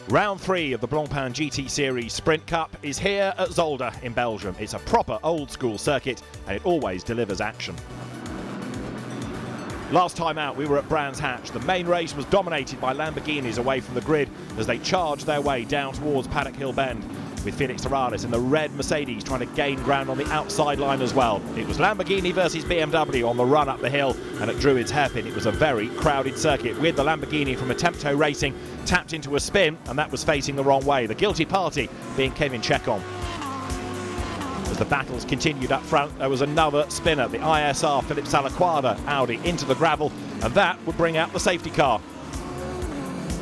Round 3 of the Blancpain GT Series Sprint Cup is here at Zolder in Belgium. It's a proper old school circuit and it always delivers action. Last time out we were at Brands Hatch. The main race was dominated by Lamborghinis away from the grid as they charged their way down towards Paddock Hill Bend, with Felix Morales in the red Mercedes trying to gain ground on the outside line as well. It was Lamborghini versus BMW on the run up the hill, and at Druids Hairpin it was a very crowded circuit with the Lamborghini from Attempto Racing tapped into a spin, and that was facing the wrong way. The guilty party being Kevin Chekon. As the battles continued up front, there was another spinner, the ISR Philip Salaquada Audi into the gravel, and that would bring out the safety car.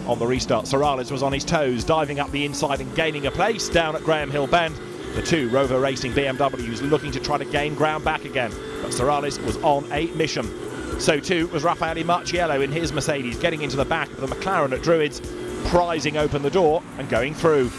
On the restart, Morales was on his toes, diving up the inside and gaining a place down at Graham Hill Bend. The two Rover Racing BMWs looking to try to gain ground back again, but Morales was on a mission. So too was Raffaele Marciello in his Mercedes, getting into the back of the McLaren at Druids, prizing open the door and going through.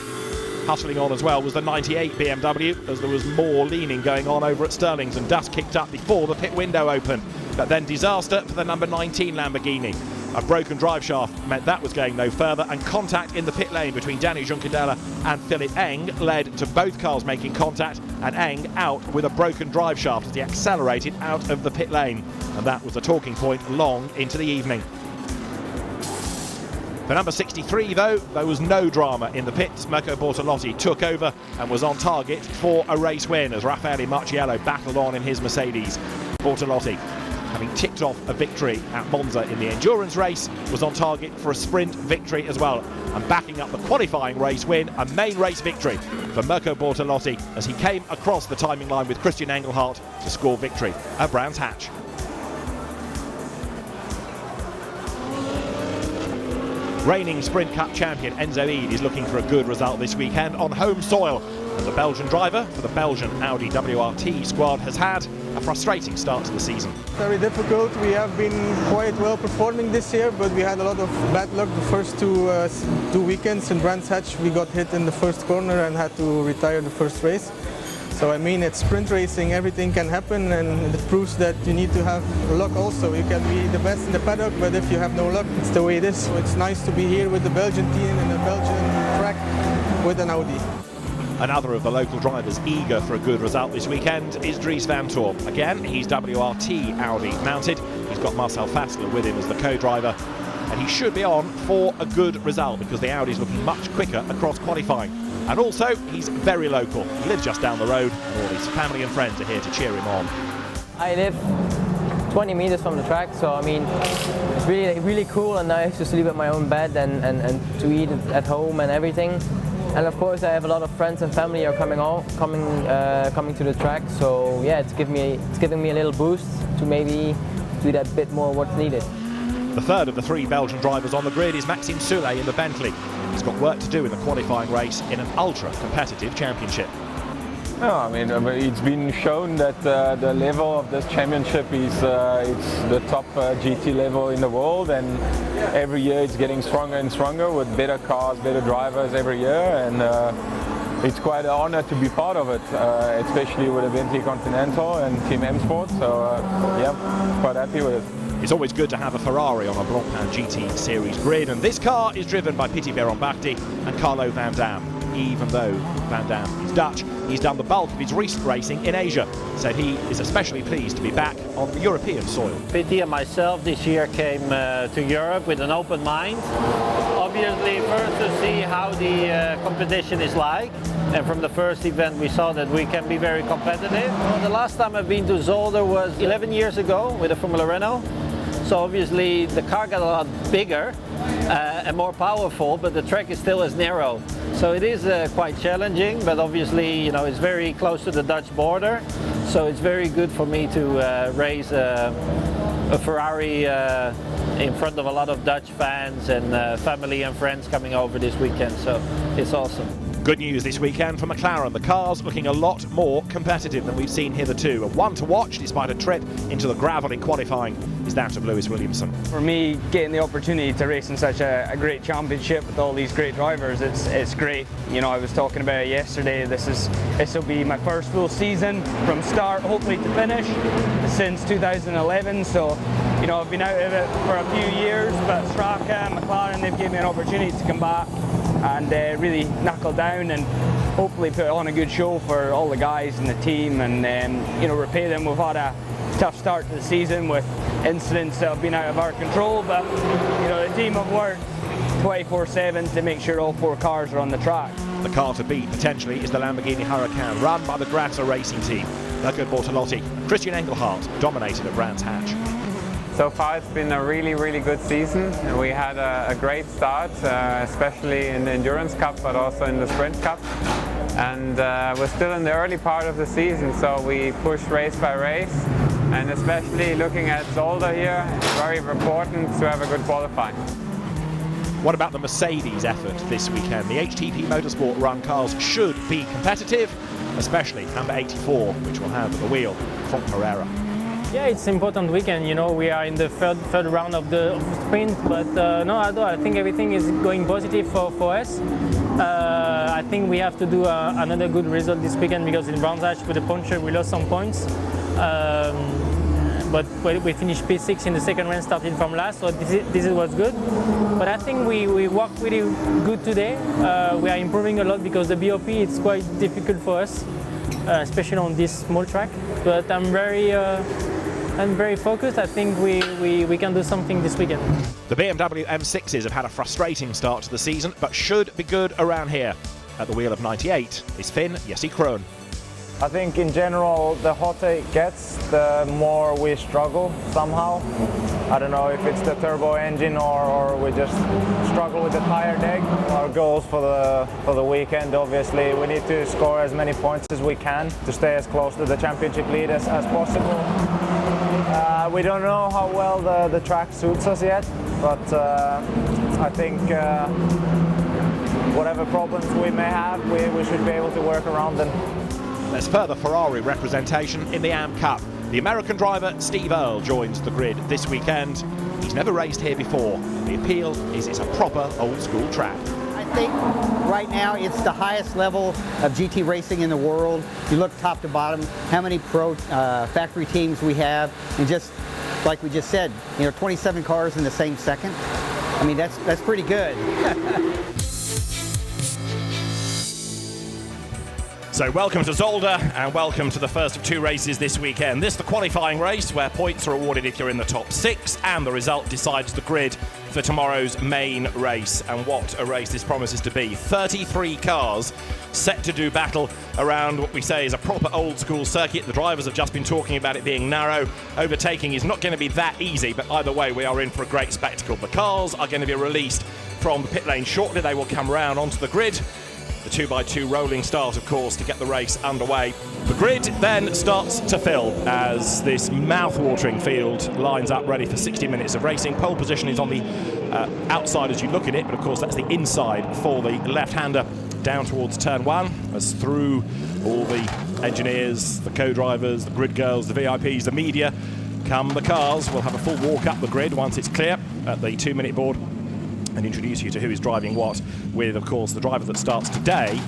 Hustling on as well was the 98 BMW, as there was more leaning going on over at Stirling's, and dust kicked up before the pit window opened. But then disaster for the number 19 Lamborghini. A broken drive shaft meant that was going no further, and contact in the pit lane between Danny Juncadella and Philip Eng led to both cars making contact, and Eng out with a broken drive shaft as he accelerated out of the pit lane. And that was a talking point long into the evening. For number 63 though, there was no drama in the pits. Mirko Bortolotti took over and was on target for a race win as Raffaele Marciello battled on in his Mercedes. Bortolotti, having ticked off a victory at Monza in the endurance race, was on target for a sprint victory as well, and backing up the qualifying race win, a main race victory for Mirko Bortolotti as he came across the timing line with Christian Engelhardt to score victory at Brands Hatch. Reigning Sprint Cup champion Enzo Eid is looking for a good result this weekend on home soil, and the Belgian driver for the Belgian Audi WRT squad has had a frustrating start to the season. Very difficult. We have been quite well performing this year, but we had a lot of bad luck the first two weekends. In Brands Hatch we got hit in the first corner and had to retire the first race. So I mean, it's sprint racing, everything can happen, and it proves that you need to have luck also. You can be the best in the paddock, but if you have no luck, it's the way it is. So it's nice to be here with the Belgian team in a Belgian track with an Audi. Another of the local drivers eager for a good result this weekend is Dries van Tor. Again, he's WRT Audi mounted. He's got Marcel Fassler with him as the co-driver, and he should be on for a good result because the Audi's looking much quicker across qualifying. And also, he's very local. He lives just down the road, and all his family and friends are here to cheer him on. I live 20 meters from the track, so I mean, it's really cool and nice to sleep at my own bed and to eat at home and everything. And of course, I have a lot of friends and family are coming to the track. So yeah, it's giving me a little boost to maybe do that bit more what's needed. The third of the three Belgian drivers on the grid is Maxime Soulet in the Bentley. He's got work to do in the qualifying race in an ultra-competitive championship. No, I mean, it's been shown that the level of this championship is it's the top GT level in the world, and every year it's getting stronger and stronger with better cars, better drivers every year, and it's quite an honor to be part of it, especially with the Bentley Continental and Team M Sport. So yeah, quite happy with it. It's always good to have a Ferrari on a Blancpain GT Series grid, and this car is driven by Piti Beironbachty and Carlo Van Dam. Even though Van Dam is Dutch, he's done the bulk of his recent racing in Asia, so he is especially pleased to be back on European soil. Piti and myself this year came to Europe with an open mind. Obviously first to see how the competition is like, and from the first event we saw that we can be very competitive. Well, the last time I've been to Zolder was 11 years ago with a Formula Renault. So obviously the car got a lot bigger and more powerful, but the track is still as narrow. So it is quite challenging, but obviously, you know, it's very close to the Dutch border. So it's very good for me to race a Ferrari in front of a lot of Dutch fans and family and friends coming over this weekend. So it's awesome. Good news this weekend for McLaren. The car's looking a lot more competitive than we've seen hitherto. And one to watch, despite a trip into the gravel in qualifying, is that of Lewis Williamson. For me, getting the opportunity to race in such a great championship with all these great drivers, it's great. You know, I was talking about it yesterday. This will be my first full season from start, hopefully to finish, since 2011. So, you know, I've been out of it for a few years, but Straka and McLaren, they've given me an opportunity to come back and really knuckle down and hopefully put on a good show for all the guys in the team, and repay them. We've had a tough start to the season with incidents that have been out of our control, but the team have worked 24/7 to make sure all 4 cars are on the track. The car to beat potentially is the Lamborghini Huracan, run by the Grasser Racing Team. Berger Bortolotti, Christian Engelhardt dominated at Brands Hatch. So far it's been a really, really good season. We had a great start, especially in the Endurance Cup, but also in the Sprint Cup. And we're still in the early part of the season, so we push race by race. And especially looking at Zolder here, it's very important to have a good qualifying. What about the Mercedes effort this weekend? The HTP Motorsport run cars should be competitive, especially number 84, which will have the wheel from Pereira. Yeah, it's an important weekend. We are in the third round of the sprint, but no, I think everything is going positive for us. I think we have to do another good result this weekend, because in Brands Hatch with the puncture we lost some points. But we finished P6 in the second round, starting from last, so this was good. But I think we worked really good today. We are improving a lot, because the BOP it's quite difficult for us, especially on this small track. But I'm very focused. I think we can do something this weekend. The BMW M6s have had a frustrating start to the season, but should be good around here. At the wheel of 98 is Finn Jesse Krohn. I think in general, the hotter it gets, the more we struggle somehow. I don't know if it's the turbo engine or we just struggle with the tire deck. Our goals for the weekend, obviously, we need to score as many points as we can to stay as close to the championship lead as possible. We don't know how well the track suits us yet, but I think whatever problems we may have, we should be able to work around them. There's further Ferrari representation in the AM Cup. The American driver Steve Earle joins the grid this weekend. He's never raced here before. The appeal is it's a proper old school track. I think right now it's the highest level of GT racing in the world. You look top to bottom, how many pro factory teams we have, and just like we just said, 27 cars in the same second. I mean, that's pretty good. So welcome to Zolder, and welcome to the first of 2 races this weekend. This is the qualifying race, where points are awarded if you're in the top 6, and the result decides the grid for tomorrow's main race. And what a race this promises to be. 33 cars set to do battle around what we say is a proper old school circuit. The drivers have just been talking about it being narrow. Overtaking is not going to be that easy, but either way we are in for a great spectacle. The cars are going to be released from the pit lane shortly. They will come round onto the grid. The 2x2 rolling start, of course, to get the race underway. The grid then starts to fill as this mouth-watering field lines up ready for 60 minutes of racing. Pole position is on the outside as you look at it, but of course that's the inside for the left-hander down towards turn 1, as through all the engineers, the co-drivers, the grid girls, the VIPs, the media, come the cars. We'll have a full walk up the grid once it's clear at the 2-minute board, and introduce you to who is driving what, with, of course, the driver that starts today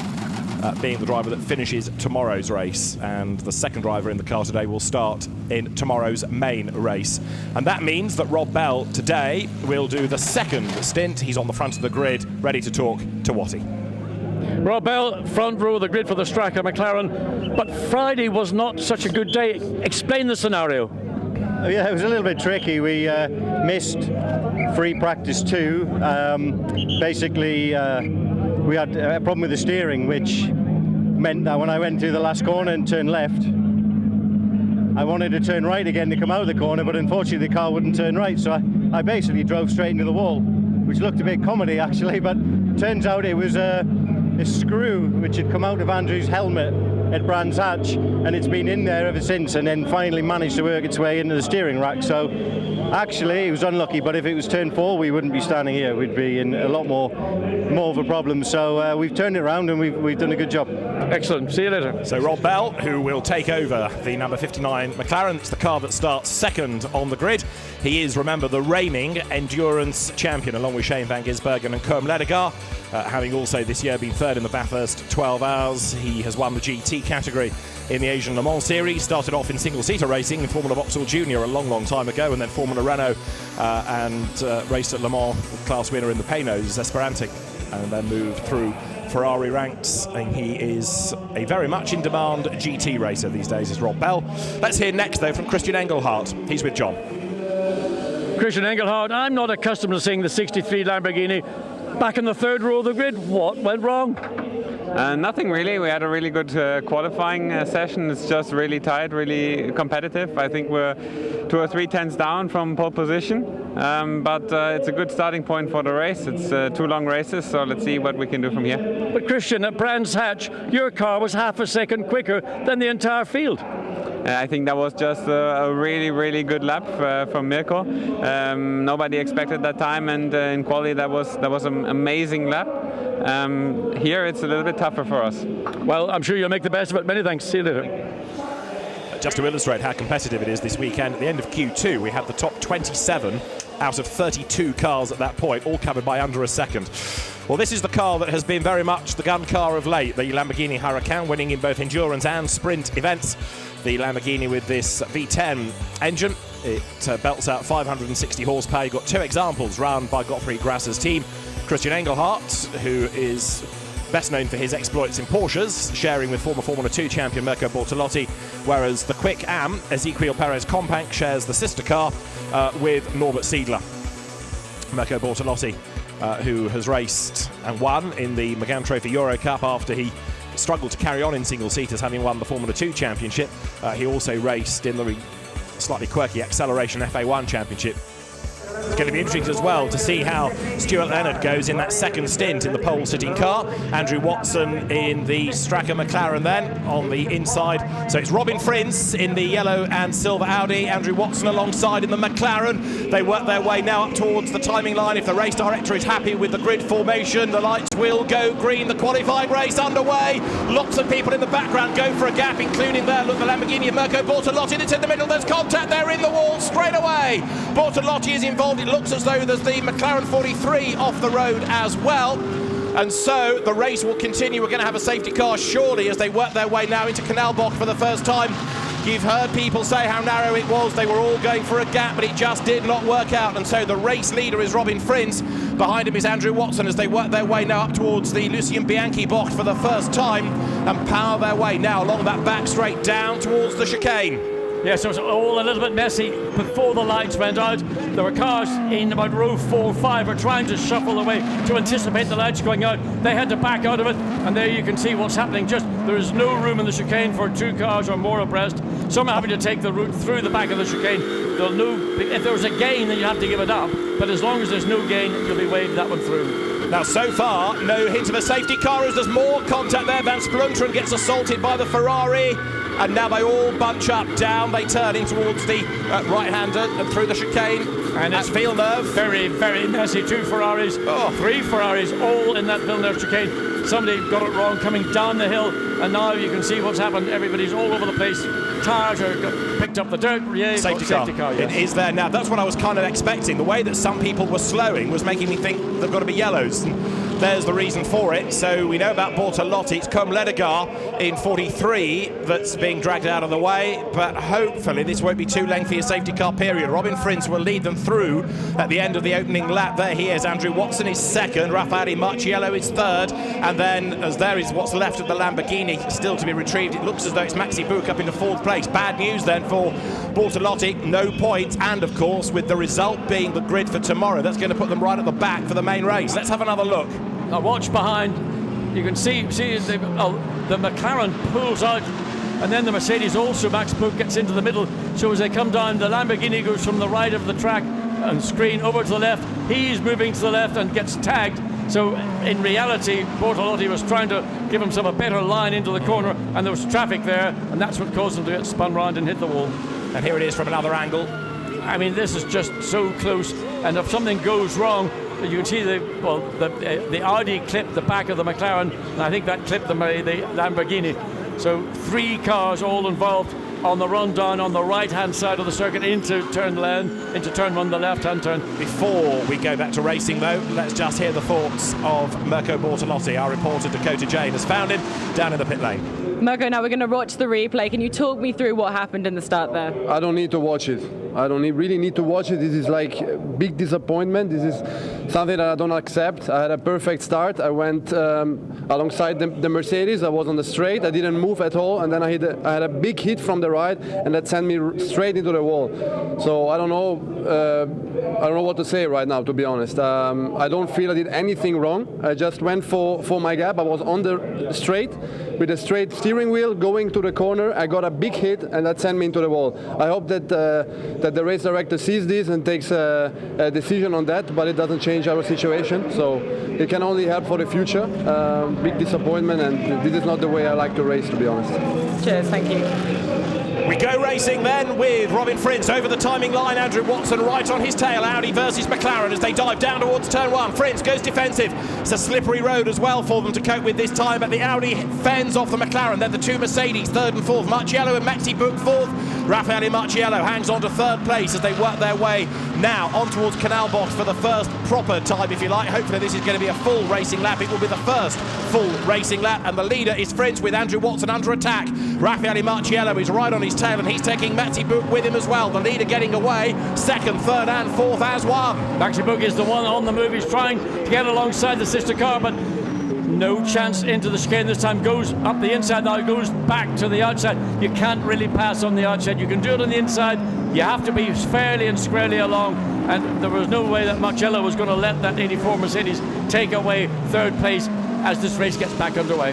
being the driver that finishes tomorrow's race. And the second driver in the car today will start in tomorrow's main race. And that means that Rob Bell today will do the second stint. He's on the front of the grid, ready to talk to Watty. Rob Bell, front row of the grid for the Stracker McLaren. But Friday was not such a good day. Explain the scenario. Yeah, it was a little bit tricky. We missed free practice 2. Basically, we had a problem with the steering, which meant that when I went to the last corner and turned left, I wanted to turn right again to come out of the corner, but unfortunately the car wouldn't turn right, so I basically drove straight into the wall, which looked a bit comedy actually, but turns out it was a screw which had come out of Andrew's helmet at Brands Hatch, and it's been in there ever since, and then finally managed to work its way into the steering rack. So actually it was unlucky, but if it was turn 4 we wouldn't be standing here, we'd be in a lot more of a problem. So we've turned it around and we've done a good job. Excellent, see you later. So Rob Bell, who will take over the number 59 McLaren. It's the car that starts second on the grid. He is, remember, the reigning endurance champion, along with Shane van Gisbergen and Koem Ledegaard, having also this year been third in the Bathurst 12 Hours. He has won the GT category in the Asian Le Mans Series, started off in single-seater racing in Formula Vauxhall Junior a long time ago, and then Formula Renault, and raced at Le Mans, class winner in the Paynos Esperanti. and then move through Ferrari ranks, and he is a very much in demand GT racer these days, is Rob Bell. Let's hear next though from Christian Engelhardt. He's with John. Christian Engelhardt, I'm not accustomed to seeing the 63 Lamborghini back in the third row of the grid. What went wrong? Nothing really. We had a really good qualifying session. It's just really tight, really competitive. I think we're 2 or 3 tenths down from pole position, but it's a good starting point for the race. It's 2 long races, so let's see what we can do from here. But Christian, at Brands Hatch, your car was half a second quicker than the entire field. I think that was just a really, really good lap from Mirko. Nobody expected that time, and in quali that was an amazing lap. Here it's a little bit tougher for us. Well, I'm sure you'll make the best of it. Many thanks. See you later. Just to illustrate how competitive it is this weekend, at the end of Q2 we had the top 27 out of 32 cars at that point, all covered by under a second. Well, this is the car that has been very much the gun car of late, the Lamborghini Huracan, winning in both endurance and sprint events. The Lamborghini with this V10 engine, it belts out 560 horsepower. You've got 2 examples run by Gottfried Grasser's team. Christian Engelhardt, who is best known for his exploits in Porsches, sharing with former Formula 2 champion Mirko Bortolotti, whereas the Quick Am, Ezequiel Perez Compact, shares the sister car with Norbert Siedler. Mirko Bortolotti, who has raced and won in the Megane Trophy Euro Cup after he struggled to carry on in single-seaters, having won the Formula 2 championship. He also raced in the slightly quirky Acceleration FA1 championship. It's going to be interesting as well to see how Stuart Leonard goes in that second stint in the pole-sitting car. Andrew Watson in the Stracker McLaren then on the inside. So it's Robin Frins in the yellow and silver Audi, Andrew Watson alongside in the McLaren. They work their way now up towards the timing line. If the race director is happy with the grid formation, the lights will go green. The qualifying race underway. Lots of people in the background go for a gap, including there, look, the Lamborghini of Mirko Bortolotti. It's in the middle. There's contact there in the wall straight away. Bortolotti is involved. It looks as though there's the McLaren 43 off the road as well. And so the race will continue. We're going to have a safety car surely as they work their way now into Kanalbach for the first time. You've heard people say how narrow it was. They were all going for a gap, but it just did not work out. And so the race leader is Robin Frins. Behind him is Andrew Watson as they work their way now up towards the Lucien Bianchi box for the first time and power their way now along that back straight down towards the chicane. Yes, it was all a little bit messy before the lights went out. There were cars in about row 4 or 5 were trying to shuffle away to anticipate the lights going out. They had to back out of it, and there you can see what's happening. Just there is no room in the chicane for 2 cars or more abreast. Some are having to take the route through the back of the chicane. They'll know if there was a gain, then you have to give it up. But as long as there's no gain, you'll be waved that one through. Now, so far, no hint of a safety car as there's more contact there. Van Splunteren gets assaulted by the Ferrari. And now they all bunch up down. They turn in towards the right-hander and through the chicane. And it's Villeneuve. Very, very messy. 2 Ferraris, 3 Ferraris, all in that Villeneuve chicane. Somebody got it wrong coming down the hill. And now you can see what's happened. Everybody's all over the place. Tires are picked up the dirt. Yeah, safety car. Yes. It is there now. That's what I was kind of expecting. The way that some people were slowing was making me think they've got to be yellows. And there's the reason for it. So we know about Bortolotti. It's Com Ledegar in 43 that's being dragged out of the way, but hopefully this won't be too lengthy a safety car period. Robin Frins will lead them through at the end of the opening lap. There he is. Andrew Watson is second. Raffaele Marciello is third. And then as there is what's left of the Lamborghini still to be retrieved, it looks as though it's Maxi Buch up into 4th place. Bad news then for Bortolotti. No points. And of course, with the result being the grid for tomorrow, that's going to put them right at the back for the main race. Let's have another look. Now watch behind. You can see the McLaren pulls out, and then the Mercedes also, Max Buch gets into the middle. So as they come down, the Lamborghini goes from the right of the track and screen over to the left. He's moving to the left and gets tagged. So in reality, Bortolotti was trying to give himself a better line into the corner, and there was traffic there, and that's what caused him to get spun round and hit the wall. And here it is from another angle. I mean, this is just so close, and if something goes wrong, you can see the Audi clipped the back of the McLaren, and I think that clipped the Lamborghini. So 3 cars all involved on the run down on the right-hand side of the circuit into turn 1, the left-hand turn. Before we go back to racing, though, let's just hear the thoughts of Mirko Bortolotti. Our reporter Dakota Jane has found him down in the pit lane. Mirko, now we're going to watch the replay. Can you talk me through what happened in the start there? I don't need to watch it. I don't really need to watch it. This is like a big disappointment. This is something that I don't accept. I had a perfect start. I went alongside the Mercedes. I was on the straight. I didn't move at all, and then I had a big hit from the right, and that sent me straight into the wall. So I don't know what to say right now, to be honest. I don't feel I did anything wrong. I just went for my gap. I was on the straight with a straight steering wheel going to the corner. I got a big hit, and that sent me into the wall. I hope that the race director sees this and takes a decision on that, but it doesn't change our situation. So it can only help for the future. Big disappointment, and this is not the way I like to race, to be honest. Cheers, thank you. We go racing then with Robin Frins over the timing line. Andrew Watson right on his tail. Audi versus McLaren as they dive down towards turn one. Frins goes defensive. It's a slippery road as well for them to cope with this time, but the Audi fends off the McLaren. Then the two Mercedes, third and fourth. Marciello and Maxi Book fourth. Raffaele Marciello hangs on to third place as they work their way now on towards Canal Box for the first proper time, if you like. Hopefully this is going to be a full racing lap. It will be the first full racing lap, and the leader is Frins with Andrew Watson under attack. Raffaele Marciello is right on his tail, and he's taking Maxi Book with him as well. The leader getting away, second, third and fourth as one. Maxi Book is the one on the move. He's trying to get alongside the sister car, but no chance into the chicane this time. Goes up the inside, now goes back to the outside. You can't really pass on the outside. You can do it on the inside. You have to be fairly and squarely along, and there was no way that Marciello was going to let that 84 Mercedes take away third place as this race gets back underway.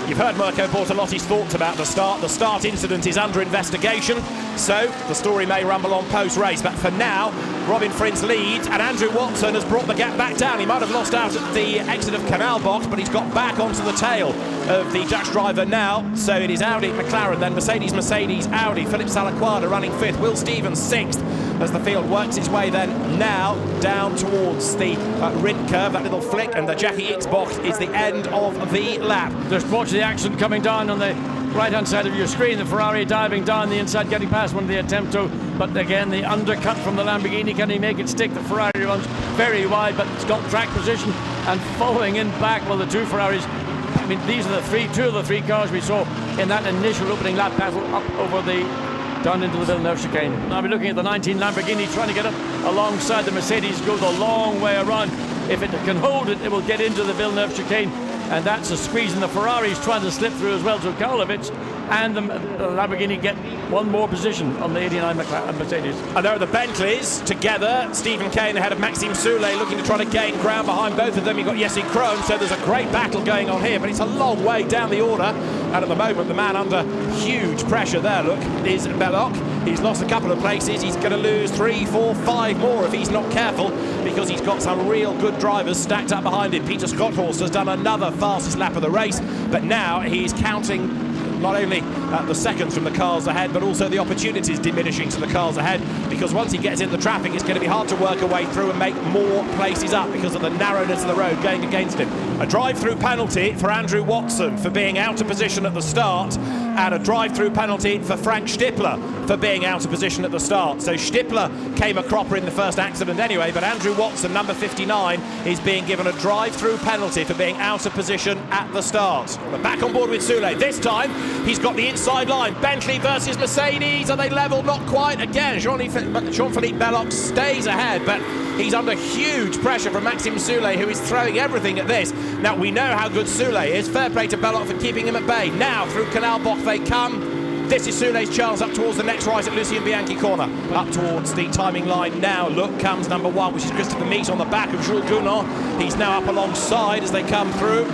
You've heard Mirko Bortolotti's thoughts about the start. The start incident is under investigation, so the story may rumble on post-race. But for now, Robin Frins leads, and Andrew Watson has brought the gap back down. He might have lost out at the exit of Canal Box, but he's got back onto the tail of the Dutch driver now. So it is Audi, McLaren, then Mercedes, Audi. Philip Salaquada running fifth, Will Stevens sixth, as the field works its way then now down towards the Rindt curve, that little flick, and the Jackie X box is the end of the lap. Just watch the action coming down on the right-hand side of your screen. The Ferrari diving down the inside, getting past one of the attempt to, but again the undercut from the Lamborghini. Can he make it stick? The Ferrari runs very wide, but it's got track position and following in back. Well, the two Ferraris, I mean, these are two of the three cars we saw in that initial opening lap battle up over the down into the Villeneuve chicane. Now we're looking at the 19 Lamborghini trying to get up alongside the Mercedes, goes a long way around. If it can hold it, it will get into the Villeneuve chicane, and that's a squeeze, and the Ferrari's trying to slip through as well. So Karlovic and the Lamborghini get one more position on the 89 Mercedes. And there are the Bentleys together. Stephen Kane ahead of Maxime Soulet, looking to try to gain ground behind both of them. You've got Jesse Krohn, so there's a great battle going on here, but it's a long way down the order. And at the moment, the man under huge pressure there, look, is Belloc. He's lost a couple of places. He's going to lose 3, 4, 5 more if he's not careful, because he's got some real good drivers stacked up behind him. Peter Schotthorst has done another fastest lap of the race, but now he's counting not only the seconds from the cars ahead, but also the opportunities diminishing to the cars ahead, because once he gets in the traffic, it's going to be hard to work a way through and make more places up because of the narrowness of the road going against him. A drive-through penalty for Andrew Watson for being out of position at the start, and a drive-through penalty for Frank Stippler for being out of position at the start. So Stippler came a cropper in the first accident anyway, but Andrew Watson, number 59, is being given a drive-through penalty for being out of position at the start. We're back on board with Soulet. This time, he's got the inside line. Bentley versus Mercedes. Are they level? Not quite. Again, Jean-Philippe Belloc stays ahead, but he's under huge pressure from Maxime Soulet, who is throwing everything at this. Now, we know how good Soulet is. Fair play to Belloc for keeping him at bay. Now, through Canal Box they come. This is Soulet's chance up towards the next right at Lucien Bianchi corner. Up towards the timing line now. Look, comes number 1, which is Christopher Mies on the back of Jules Gounon. He's now up alongside as they come through.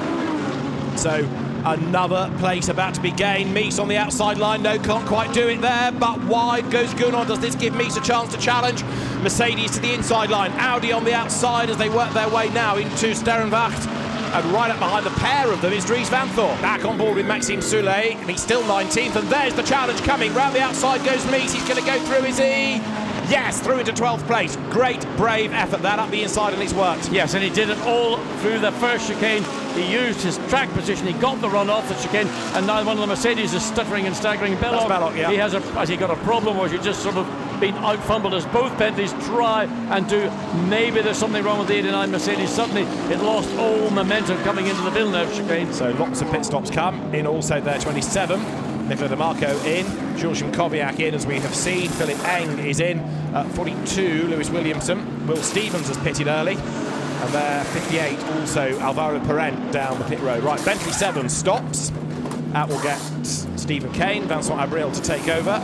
So another place about to be gained. Mies on the outside line. No, can't quite do it there, but wide goes Gounon. Does this give Mies a chance to challenge? Mercedes to the inside line. Audi on the outside as they work their way now into Sterrenwacht. And right up behind the pair of them is Dries Van Thorp. Back on board with Maxime Soulet, and he's still 19th. And there's the challenge coming. Round the outside goes Mies. He's going to go through, is he? Yes, through into 12th place. Great, brave effort that up the inside, and it's worked. Yes, and he did it all through the first chicane. He used his track position. He got the run off the chicane, and now one of the Mercedes is stuttering and staggering. Belloc, yeah. Has he got a problem, or has he just sort of been out-fumbled as both Bentleys try and do? Maybe there's something wrong with the 89 Mercedes. Suddenly it lost all momentum coming into the Villeneuve chicane. So lots of pit stops come in, also there 27. Nicola Di Marco in, Jules Kowiak in, as we have seen. Philip Eng is in at 42. Lewis Williamson. Will Stevens has pitted early. And there, 58, also Alvaro Parent down the pit road. Right, Bentley 7 stops. Out will get Stephen Kane, Vincent Abril to take over.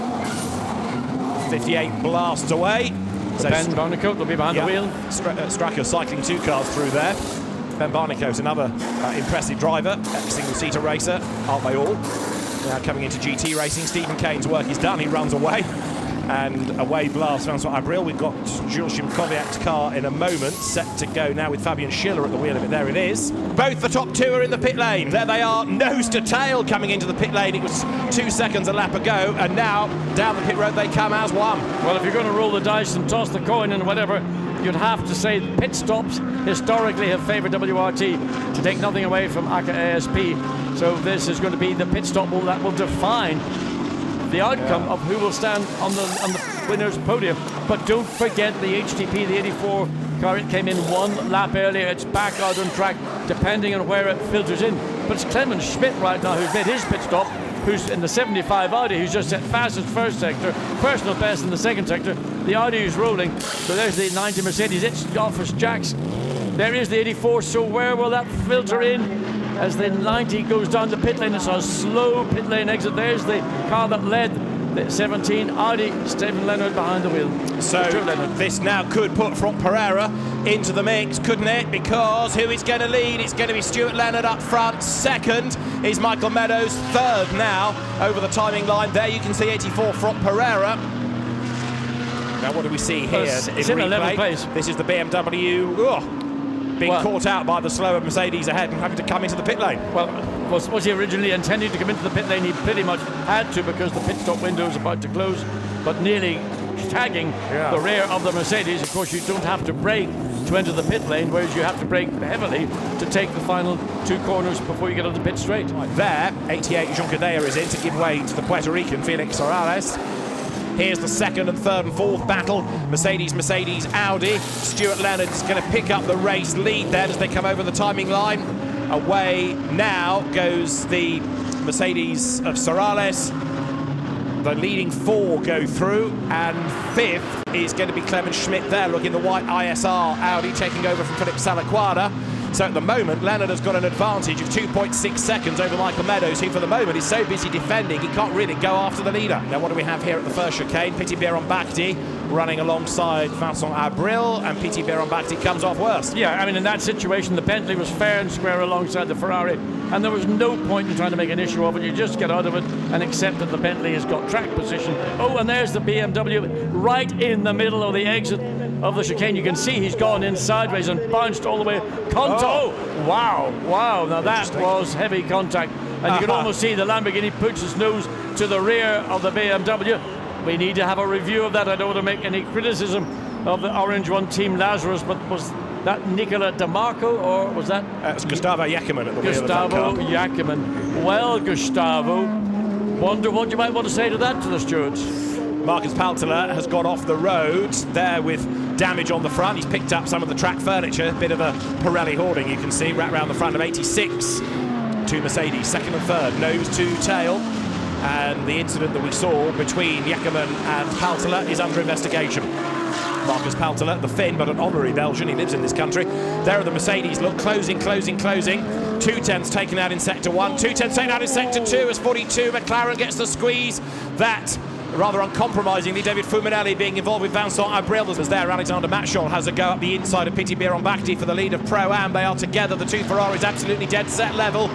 58 blasts away. So Ben Barnicoat will be behind the wheel. Straka cycling 2 cars through there. Ben Barnicoat, another impressive driver, ex-single-seater racer, aren't they all? Now coming into GT racing, Stephen Kane's work is done, he runs away. And away blast Vincent Abril. We've got Jules Kowiak's car in a moment, set to go now with Fabian Schiller at the wheel of it. There it is. Both the top 2 are in the pit lane. There they are, nose to tail coming into the pit lane. It was 2 seconds a lap ago, and now down the pit road they come as one. Well, if you're going to roll the dice and toss the coin and whatever, you'd have to say pit stops historically have favoured WRT, to take nothing away from ACA ASP. So this is going to be the pit stop that will define the outcome of who will stand on the winner's podium. But don't forget the HTP, the 84 car, it came in 1 lap earlier. It's back out on track, depending on where it filters in. But it's Clemens Schmidt right now who's made his pit stop, who's in the 75 Audi, who's just set fastest first sector, personal best in the second sector. The Audi is rolling, so there's the 90 Mercedes. It's Office Jacks. There is the 84, so where will that filter in? As the 90 goes down the pit lane, it's a slow pit lane exit. There's the car that led the 17 Audi, Stephen Leonard behind the wheel. So this now could put Franck Pereira into the mix, couldn't it? Because who is going to lead? It's going to be Stuart Leonard up front. Second is Michael Meadows. Third now over the timing line. There you can see 84 Franck Pereira. Now what do we see here? It's in 11th place. This is the BMW. Being caught out by the slower Mercedes ahead and having to come into the pit lane. Well, was he originally intending to come into the pit lane? He pretty much had to, because the pit stop window is about to close, but nearly tagging the rear of the Mercedes. Of course, you don't have to brake to enter the pit lane, whereas you have to brake heavily to take the final 2 corners before you get on the pit straight. There, 88 Jean Cadea is in to give way to the Puerto Rican Felix Morales. Here's the 2nd and 3rd and 4th battle. Mercedes, Audi. Stuart Leonard's going to pick up the race lead then as they come over the timing line. Away now goes the Mercedes of Sorales. The leading 4 go through, and 5th is going to be Clemens Schmidt there, looking the white ISR Audi, taking over from Philip Salaquada. So at the moment, Leonard has got an advantage of 2.6 seconds over Michael Meadows, who for the moment is so busy defending, he can't really go after the leader. Now what do we have here at the first chicane? Petit Biron-Bakhti running alongside Vincent Abril, and Petit Biron-Bakhti comes off worst. Yeah, I mean, in that situation, the Bentley was fair and square alongside the Ferrari, and there was no point in trying to make an issue of it. You just get out of it and accept that the Bentley has got track position. Oh, and there's the BMW right in the middle of the exit of the chicane. You can see he's gone in sideways and bounced all the way. Wow, now that was heavy contact. And you can almost see the Lamborghini puts his nose to the rear of the BMW. We need to have a review of that. I don't want to make any criticism of the orange one, Team Lazarus, but was that Nicola Di Marco, or was that? It's Gustavo Jacquemin at the wheel of that car. Gustavo Jacquemin. Well, Gustavo, wonder what you might want to say to that, to the stewards. Marcus Paltela has gone off the road there with damage on the front. He's picked up some of the track furniture, a bit of a Pirelli hoarding, you can see, wrapped around the front of 86. 2 Mercedes, 2nd and 3rd, nose to tail. And the incident that we saw between Jacquemin and Paltela is under investigation. Marcus Paltela, the Finn, but an honorary Belgian, he lives in this country. There are the Mercedes, look, closing. 210s taken out in sector 1, 210s taken out in sector 2 as 42 McLaren gets the squeeze. That rather uncompromisingly, David Fuminelli being involved with Vincent Abril as there. Alexander Matchol has a go up the inside of Petit Biron-Bakhti for the lead of Pro-Am. They are together, the 2 Ferraris absolutely dead set level.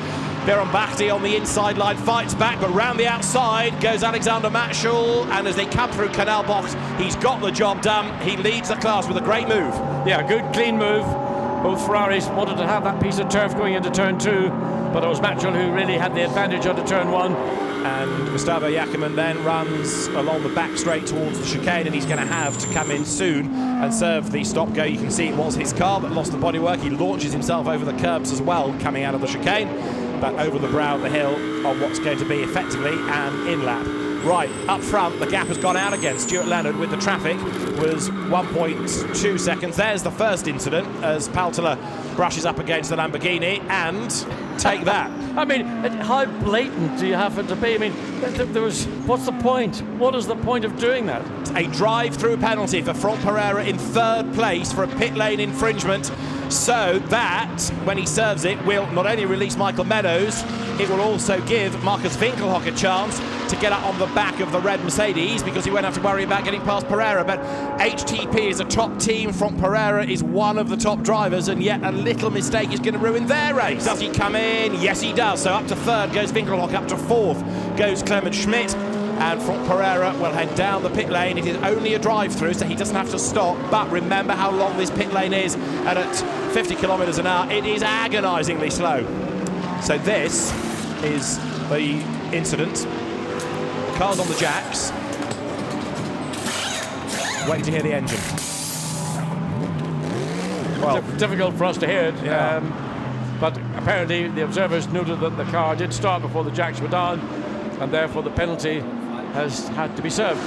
Biron-Bakhti on the inside line fights back, but round the outside goes Alexander Matchol, and as they come through Canal Box, he's got the job done. He leads the class with a great move. Yeah, good clean move. Both Ferraris wanted to have that piece of turf going into turn 2, but it was Matchol who really had the advantage onto turn 1. And Gustavo Jacquemin then runs along the back straight towards the chicane, and he's going to have to come in soon and serve the stop go. You can see it was his car that lost the bodywork. He launches himself over the curbs as well, coming out of the chicane, but over the brow of the hill on what's going to be effectively an in-lap. Right, up front, the gap has gone out again. Stuart Leonard with the traffic was 1.2 seconds. There's the first incident as Paltela brushes up against the Lamborghini, and take that. I mean, how blatant do you have it to be? I mean, what's the point? What is the point of doing that? A drive-through penalty for Franck Pereira in third place for a pit lane infringement, so that, when he serves it, will not only release Michael Meadows, it will also give Marcus Winkelhock a chance to get up on the back of the red Mercedes, because he won't have to worry about getting past Pereira. But HTP is a top team. Franck Pereira is one of the top drivers, and yet a little mistake is going to ruin their race. Does he come in? Yes, he does. So up to third goes Winkelhock, up to fourth goes Clement Schmidt, and Franck Pereira will head down the pit lane. It is only a drive-through, so he doesn't have to stop. But remember how long this pit lane is, and at 50 kilometres an hour, it is agonisingly slow. So this is the incident. Cars on the jacks. Waiting to hear the engine. Well, difficult for us to hear it. Yeah. But apparently the observers noted that the car did start before the jacks were down, and therefore the penalty has had to be served.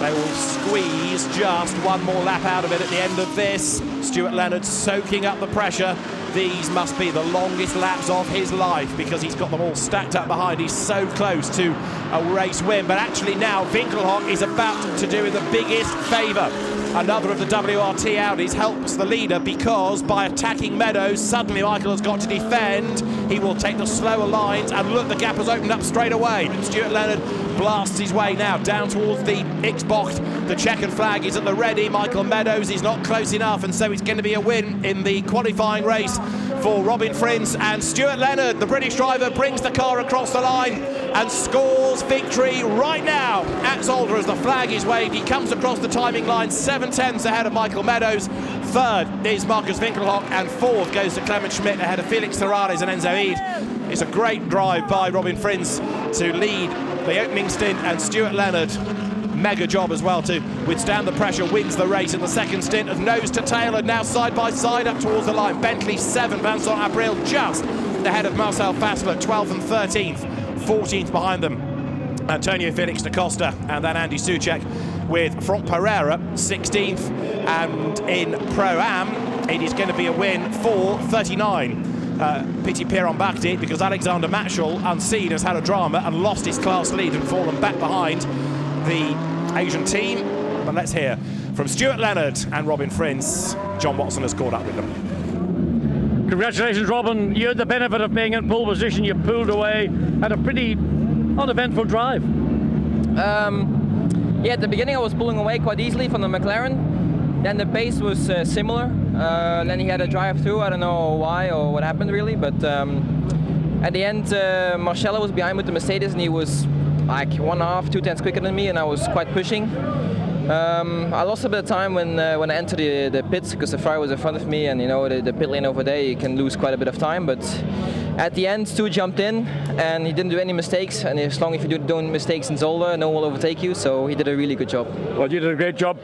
They will squeeze just one more lap out of it at the end of this. Stuart Leonard soaking up the pressure. These must be the longest laps of his life, because he's got them all stacked up behind. He's so close to a race win. But actually now Winkelhock is about to do him the biggest favour. Another of the WRT Audis helps the leader, because by attacking Meadows, suddenly Michael has got to defend. He will take the slower lines, and look, the gap has opened up straight away. Stuart Leonard blasts his way now down towards the X-Box. The checkered flag is at the ready. Michael Meadows is not close enough, and so it's going to be a win in the qualifying race for Robin Frins. And Stuart Leonard, the British driver, brings the car across the line and scores victory right now at Zolder as the flag is waved. He comes across the timing line 7/10 ahead of Michael Meadows. Third is Marcus Winkelhock, and fourth goes to Clement Schmidt ahead of Felix Terrades and Enzo Ede. It's a great drive by Robin Frins to lead the opening stint, and Stuart Leonard, mega job as well to withstand the pressure, wins the race in the second stint as nose to tail, and now side by side up towards the line. Bentley 7, Vincent Abril just ahead of Marcel Fassler, 12th and 13th, 14th behind them Antonio Felix da Costa, and then Andy Soucek with Franck Pereira 16th. And in Pro-Am it is going to be a win for 39. Pity Pierre Bardet, because Alexander Matschel, unseen, has had a drama and lost his class lead and fallen back behind the Asian team. But let's hear from Stuart Leonard and Robin Frins. John Watson has caught up with them. Congratulations, Robin. You had the benefit of being in pole position. You pulled away, had a pretty uneventful drive. Yeah, at the beginning I was pulling away quite easily from the McLaren. Then the pace was similar. Then he had a drive through. I don't know why or what happened really, but at the end Marcelo was behind with the Mercedes, and he was like 1.5, 2 tenths quicker than me, and I was quite pushing. I lost a bit of time when I entered the pits, because the Ferrari was in front of me, and you know the pit lane over there you can lose quite a bit of time. But at the end, Stu jumped in and he didn't do any mistakes, and as long as you do mistakes in Zolder, no one will overtake you, so he did a really good job. Well, you did a great job,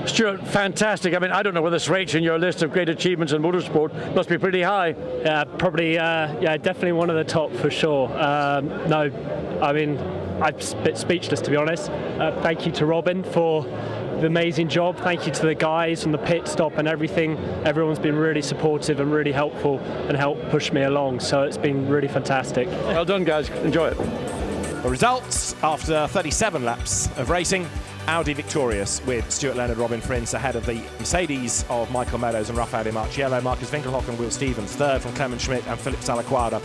Stuart. Fantastic. I mean, I don't know whether this rates in your list of great achievements in motorsport. Must be pretty high. Yeah, probably. Yeah, definitely one of the top for sure. No, I mean, I'm a bit speechless, to be honest. Thank you to Robin for the amazing job. Thank you to the guys from the pit stop and everything. Everyone's been really supportive and really helpful and helped push me along. So it's been really fantastic. Well done, guys. Enjoy it. The results after 37 laps of racing: Audi victorious with Stuart Leonard, Robin Frins ahead of the Mercedes of Michael Meadows and Rafael Di Marciello. Marcus Winkelhock and Will Stevens third, from Clement Schmidt and Philip Salaquada.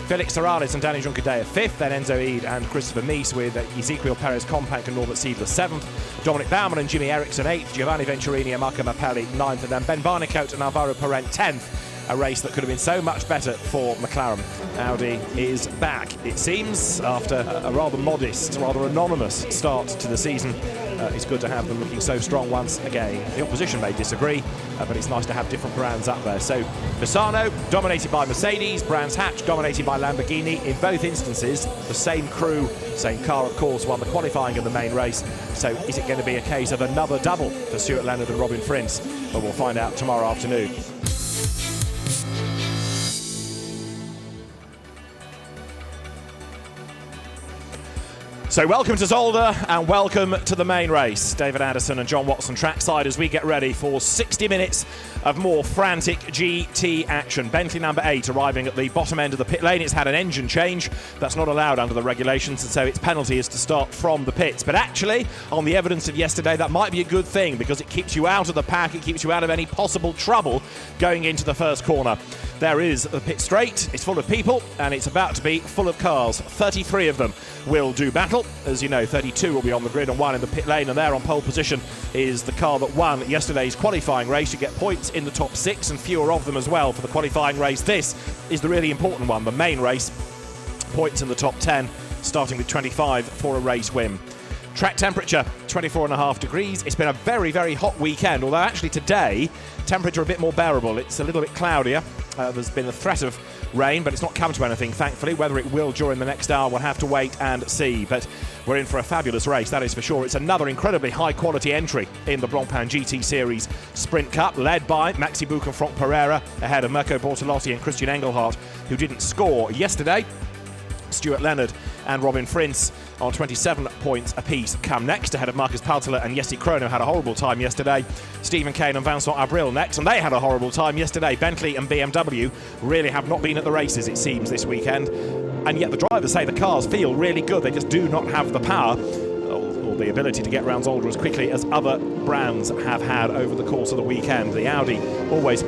Felix Terrades and Danny Juncadella fifth, then Enzo Ede and Christopher Mies with Ezequiel Perez Compact and Norbert Siedler seventh, Dominic Baumann and Jimmy Eriksson eighth, Giovanni Venturini and Marco Mappelli ninth, and then Ben Barnicoat and Alvaro Parent 10th. A race that could have been so much better for McLaren. Audi is back, it seems, after a rather modest, rather anonymous start to the season. It's good to have them looking so strong once again. The opposition may disagree, but it's nice to have different brands up there. So Misano dominated by Mercedes, Brands Hatch dominated by Lamborghini. In both instances, the same crew, same car, of course, won the qualifying and the main race. So is it going to be a case of another double for Stuart Leonard and Robin Frins? But we'll find out tomorrow afternoon. So welcome to Zolder and welcome to the main race. David Addison and John Watson trackside as we get ready for 60 minutes of more frantic GT action. Bentley number 8 arriving at the bottom end of the pit lane. It's had an engine change. That's not allowed under the regulations, and so its penalty is to start from the pits. But actually, on the evidence of yesterday, that might be a good thing because it keeps you out of the pack. It keeps you out of any possible trouble going into the first corner. There is the pit straight. It's full of people and it's about to be full of cars. 33 of them will do battle. As you know, 32 will be on the grid and 1 in the pit lane, and there on pole position is the car that won yesterday's qualifying race. You get points in the top 6 and fewer of them as well for the qualifying race. This is the really important one, the main race. Points in the top 10, starting with 25 for a race win. Track temperature, 24.5 degrees. It's been a very, very hot weekend, although actually today, temperature a bit more bearable. It's a little bit cloudier. There's been a threat of rain, but it's not come to anything, thankfully. Whether it will during the next hour, we'll have to wait and see. But we're in for a fabulous race, that is for sure. It's another incredibly high-quality entry in the Blancpain GT Series Sprint Cup, led by Maxi Buch and Franck Pereira, ahead of Mirko Bortolotti and Christian Engelhardt, who didn't score yesterday. Stuart Leonard and Robin Frins on 27 points apiece come next, ahead of Marcus Paltela and Jesse Krono had a horrible time yesterday. Stephen Kane and Vincent Abril next, and they had a horrible time yesterday. Bentley and BMW really have not been at the races, it seems, this weekend, and yet the drivers say the cars feel really good. They just do not have the power or the ability to get round Zolder as quickly as other brands have had over the course of the weekend. The Audi always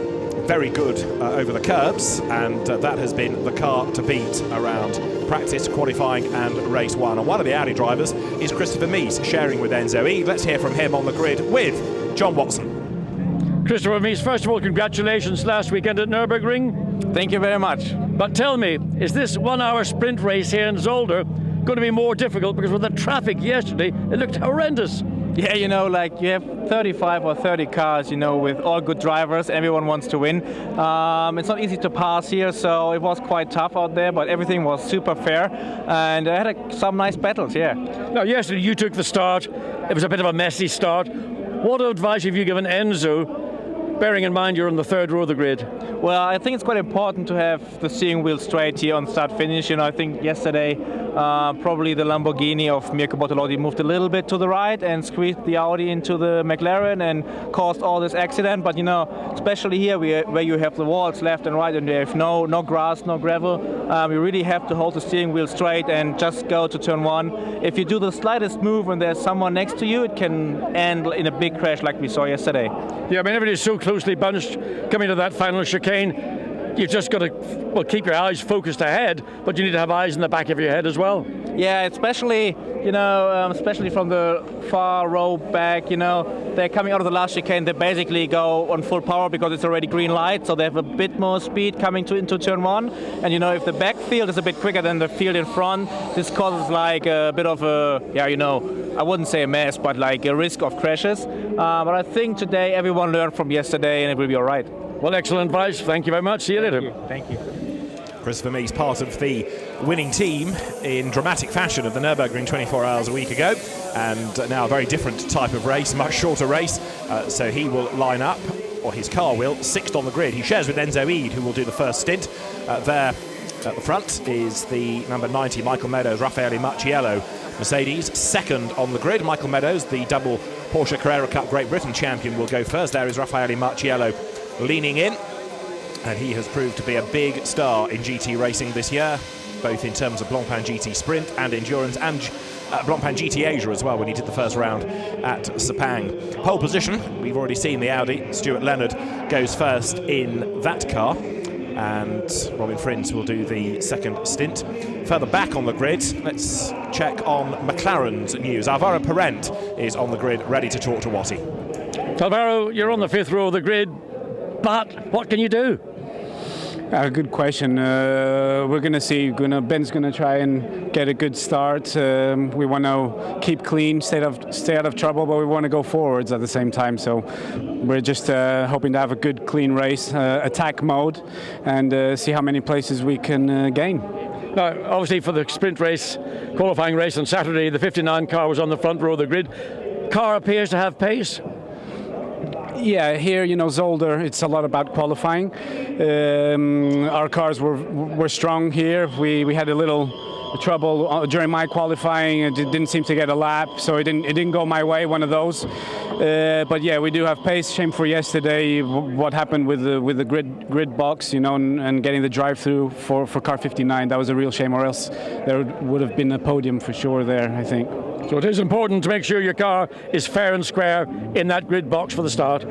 very good over the curbs, and that has been the car to beat around practice, qualifying and race 1. And one of the Audi drivers is Christopher Mies, sharing with Enzo E. Let's hear from him on the grid with John Watson. Christopher Mies, first of all, congratulations last weekend at Nürburgring. Thank you very much. But tell me, is this 1 hour sprint race here in Zolder going to be more difficult? Because with the traffic yesterday, it looked horrendous. Yeah, you know, like you have 35 or 30 cars, you know, with all good drivers. Everyone wants to win. It's not easy to pass here, so it was quite tough out there, but everything was super fair. And I had some nice battles, yeah. Now, yesterday you took the start. It was a bit of a messy start. What advice have you given Enzo, bearing in mind you're on the third row of the grid? Well, I think it's quite important to have the steering wheel straight here on start-finish. You know, I think yesterday probably the Lamborghini of Mirko Bortolotti moved a little bit to the right and squeezed the Audi into the McLaren and caused all this accident. But you know, especially here where you have the walls left and right and you have no grass, no gravel, you really have to hold the steering wheel straight and just go to turn 1. If you do the slightest move and there's someone next to you, it can end in a big crash like we saw yesterday. Yeah, I mean, everybody's so closely bunched coming to that final chicane. You've just got to, well, keep your eyes focused ahead, but you need to have eyes in the back of your head as well. Yeah, especially, you know, especially from the far row back, you know, they're coming out of the last chicane, they basically go on full power because it's already green light, so they have a bit more speed coming into turn 1. And, you know, if the back field is a bit quicker than the field in front, this causes like a bit of a, yeah, you know, I wouldn't say a mess, but like a risk of crashes. But I think today everyone learned from yesterday and it will be all right. Well, excellent advice. Thank you very much. See you later. Thank you. Christopher Mies, part of the winning team in dramatic fashion of the Nürburgring 24 hours a week ago, and now a very different type of race, much shorter race, so he will line up, or his car will, 6th on the grid. He shares with Enzo Eid, who will do the first stint. There at the front is the number 90, Michael Meadows, Raffaele Marciello, Mercedes, 2nd on the grid. Michael Meadows, the double Porsche Carrera Cup Great Britain champion, will go first. There is Raffaele Marciello leaning in, and he has proved to be a big star in GT racing this year, both in terms of Blancpain GT Sprint and Endurance, and Blancpain GT Asia as well when he did the first round at Sepang. Pole position, we've already seen the Audi. Stuart Leonard goes first in that car, and Robin Frins will do the second stint. Further back on the grid, let's check on McLaren's news. Alvaro Parent is on the grid, ready to talk to Watty. Alvaro, you're on the 5th row of the grid, but what can you do? Good question. We're going to see. Ben's going to try and get a good start. We want to keep clean, stay out of trouble, but we want to go forwards at the same time. So we're just hoping to have a good, clean race, attack mode, and see how many places we can gain. Now, obviously, for the sprint race, qualifying race on Saturday, the 59 car was on the front row of the grid. Car appears to have pace. Yeah, here, you know, Zolder, it's a lot about qualifying. Our cars were strong here. We had a little trouble during my qualifying. It didn't seem to get a lap, so it didn't go my way. One of those. But yeah, we do have pace. Shame for yesterday. What happened with the grid box, you know, and getting the drive-through for car 59. That was a real shame, or else there would have been a podium for sure there, I think. So it is important to make sure your car is fair and square in that grid box for the start.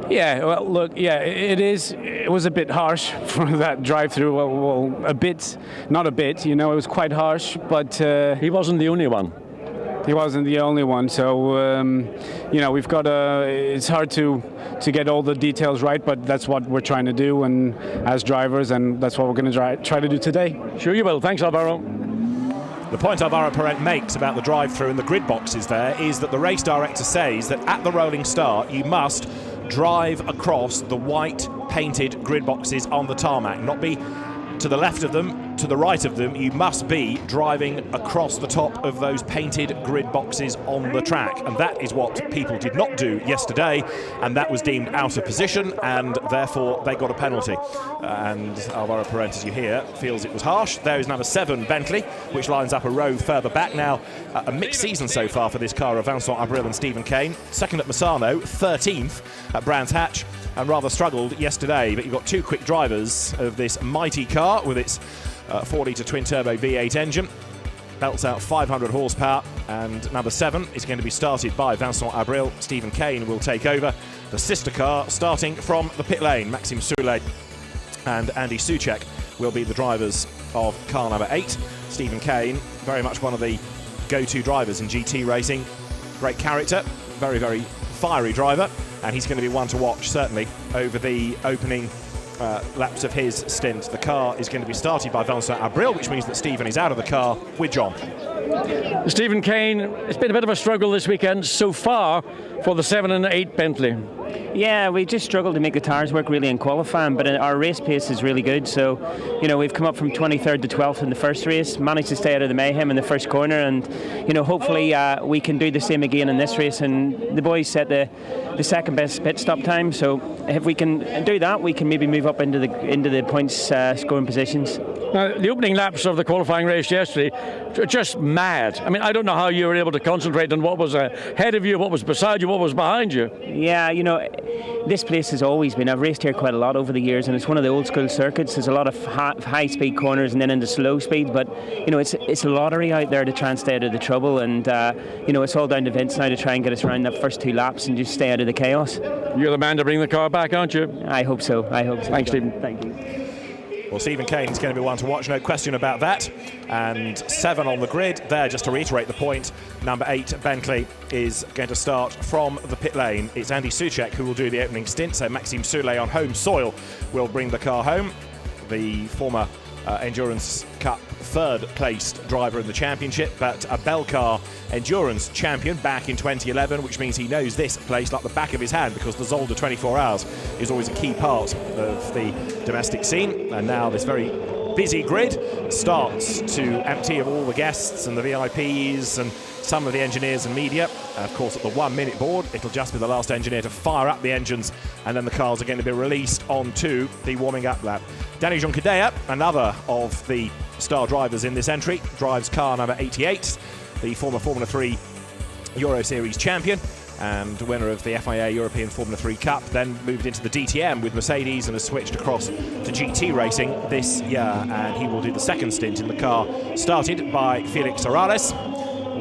Yeah, well, look, yeah, it is. It was a bit harsh for that drive-through. Well, a bit, not a bit. You know, it was quite harsh. But he wasn't the only one. He wasn't the only one. So you know, we've got it's hard to get all the details right, but that's what we're trying to do, and as drivers, and that's what we're going to try to do today. Sure you will. Thanks, Alvaro. The point Alvaro Parent makes about the drive-through and the grid boxes there is that the race director says that at the rolling start you must drive across the white painted grid boxes on the tarmac, not be to the left of them, to the right of them. You must be driving across the top of those painted grid boxes on the track, and that is what people did not do yesterday, and that was deemed out of position, and therefore they got a penalty. And Alvaro Parent, as you hear, feels it was harsh. There is number 7 Bentley, which lines up a row further back. Now a mixed season so far for this car of Vincent Abril and Stephen Kane. Second at Misano, 13th at Brands Hatch, and rather struggled yesterday, but you've got 2 quick drivers of this mighty car with its 4-litre twin-turbo V8 engine. Belts out 500 horsepower, and number 7 is going to be started by Vincent Abril. Stephen Kane will take over the sister car, starting from the pit lane. Maxime Soulet and Andy Soucek will be the drivers of car number 8. Stephen Kane, very much one of the go-to drivers in GT racing. Great character, very, very fiery driver, and he's going to be one to watch, certainly, over the opening laps of his stint. The car is going to be started by Vincent Abril, which means that Stephen is out of the car with John. Stephen Kane, it's been a bit of a struggle this weekend so far for the 7 and 8 Bentley. Yeah, we just struggled to make the tyres work really in qualifying, but our race pace is really good. So, you know, we've come up from 23rd to 12th in the first race, managed to stay out of the mayhem in the first corner, and, you know, hopefully we can do the same again in this race. And the boys set the second best pit stop time, so if we can do that, we can maybe move up into the points scoring positions. Now, the opening laps of the qualifying race yesterday were just mad. I mean, I don't know how you were able to concentrate on what was ahead of you, what was beside you, what was behind you. Yeah, you know, this place has always been, I've raced here quite a lot over the years, and it's one of the old school circuits. There's a lot of high speed corners and then into slow speed, but, you know, it's a lottery out there to try and stay out of the trouble, and, you know, it's all down to Vince now to try and get us around that first 2 laps and just stay out of the chaos. You're the man to bring the car back, aren't you? I hope so. Thanks, Stephen. Thank you. Well, Stephen Kane is going to be one to watch, no question about that. And 7 on the grid there, just to reiterate the point. Number 8, Bentley, is going to start from the pit lane. It's Andy Soucek who will do the opening stint, so Maxime Soulet on home soil will bring the car home. The former Endurance Cup 3rd placed driver in the championship, but a Belcar Endurance champion back in 2011, which means he knows this place like the back of his hand, because the Zolder 24 Hours is always a key part of the domestic scene. And now this very busy grid starts to empty of all the guests and the VIPs and some of the engineers and media. Of course, at the 1 minute board, it'll just be the last engineer to fire up the engines, and then the cars are going to be released onto the warming up lap. Danny Jonkadea, another of the star drivers in this entry, drives car number 88, the former Formula 3 Euro Series champion and winner of the FIA European Formula 3 Cup, then moved into the DTM with Mercedes and has switched across to GT racing this year, and he will do the second stint in the car started by Felix Arales.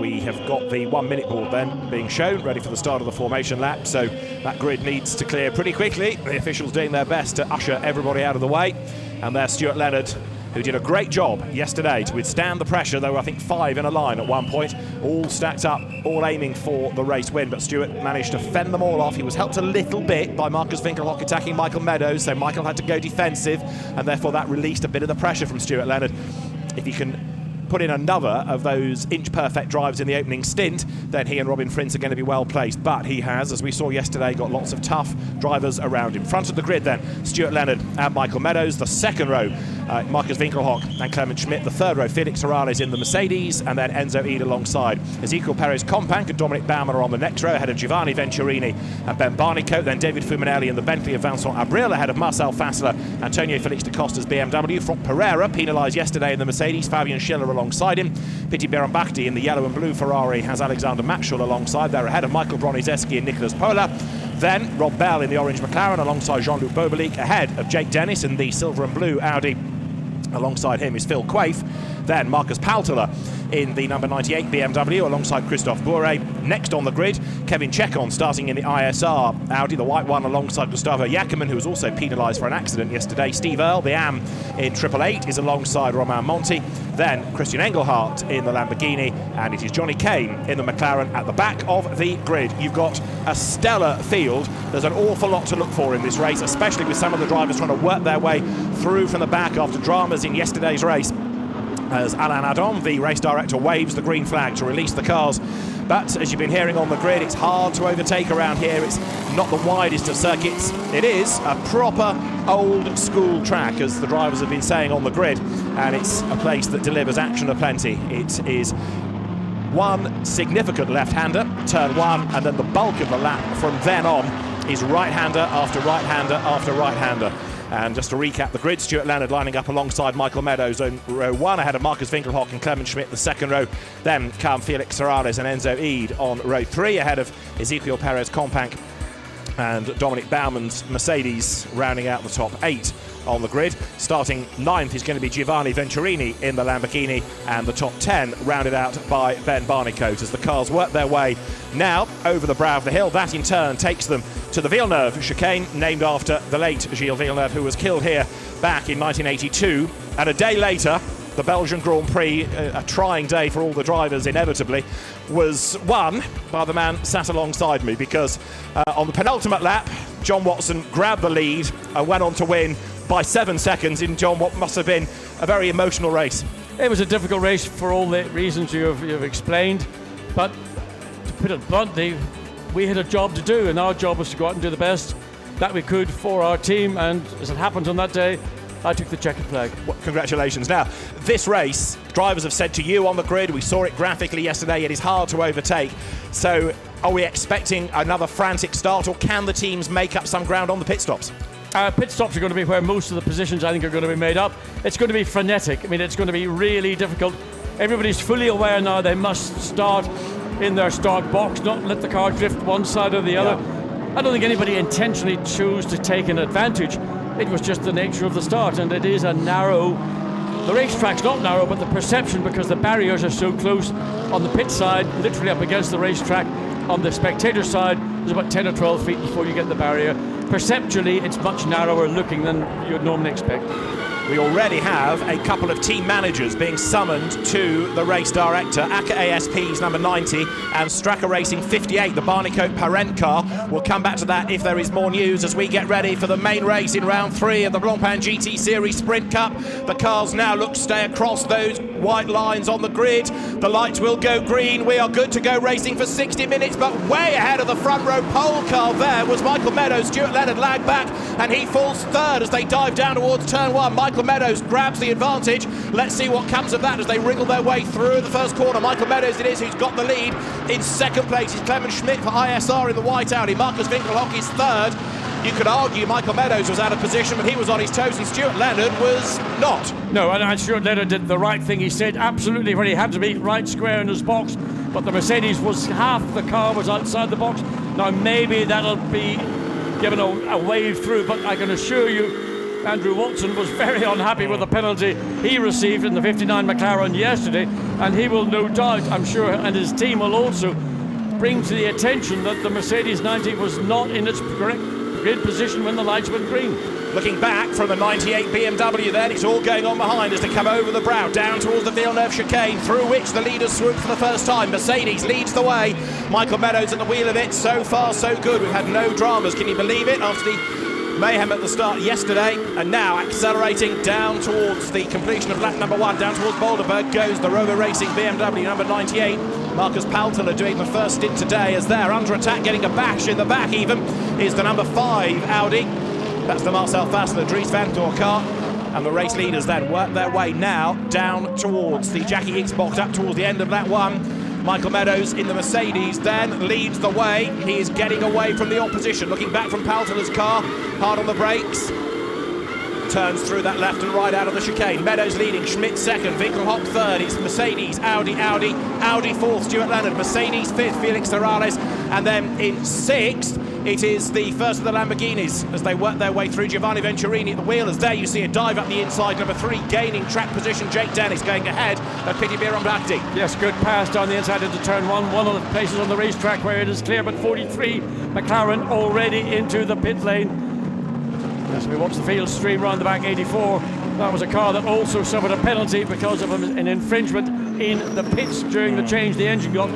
We have got the 1 minute board then being shown, ready for the start of the formation lap, so that grid needs to clear pretty quickly. The officials doing their best to usher everybody out of the way, and there's Stuart Leonard, who did a great job yesterday to withstand the pressure. There were, I think, 5 in a line at one point, all stacked up, all aiming for the race win, but Stuart managed to fend them all off. He was helped a little bit by Marcus Winkelhock attacking Michael Meadows, so Michael had to go defensive, and therefore that released a bit of the pressure from Stuart Leonard. If he can put in another of those inch-perfect drives in the opening stint, then he and Robin Frins are going to be well placed. But he has, as we saw yesterday, got lots of tough drivers around him. Front of the grid then, Stuart Leonard and Michael Meadows. The second row, Marcus Winkelhock and Clement Schmidt. The third row, Felix Arales in the Mercedes, and then Enzo Ede alongside. Ezekiel Perez-Companc and Dominic Baumann are on the next row, ahead of Giovanni Venturini and Ben Barnicoat. Then David Fuminelli in the Bentley of Vincent Abril, ahead of Marcel Fassler Antonio Felix da Costa's BMW. Franck Pereira penalised yesterday in the Mercedes, Fabian Schiller alongside him. Piti Berimbakti in the yellow and blue Ferrari has Alexander Matschul alongside. They're ahead of Michael Bronizeski and Nicolas Pola. Then Rob Bell in the orange McLaren alongside Jean-Luc Bobelic, ahead of Jake Dennis in the silver and blue Audi. Alongside him is Phil Quaife. Then Marcus Paltela in the number 98 BMW alongside Christophe Bourret. Next on the grid, Kevin Chekon starting in the ISR Audi, the white one, alongside Gustavo Jacquemin, who was also penalised for an accident yesterday. Steve Earle, the AM in 888, is alongside Romain Monti. Then Christian Engelhardt in the Lamborghini, and it is Johnny Kane in the McLaren at the back of the grid. You've got a stellar field. There's an awful lot to look for in this race, especially with some of the drivers trying to work their way through from the back after dramas in yesterday's race, as Alain Adam, the race director, waves the green flag to release the cars. But as you've been hearing on the grid, it's hard to overtake around here. It's not the widest of circuits. It is a proper old school track, as the drivers have been saying on the grid, and it's a place that delivers action aplenty. It is one significant left-hander, turn one, and then the bulk of the lap from then on is right-hander after right-hander after right-hander. And just to recap the grid, Stuart Leonard lining up alongside Michael Meadows on row 1, ahead of Marcus Winkelhock and Clement Schmidt the second row. Then come Felix Serrales and Enzo Ede on row 3, ahead of Ezequiel Perez Companc and Dominic Bauman's Mercedes, rounding out the top 8 on the grid. Starting 9th is going to be Giovanni Venturini in the Lamborghini, and the top 10 rounded out by Ben Barnicoat as the cars work their way now over the brow of the hill. That in turn takes them to the Villeneuve chicane, named after the late Gilles Villeneuve, who was killed here back in 1982. And a day later, the Belgian Grand Prix, a trying day for all the drivers inevitably, was won by the man sat alongside me, because on the penultimate lap, John Watson grabbed the lead and went on to win by 7 seconds in John what must have been a very emotional race. It was a difficult race for all the reasons you've explained, but to put it bluntly, we had a job to do, and our job was to go out and do the best that we could for our team, and as it happened on that day, I took the checkered flag. Well, congratulations. Now, this race, drivers have said to you on the grid, we saw it graphically yesterday, it is hard to overtake. So are we expecting another frantic start, or can the teams make up some ground on the pit stops? Pit stops are going to be where most of the positions, I think, are going to be made up. It's going to be frenetic. I mean, it's going to be really difficult. Everybody's fully aware now they must start in their start box, not let the car drift one side or the other. I don't think anybody intentionally chose to take an advantage. It was just the nature of the start, and it is a narrow, the racetrack's not narrow, but the perception, because the barriers are so close on the pit side, literally up against the racetrack. On the spectator side, there's about 10 or 12 feet before you get the barrier. Perceptually, it's much narrower looking than you'd normally expect. We already have a couple of team managers being summoned to the race director. ACA ASP's number 90 and Straka Racing 58, the Barnicoat Parent car. We'll come back to that if there is more news as we get ready for the main race in round 3 of the Blancpain GT Series Sprint Cup. The cars now look to stay across those white lines on the grid. The lights will go green. We are good to go racing for 60 minutes, but way ahead of the front row pole car there was Michael Meadows. Stuart Leonard lagged back and he falls third as they dive down towards turn 1. Michael Meadows grabs the advantage. Let's see what comes of that as they wriggle their way through the first corner. Michael Meadows it is who's got the lead. In second place is Clement Schmidt for ISR in the white Audi. Marcus Winkelhock is third. You could argue Michael Meadows was out of position, but he was on his toes, and Stuart Leonard was not. No, and Stuart Leonard did the right thing. He stayed absolutely where he had to be, right square in his box, but the Mercedes was half the car was outside the box. Now maybe that'll be given a wave through, but I can assure you Andrew Watson was very unhappy with the penalty he received in the 59 McLaren yesterday, and he will no doubt, I'm sure, and his team will also bring to the attention that the Mercedes 90 was not in its correct grid position when the lights went green. Looking back from the 98 BMW then, it's all going on behind as they come over the brow, down towards the Villeneuve chicane, through which the leaders swoop for the first time. Mercedes leads the way. Michael Meadows at the wheel of it. So far, so good. We've had no dramas. Can you believe it? After the mayhem at the start yesterday, and now accelerating down towards the completion of lap number 1, down towards Boulderberg goes the Rover Racing BMW number 98. Marcus Paltela doing the first stint today as they're under attack, getting a bash in the back even, is the number 5 Audi. That's the Marcel Fassler Dries Van Doorn car. And the race leaders then work their way now down towards the Jackie X-Box, up towards the end of lap 1. Michael Meadows in the Mercedes then leads the way. He is getting away from the opposition, looking back from Paltela's car, hard on the brakes. turns through that left and right out of the chicane. Meadows leading, Schmidt second, Winkelhock third. It's Mercedes, Audi fourth, Stuart Leonard, Mercedes fifth, Felix Terrales, and then in sixth it is the first of the Lamborghinis as they work their way through. Giovanni Venturini at the wheel, as there you see a dive up the inside. Number 3 gaining track position, Jake Dennis going ahead of Pitty-Biron Blakty. Yes, good pass down the inside into turn one of the places on the racetrack where it is clear, but 43 McLaren already into the pit lane. As we watch the field stream round the back, 84, that was a car that also suffered a penalty because of an infringement in the pits during the change. The engine got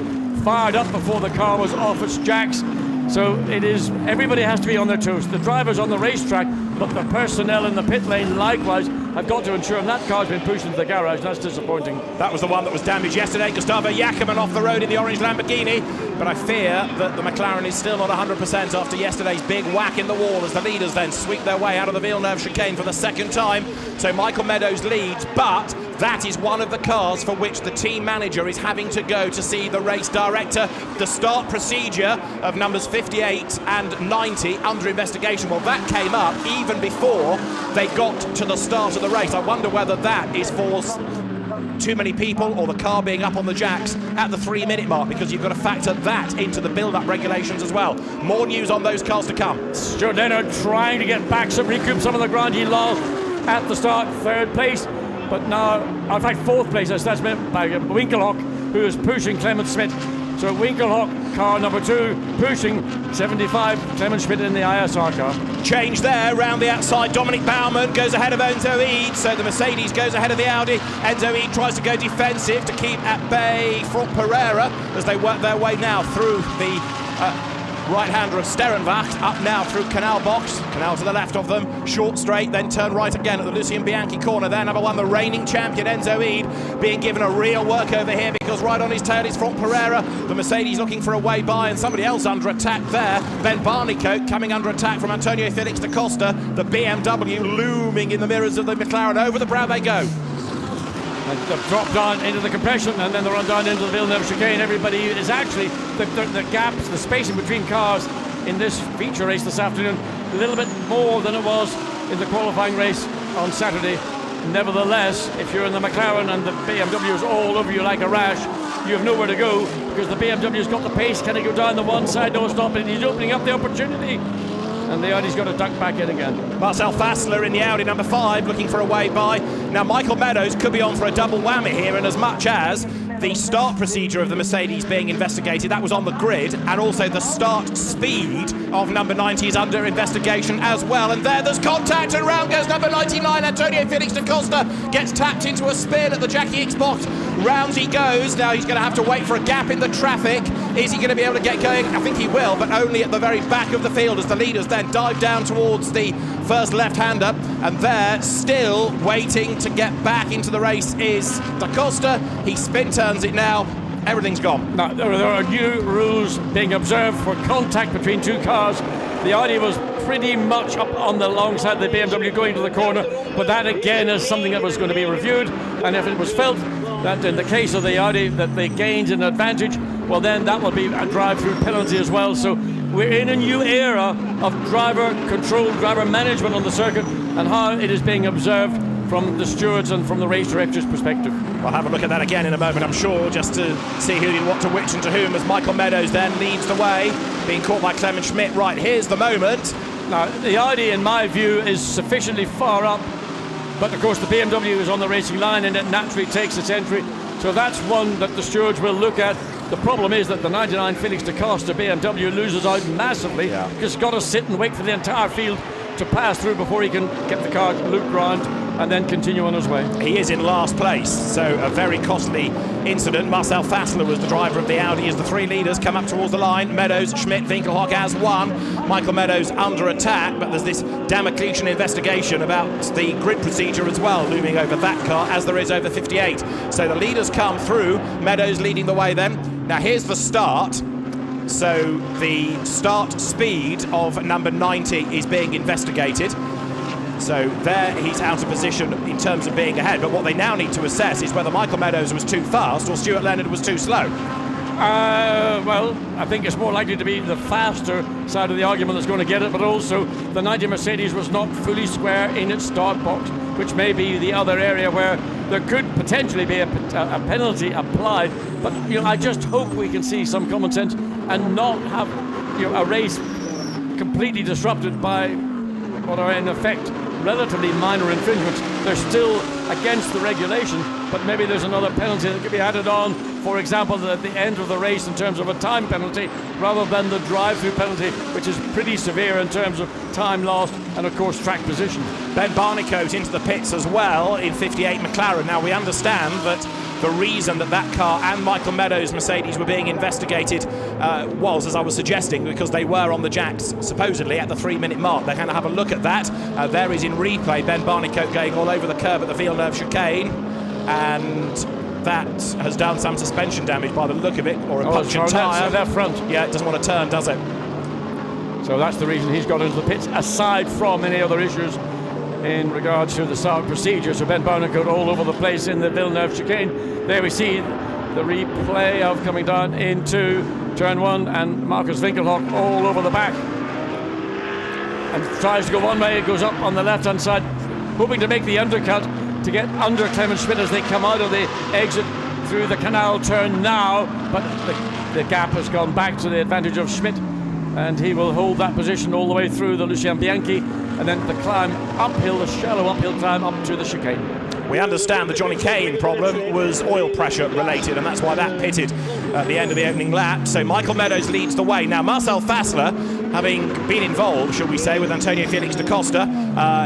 fired up before the car was off its jacks. So it is, everybody has to be on their toes. The drivers on the racetrack, but the personnel in the pit lane likewise have got to ensure, and that car's been pushed into the garage. That's disappointing. That was the one that was damaged yesterday. Gustavo Jackerman off the road in the orange Lamborghini, but I fear that the McLaren is still not 100% after yesterday's big whack in the wall as the leaders then sweep their way out of the Villeneuve chicane for the second time. So Michael Meadows leads, but that is one of the cars for which the team manager is having to go to see the race director. The start procedure of numbers 58 and 90 under investigation. Well, that came up even before they got to the start of the race. I wonder whether that is for too many people or the car being up on the jacks at the 3-minute mark, because you've got to factor that into the build-up regulations as well. More news on those cars to come. Stuart Leonard trying to get back, recoup some of the ground he lost at the start, 3rd place. But now, in fact, 4th place, that's meant by Winkelhock, who is pushing Clement Schmidt. So Winkelhock, car number 2, pushing 75, Clement Schmidt in the ISR car. Change there, round the outside, Dominic Baumann goes ahead of Enzo Eid, so the Mercedes goes ahead of the Audi. Enzo Eid tries to go defensive to keep at bay Franck Pereira as they work their way now through the right-hander of Sterenwacht, up now through Canal Box, Canal to the left of them, short straight, then turn right again at the Lucien Bianchi corner there. Number 1, the reigning champion Enzo Eid, being given a real work over here because right on his tail is Franck Pereira. The Mercedes looking for a way by, and somebody else under attack there. Ben Barnicoat coming under attack from Antonio Felix da Costa. The BMW looming in the mirrors of the McLaren. Over the brow they go. They've dropped down into the compression and then they run down into the Villeneuve chicane. Everybody is actually, the gaps, the spacing between cars in this feature race this afternoon, a little bit more than it was in the qualifying race on Saturday. Nevertheless, if you're in the McLaren and the BMW is all over you like a rash, you have nowhere to go because the BMW's got the pace. Can he go down the one side? No, stop it. He's opening up the opportunity. And the Audi's got to duck back in again. Marcel Fassler in the Audi number 5 looking for a way by. Now Michael Meadows could be on for a double whammy here, and as much as the start procedure of the Mercedes being investigated, that was on the grid, and also the start speed of number 90 is under investigation as well. And there's contact, and round goes number 99, Antonio Felix da Costa gets tapped into a spin at the Jackie X box. Round he goes. Now he's going to have to wait for a gap in the traffic. Is he going to be able to get going? I think he will, but only at the very back of the field as the leaders then dive down towards the first left-hander, and there, still waiting to get back into the race, is da Costa. He spin turns it now. Everything's gone. Now, there are new rules being observed for contact between two cars. The Audi was pretty much up on the long side of the BMW going to the corner, but that again is something that was going to be reviewed, and if it was felt that in the case of the Audi that they gained an advantage, well then that will be a drive-through penalty as well. So we're in a new era of driver control, driver management on the circuit, and how it is being observed from the stewards and from the race director's perspective. We'll have a look at that again in a moment, I'm sure, just to see who did what to which and to whom, as Michael Meadows then leads the way, being caught by Clement Schmidt. Right, here's the moment. Now, the Audi, in my view, is sufficiently far up, but of course the BMW is on the racing line and it naturally takes its entry. So that's one that the stewards will look at. The problem is that the 99 Felix da Costa BMW loses out massively because he's got to sit and wait for the entire field to pass through before he can get the car looped round and then continue on his way. He is in last place, so a very costly incident. Marcel Fassler was the driver of the Audi as the three leaders come up towards the line. Meadows, Schmidt, Winkelhock as one. Michael Meadows under attack, but there's this Damocletian investigation about the grid procedure as well looming over that car, as there is over 58. So the leaders come through, Meadows leading the way then. Now here's the start. So the start speed of number 90 is being investigated. So there he's out of position in terms of being ahead. But what they now need to assess is whether Michael Meadows was too fast or Stuart Leonard was too slow. Well, I think it's more likely to be the faster side of the argument that's going to get it, but also the 90 Mercedes was not fully square in its start box, which may be the other area where there could potentially be a penalty applied. But I just hope we can see some common sense and not have a race completely disrupted by what are in effect relatively minor infringements. They're still against the regulation, but maybe there's another penalty that could be added on, for example, at the end of the race in terms of a time penalty, rather than the drive-through penalty, which is pretty severe in terms of time lost and, of course, track position. Ben Barnicoat into the pits as well in 58 McLaren. Now, we understand that the reason that car and Michael Meadows' Mercedes were being investigated was, as I was suggesting, because they were on the jacks supposedly at the 3-minute mark. They're going to have a look at that. There is in replay Ben Barnicoat going all over the curb at the Villeneuve chicane, and that has done some suspension damage by the look of it, or a punctured tyre. Left front. Yeah, it doesn't want to turn, does it? So that's the reason he's got into the pits, aside from any other issues in regards to the start procedure. So Ben Barnicoat all over the place in the Villeneuve chicane. There we see the replay of coming down into turn 1, and Marcus Winkelhock all over the back. And tries to go one way, it goes up on the left-hand side, hoping to make the undercut to get under Clement Schmidt as they come out of the exit through the canal turn now. But the gap has gone back to the advantage of Schmidt, and he will hold that position all the way through the Lucien Bianchi, and then the climb uphill, the shallow uphill climb up to the chicane. We understand the Johnny Kane problem was oil pressure related, and that's why that pitted at the end of the opening lap. So Michael Meadows leads the way. Now Marcel Fassler, having been involved, shall we say, with Antonio Felix da Costa,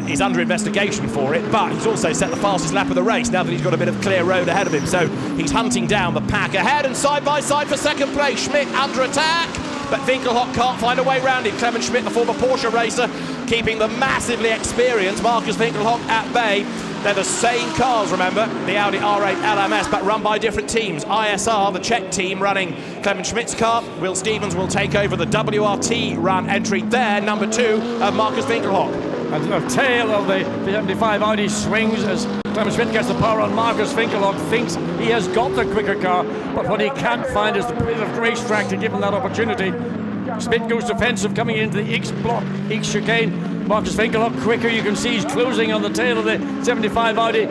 is under investigation for it, but he's also set the fastest lap of the race now that he's got a bit of clear road ahead of him. So he's hunting down the pack ahead, and side by side for second place. Schmidt under attack, but Winkelhock can't find a way round him. Clement Schmidt, the former Porsche racer, keeping the massively experienced Marcus Winkelhock at bay. They're the same cars, remember, the Audi R8 LMS, but run by different teams. ISR, the Czech team, running Clement Schmidt's car. Will Stevens will take over the WRT run entry there, number 2 of Marcus Winkelhock. And the tail of the 75 Audi swings as Clement Schmidt gets the power on. Marcus Winkelhock thinks he has got the quicker car, but what he can't find is the bit of racetrack to give him that opportunity. Schmidt goes defensive coming into the X block, X chicane. Marcus Winkelhock quicker, you can see he's closing on the tail of the 75 Audi,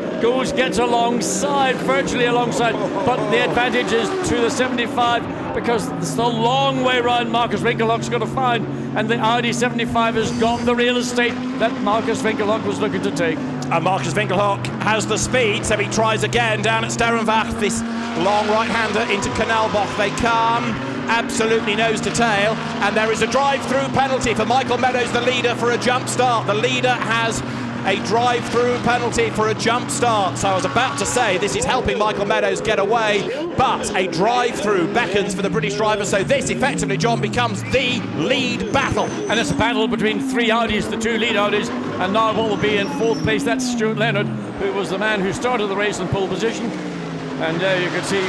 gets alongside, virtually alongside, but the advantage is to the 75 because it's the long way round Marcus Winkelhock's got to find, and the Audi 75 has got the real estate that Marcus Winkelhock was looking to take. And Marcus Winkelhock has the speed, so he tries again down at Sterrenbach, this long right-hander into Kanalbach. They come absolutely nose to tail, and there is a drive-through penalty for Michael Meadows, the leader, for a jump start. The leader has a drive-through penalty for a jump start. So I was about to say this is helping Michael Meadows get away, but a drive-through beckons for the British driver. So this effectively, John, becomes the lead battle. And it's a battle between 3 Audis, the 2 lead Audis, and now what will be in 4th place, that's Stuart Leonard, who was the man who started the race in pole position. And there you can see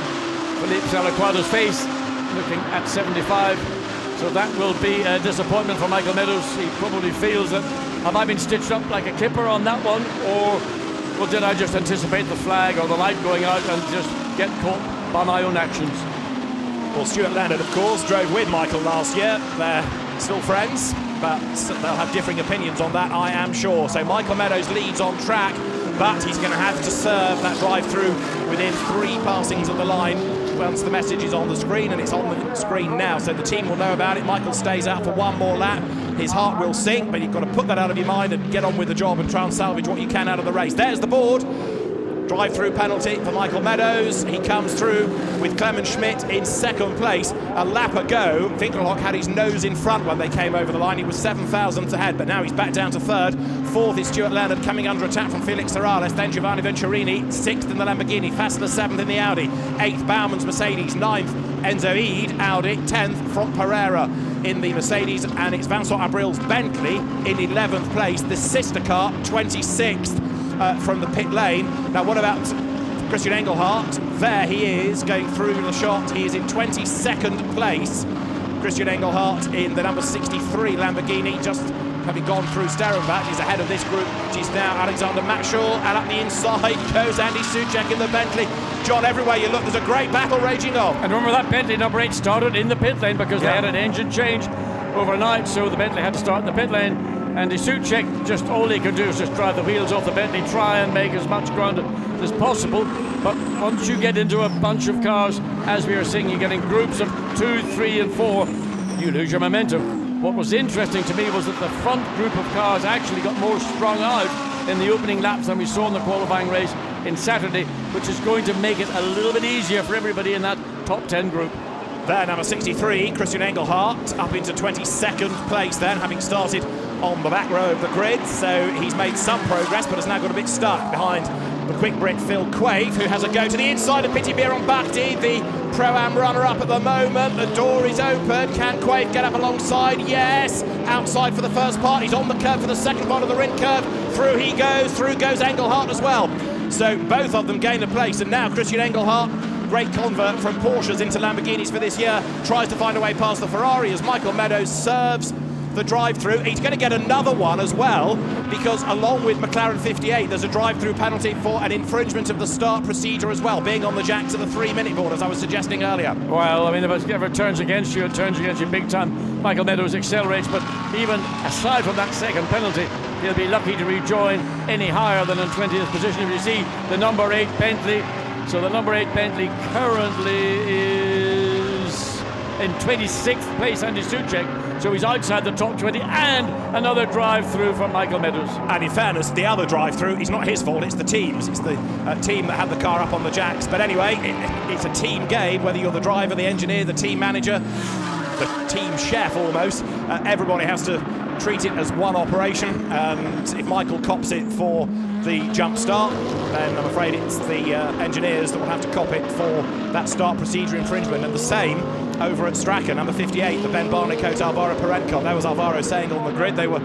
Philippe Salaquada's face looking at 75. So that will be a disappointment for Michael Meadows. He probably feels that, have I been stitched up like a kipper on that one, or did I just anticipate the flag or the light going out and just get caught by my own actions? Well, Stuart Leonard, of course, drove with Michael last year. They're still friends, but they'll have differing opinions on that, I am sure. So Michael Meadows leads on track, but he's going to have to serve that drive-through within 3 passings of the line once the message is on the screen, and it's on the screen now, so the team will know about it. Michael stays out for 1 more lap. His heart will sink, but you've got to put that out of your mind and get on with the job and try and salvage what you can out of the race. There's the board. Drive-through penalty for Michael Meadows. He comes through with Clement Schmidt in 2nd place. A lap ago, Winkelhock had his nose in front when they came over the line. He was 7 thousandths ahead, but now he's back down to 3rd. 4th is Stuart Leonard, coming under attack from Felix Serrales. Then Giovanni Venturini, 6th in the Lamborghini. Fassler 7th in the Audi. 8th, Bauman's Mercedes. 9th, Enzo Eid, Audi. 10th, Franck Pereira in the Mercedes. And it's Vincent Abril's Bentley in 11th place. The sister car, 26th. From the pit lane. Now what about Christian Engelhardt? There he is, going through the shot. He is in 22nd place. Christian Engelhardt in the number 63 Lamborghini, just having gone through Sterrenbach. He's ahead of this group, which is now Alexander Matschall, and up the inside goes Andy Soucek in the Bentley. John, everywhere you look, there's a great battle raging on. And remember that Bentley number 8 started in the pit lane because they had an engine change overnight, so the Bentley had to start in the pit lane. And the Suchek, just all he could do is just drive the wheels off the Bentley, try and make as much ground as possible. But once you get into a bunch of cars, as we are seeing, you're getting groups of 2, 3 and 4, you lose your momentum. What was interesting to me was that the front group of cars actually got more strung out in the opening laps than we saw in the qualifying race in Saturday, which is going to make it a little bit easier for everybody in that top 10 group. There, number 63, Christian Engelhardt, up into 22nd place then, having started on the back row of the grid. So he's made some progress, but has now got a bit stuck behind the quick Brit Phil Quaife, who has a go to the inside of Piti Bieron-Bahti, the Pro-Am runner-up at the moment. The door is open. Can Quaife get up alongside? Yes. Outside for the first part. He's on the curve for the second part of the Rindt curve. Through he goes. Through goes Engelhardt as well. So both of them gain a place. And now Christian Engelhardt, great convert from Porsches into Lamborghinis for this year, tries to find a way past the Ferrari as Michael Meadows serves the drive-through. He's going to get another one as well, because along with McLaren 58, there's a drive-through penalty for an infringement of the start procedure as well, being on the jacks at the 3-minute board, as I was suggesting earlier. Well, I mean, if it ever turns against you, it turns against you big time. Michael Meadows accelerates, but even aside from that second penalty, he'll be lucky to rejoin any higher than in 20th position. If you see the number 8 Bentley, so the number 8 Bentley currently is in 26th place, Andy Suchek. So he's outside the top 20, and another drive-through from Michael Meadows. And in fairness, the other drive-through is not his fault, it's the team's. It's the team that had the car up on the jacks. But anyway, it's a team game, whether you're the driver, the engineer, the team manager, the team chef almost. Everybody has to treat it as one operation, and if Michael cops it for the jump start, then I'm afraid it's the engineers that will have to cop it for that start procedure infringement. And the same over at Straka, number 58, the Ben Barnicoat Alvaro Parencop. That was Alvaro saying on the grid they were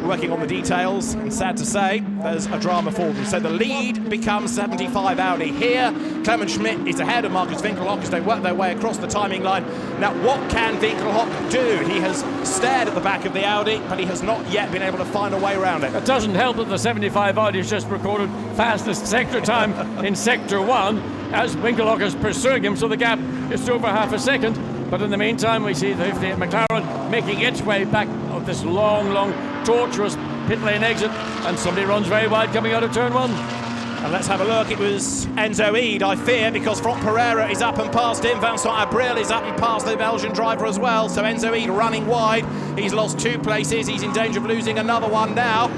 working on the details, and sad to say, there's a drama for them. So the lead becomes 75 Audi here. Clement Schmidt is ahead of Marcus Winkelhock as they work their way across the timing line. Now, what can Winkelhock do? He has stared at the back of the Audi, but he has not yet been able to find a way around it. It doesn't help that the 75 Audi has just recorded fastest sector time in Sector 1 as Winkelhock is pursuing him, so the gap is over half a second. But in the meantime, we see the 58 McLaren making its way back of this long, tortuous pit lane exit, and somebody runs very wide coming out of turn 1. And let's have a look. It was Enzo Ede, I fear, because Franck Pereira is up and past him. Vincent Abril is up and past the Belgian driver as well. So Enzo Ede running wide. He's lost 2 places. He's in danger of losing another one now.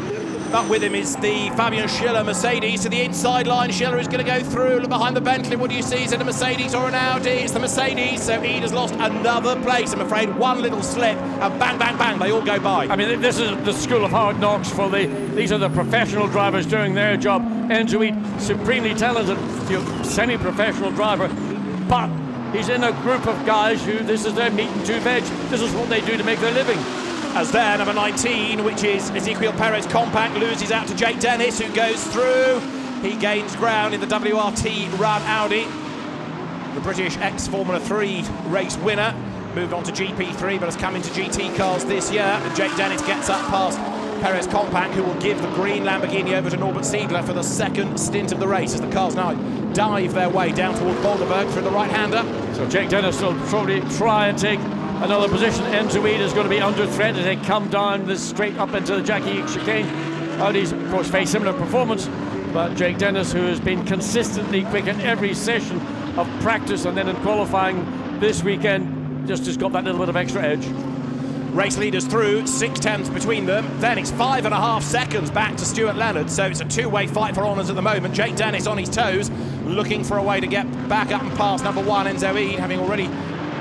Up with him is the Fabian Schiller Mercedes to the inside line. Schiller is going to go through. Look behind the Bentley. What do you see? Is it a Mercedes or an Audi? It's the Mercedes. So Ede has lost another place. I'm afraid one little slip and bang, bang, bang, they all go by. I mean, this is the school of hard knocks for these are the professional drivers doing their job. Enzo Ede, supremely talented, semi-professional driver, but he's in a group of guys who this is their meat and 2 veg. This is what they do to make their living. As there, number 19, which is Ezequiel Perez Compact, loses out to Jake Dennis, who goes through. He gains ground in the WRT Run Audi. The British ex-Formula 3 race winner moved on to GP3, but has come into GT cars this year. And Jake Dennis gets up past Perez Compact, who will give the green Lamborghini over to Norbert Siegler for the second stint of the race, as the cars now dive their way down towards Boulderberg through the right-hander. So Jake Dennis will probably try and take another position. Enzo Ede is going to be under threat as they come down this straight up into the Jackie chicane. Audi's, of course, very similar performance, but Jake Dennis, who has been consistently quick in every session of practice and then in qualifying this weekend, just has got that little bit of extra edge. Race leaders through, 6 tenths between them. Then it's 5.5 seconds back to Stuart Leonard, so it's a 2-way fight for honours at the moment. Jake Dennis on his toes, looking for a way to get back up and past number 1, Enzo Ede, having already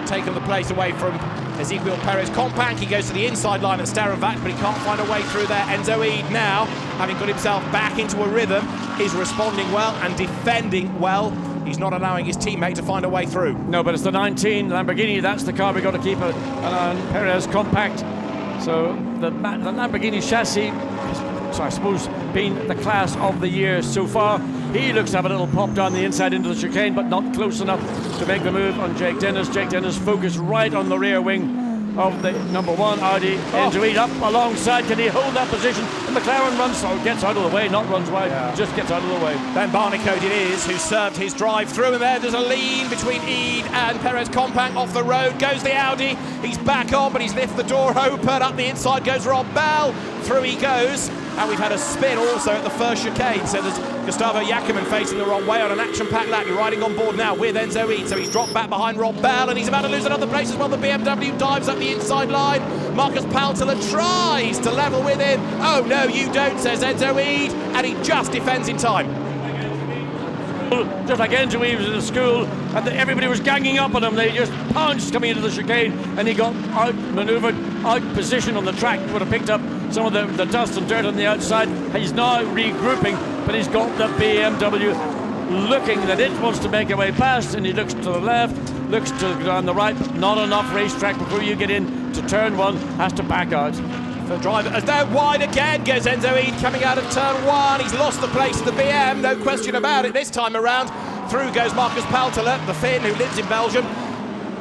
taken the place away from Ezequiel Perez Compact. He goes to the inside line at Starenvac, but he can't find a way through there. Enzo Ede now, having got himself back into a rhythm, is responding well and defending well. He's not allowing his teammate to find a way through. No, but it's the 19 Lamborghini. That's the car we've got to keep an eye on. Perez Compact. So the Lamborghini chassis has, I suppose, been the class of the year so far. He looks to have a little pop down the inside into the chicane, but not close enough to make the move on Jake Dennis. Jake Dennis focused right on the rear wing of the number 1 Audi. Enjoy up alongside. Can he hold that position? And McLaren runs, so gets out of the way, not runs wide, just gets out of the way. Ben Barnicoat it is who served his drive through, and there's a lean between Eid and Perez Compact. Off the road goes the Audi. He's back on, but he's lifted the door open. Up the inside goes Rob Bell. Through he goes. And we've had a spin also at the first chicane. So there's Gustavo Jackerman facing the wrong way on an action-packed lap. You're riding on board now with Enzo Eid. So he's dropped back behind Rob Bell, and he's about to lose another place as well. The BMW dives up the inside line. Marcus Paltela tries to level with him. Oh, no, you don't, says Enzo Eid. And he just defends in time. Just like Enzo Eid was in the school, and everybody was ganging up on him. They just pounced coming into the chicane, and he got out-manoeuvred, out-positioned on the track. Would have picked up some of the dust and dirt on the outside. He's now regrouping, but he's got the BMW looking that it wants to make a way past, and he looks to the left, looks to down the right, but not enough racetrack before you get in to turn 1, has to back out. The driver, as they're wide again, goes Enzo Eid coming out of turn 1. He's lost the place of the BM, no question about it this time around. Through goes Marcus Paltela, the Finn who lives in Belgium.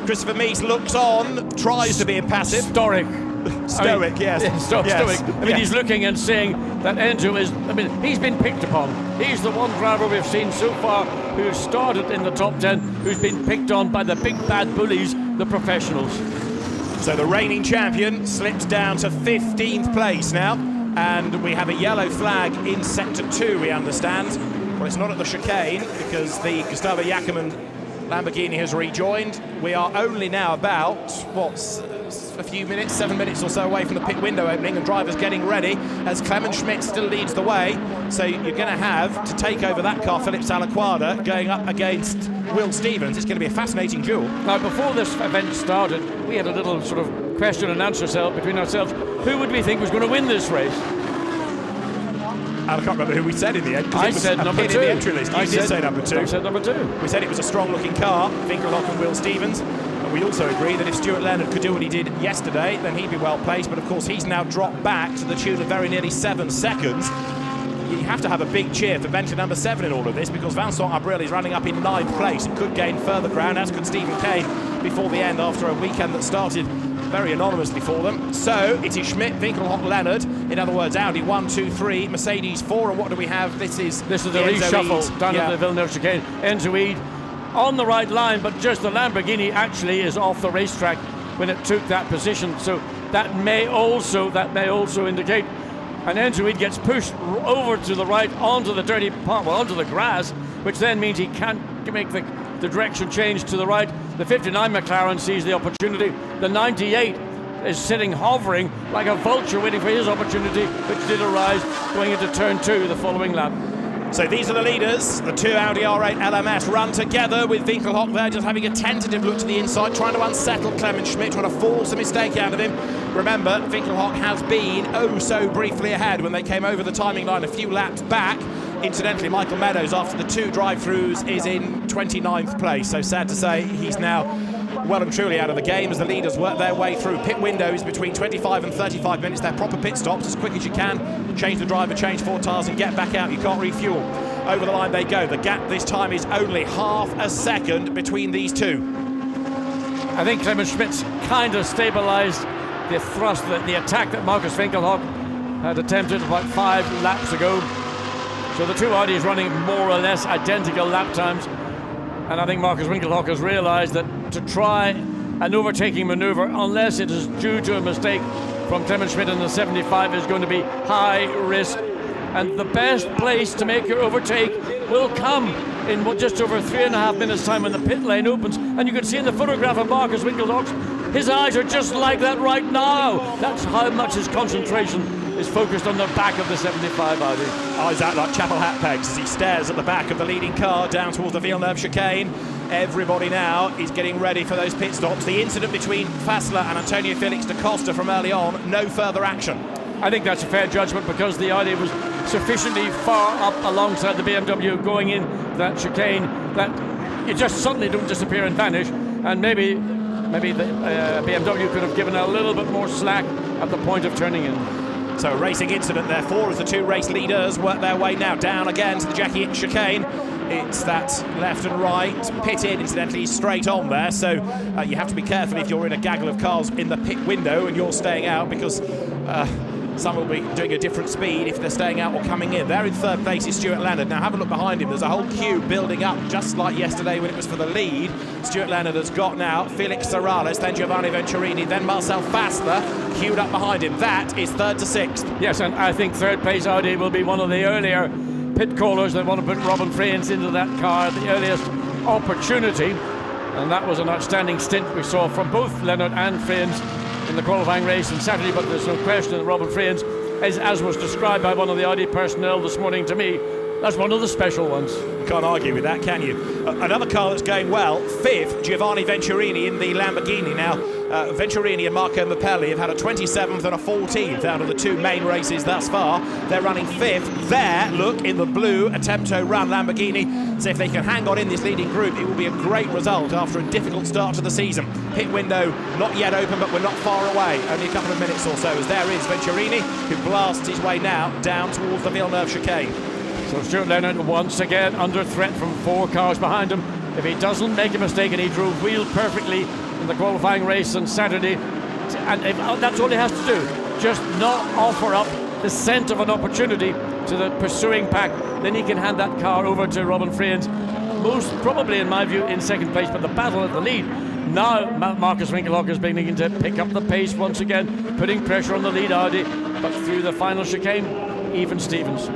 Christopher Meese looks on, tries to be impassive. Stoic, yes. Stoic. I mean, he's looking and saying that Enzo is, he's been picked upon. He's the one driver we've seen so far who started in the top 10, who's been picked on by the big bad bullies, the professionals. So the reigning champion slips down to 15th place now, and we have a yellow flag in sector 2, we understand. Well, it's not at the chicane because the Gustavo Jackerman Lamborghini has rejoined. We are only now about, a few minutes, 7 minutes or so away from the pit window opening, and drivers getting ready as Clement Schmidt still leads the way. So you're going to have to take over that car, Philip Salaquada, going up against Will Stevens. It's going to be a fascinating duel. Now, before this event started, we had a little sort of question and answer between ourselves. Who would we think was going to win this race? I can't remember who we said in the end. I said number 2. In the entry list. You did say number 2. I said number 2. We said it was a strong-looking car, Winkelhock and Will Stevens. And we also agree that if Stuart Leonard could do what he did yesterday, then he'd be well placed. But of course, he's now dropped back to the tune of very nearly 7 seconds. You have to have a big cheer for venture number 7 in all of this, because Vincent Abril is running up in 9th place and could gain further ground, as could Stephen Kane before the end after a weekend that started very anonymously for them. So it is Schmidt, Winkelhock, Leonard. In other words, Audi 1, 2, 3, Mercedes 4, and what do we have? This is the reshuffle down at the Villeneuve chicane. Enzo Eid on the right line, but just the Lamborghini actually is off the racetrack when it took that position. So that may also indicate. And Enzo Eid gets pushed over to the right onto the dirty part, onto the grass, which then means he can't make the direction change to the right. The 59 McLaren sees the opportunity. The 98 is sitting hovering like a vulture waiting for his opportunity, which did arise going into turn 2 the following lap. So these are the leaders. The 2 Audi R8 LMS run together with Winkelhock there just having a tentative look to the inside, trying to unsettle Clement Schmidt, trying to force a mistake out of him. Remember, Winkelhock has been oh so briefly ahead when they came over the timing line a few laps back. Incidentally, Michael Meadows, after the 2 drive-throughs, is in 29th place. So sad to say, he's now well and truly out of the game as the leaders work their way through. Pit windows between 25 and 35 minutes. They're proper pit stops as quick as you can. Change the driver, change 4 tyres and get back out. You can't refuel. Over the line they go. The gap this time is only half a second between these 2. I think Clement Schmidt's kind of stabilised the thrust, the attack that Marcus Winkelhock had attempted about 5 laps ago. So the 2 Audis running more or less identical lap times. And I think Marcus Winkelhock has realised that to try an overtaking manoeuvre, unless it is due to a mistake from Clement Schmidt in the 75, is going to be high risk. And the best place to make your overtake will come in just over 3.5 minutes time when the pit lane opens. And you can see in the photograph of Marcus Winkelhock, his eyes are just like that right now. That's how much his concentration is focused on the back of the 75 Audi. Eyes out like chapel hat pegs as he stares at the back of the leading car down towards the Villeneuve chicane. Everybody now is getting ready for those pit stops. The incident between Fassler and Antonio Felix da Costa from early on, no further action. I think that's a fair judgment because the Audi was sufficiently far up alongside the BMW going in that chicane that it just suddenly don't disappear and vanish, and maybe the BMW could have given a little bit more slack at the point of turning in. So a racing incident therefore as the 2 race leaders work their way now down again to the Jackie chicane. it's that left and right. Pit in, incidentally, straight on there, so you have to be careful if you're in a gaggle of cars in the pit window and you're staying out, because some will be doing a different speed if they're staying out or coming in. There in third place is Stuart Leonard. Now have a look behind him. There's a whole queue building up, just like yesterday when it was for the lead. Stuart Leonard has got now Felix Serrales, then Giovanni Venturini, then Marcel Fassler queued up behind him. That is third to sixth. Yes, and I think third place Audi will be one of the earlier pit callers that want to put Robin Freins into that car at the earliest opportunity. And that was an outstanding stint we saw from both Leonard and Freins in the qualifying race on Saturday, but there's no question that Robin Freins, as was described by one of the Audi personnel this morning to me, that's one of the special ones. Can't argue with that, can you? Another car that's going well, fifth, Giovanni Venturini in the Lamborghini. Now, Venturini and Marco Mappelli have had a 27th and a 14th out of the two main races thus far. They're running fifth. There, look, in the blue Attempto Run Lamborghini. So if they can hang on in this leading group, it will be a great result after a difficult start to the season. Pit window not yet open, but we're not far away. Only a couple of minutes or so, as there is Venturini, who blasts his way now down towards the Villeneuve chicane. So Stuart Leonard once again under threat from four cars behind him. If he doesn't make a mistake, and he drove wheel perfectly in the qualifying race on Saturday, and that's all he has to do, just not offer up the scent of an opportunity to the pursuing pack, then he can hand that car over to Robin Freins, most probably in my view in second place, but the battle at the lead. Now Marcus Winkelhock is beginning to pick up the pace once again, putting pressure on the lead Audi, but through the final chicane, even Stevens.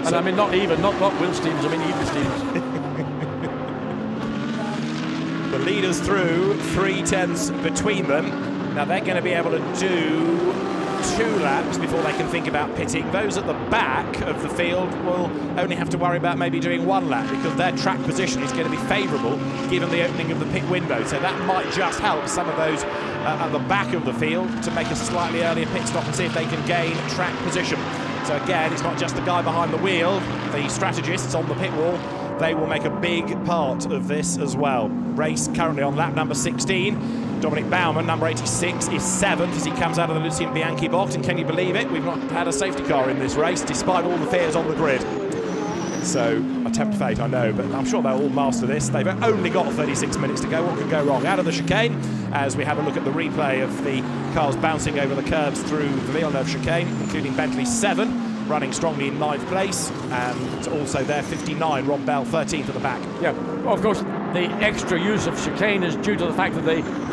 And so, I mean, not Will Stevens, I mean even Stevens. The leaders through, 3/10 between them. Now they're going to be able to do 2 laps before they can think about pitting. Those at the back of the field will only have to worry about maybe doing 1 lap, because their track position is going to be favourable given the opening of the pit window. So that might just help some of those at the back of the field to make a slightly earlier pit stop and see if they can gain track position. So again, it's not just the guy behind the wheel, the strategists on the pit wall. They will make a big part of this as well. Race currently on lap number 16. Dominic Baumann, number 86, is 7th as he comes out of the Lucien Bianchi box. And can you believe it? We've not had a safety car in this race, despite all the fears on the grid. So, I tempt fate, I know, but I'm sure they'll all master this. They've only got 36 minutes to go. What could go wrong? Out of the chicane, as we have a look at the replay of the cars bouncing over the curbs through the Villeneuve chicane, including Bentley 7. Running strongly in 9th place, and also there 59, Rob Bell 13th at the back. Yeah, of course the extra use of chicane is due to the fact that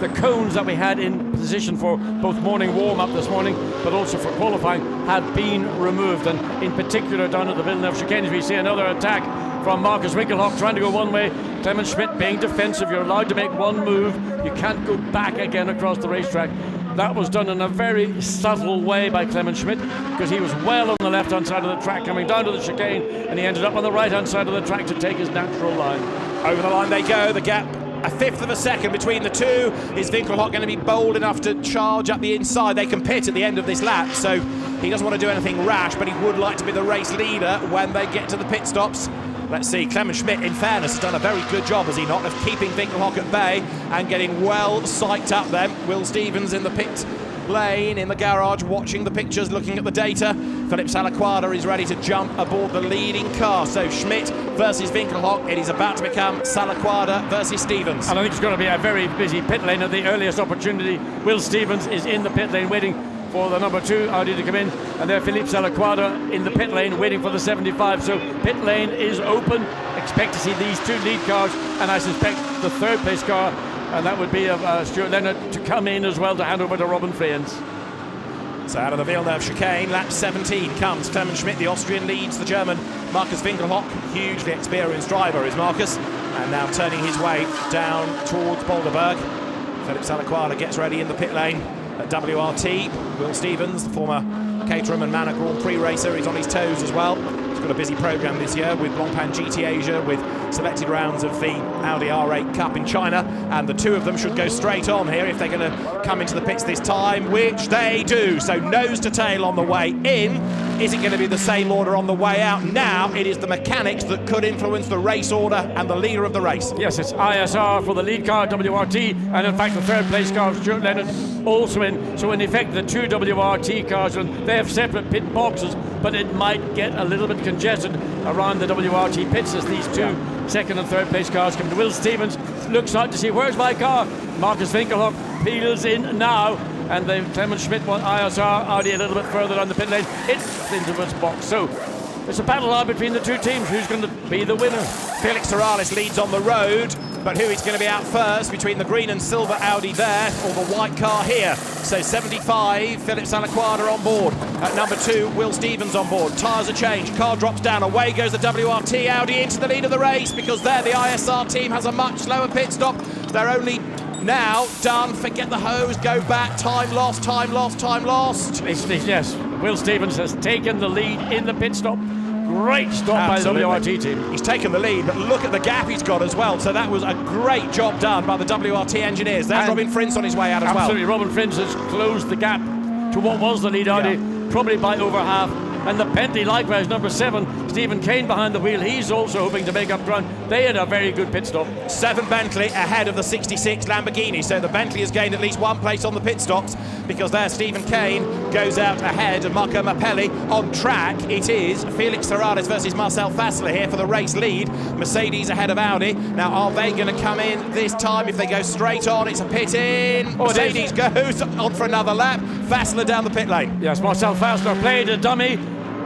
the cones that we had in position for both morning warm-up this morning but also for qualifying have been removed, and in particular down at the Villeneuve chicane we see another attack from Marcus Winkelhock trying to go one way. Clement Schmidt being defensive, you're allowed to make one move, you can't go back again across the racetrack. That was done in a very subtle way by Clement Schmidt, because he was well on the left-hand side of the track coming down to the chicane, and he ended up on the right-hand side of the track to take his natural line. Over the line they go, the gap a 1/5 of a second between the two. Is Winkelhock going to be bold enough to charge up the inside? They can pit at the end of this lap, so he doesn't want to do anything rash, but he would like to be the race leader when they get to the pit stops. Let's see, Clement Schmidt, in fairness, has done a very good job, has he not, of keeping Winkelhock at bay and getting well psyched up then. Will Stevens in the pit lane, in the garage, watching the pictures, looking at the data. Philippe Salaquada is ready to jump aboard the leading car. So Schmidt versus Winkelhock. It is about to become Salaquada versus Stevens. And I think it's going to be a very busy pit lane at the earliest opportunity. Will Stevens is in the pit lane waiting for the number 2 Audi to come in, and there Philippe Salaquada in the pit lane waiting for the 75. So pit lane is open. Expect to see these 2 lead cars, and I suspect the 3rd place car, and that would be of Stuart Leonard, to come in as well to hand over to Robin Freins. So out of the Villeneuve chicane, lap 17 comes Clement Schmidt. The Austrian leads the German Marcus Winkelhock. Hugely experienced driver is Marcus, and now turning his way down towards Boulderberg. Philippe Salaquada gets ready in the pit lane at WRT. Will Stevens, the former Caterham and Manor Grand Prix racer, is on his toes as well. He's got a busy programme this year with Blancpain GT Asia, with selected rounds of the Audi R8 Cup in China, and the 2 of them should go straight on here if they're going to come into the pits this time, which they do. So nose to tail on the way in Is it going to be the same order on the way out? Now it is the mechanics that could influence the race order and the leader of the race. Yes, it's ISR for the lead car, WRT, and in fact the third place car, Stuart Leonard, also in. So in effect the two WRT cars, they have separate pit boxes, but it might get a little bit congested around the WRT pits as these two second and third place cars come to. Will Stevens looks out to see, where's my car? Marcus Winkelhock peels in now, and the Clemens Schmidt one, ISR Audi a little bit further down the pit lane. It's into its box. So it's a battle now between the two teams. Who's going to be the winner? Felix Terralis leads on the road, but who is going to be out first between the green and silver Audi there or the white car here? So 75, Philip Salaquada on board. At number 2, Will Stevens on board. Tyres are changed, car drops down, away goes the WRT Audi into the lead of the race, because there the ISR team has a much slower pit stop. They're only now done. Forget the hose, go back, time lost, time lost, time lost. Yes, Will Stevens has taken the lead in the pit stop. Great stop Absolutely. by the WRT team. He's taken the lead, but look at the gap he's got as well. So that was a great job done by the WRT engineers. There's Robin Frintz on his way out as well. Absolutely, Robin Frintz has closed the gap to what was the lead Audi, probably by over half. And the Bentley likewise, number 7, Stephen Kane behind the wheel. He's also hoping to make up ground. They had a very good pit stop. 7 Bentley ahead of the 66 Lamborghini. So the Bentley has gained at least one place on the pit stops, because there Stephen Kane goes out ahead of Marco Mappelli. On track, it is Felix Terralis versus Marcel Fassler here for the race lead. Mercedes ahead of Audi. Now, are they going to come in this time? If they go straight on, it's a pit in. Mercedes goes on for another lap. Fassler down the pit lane. Yes, Marcel Fassler played a dummy,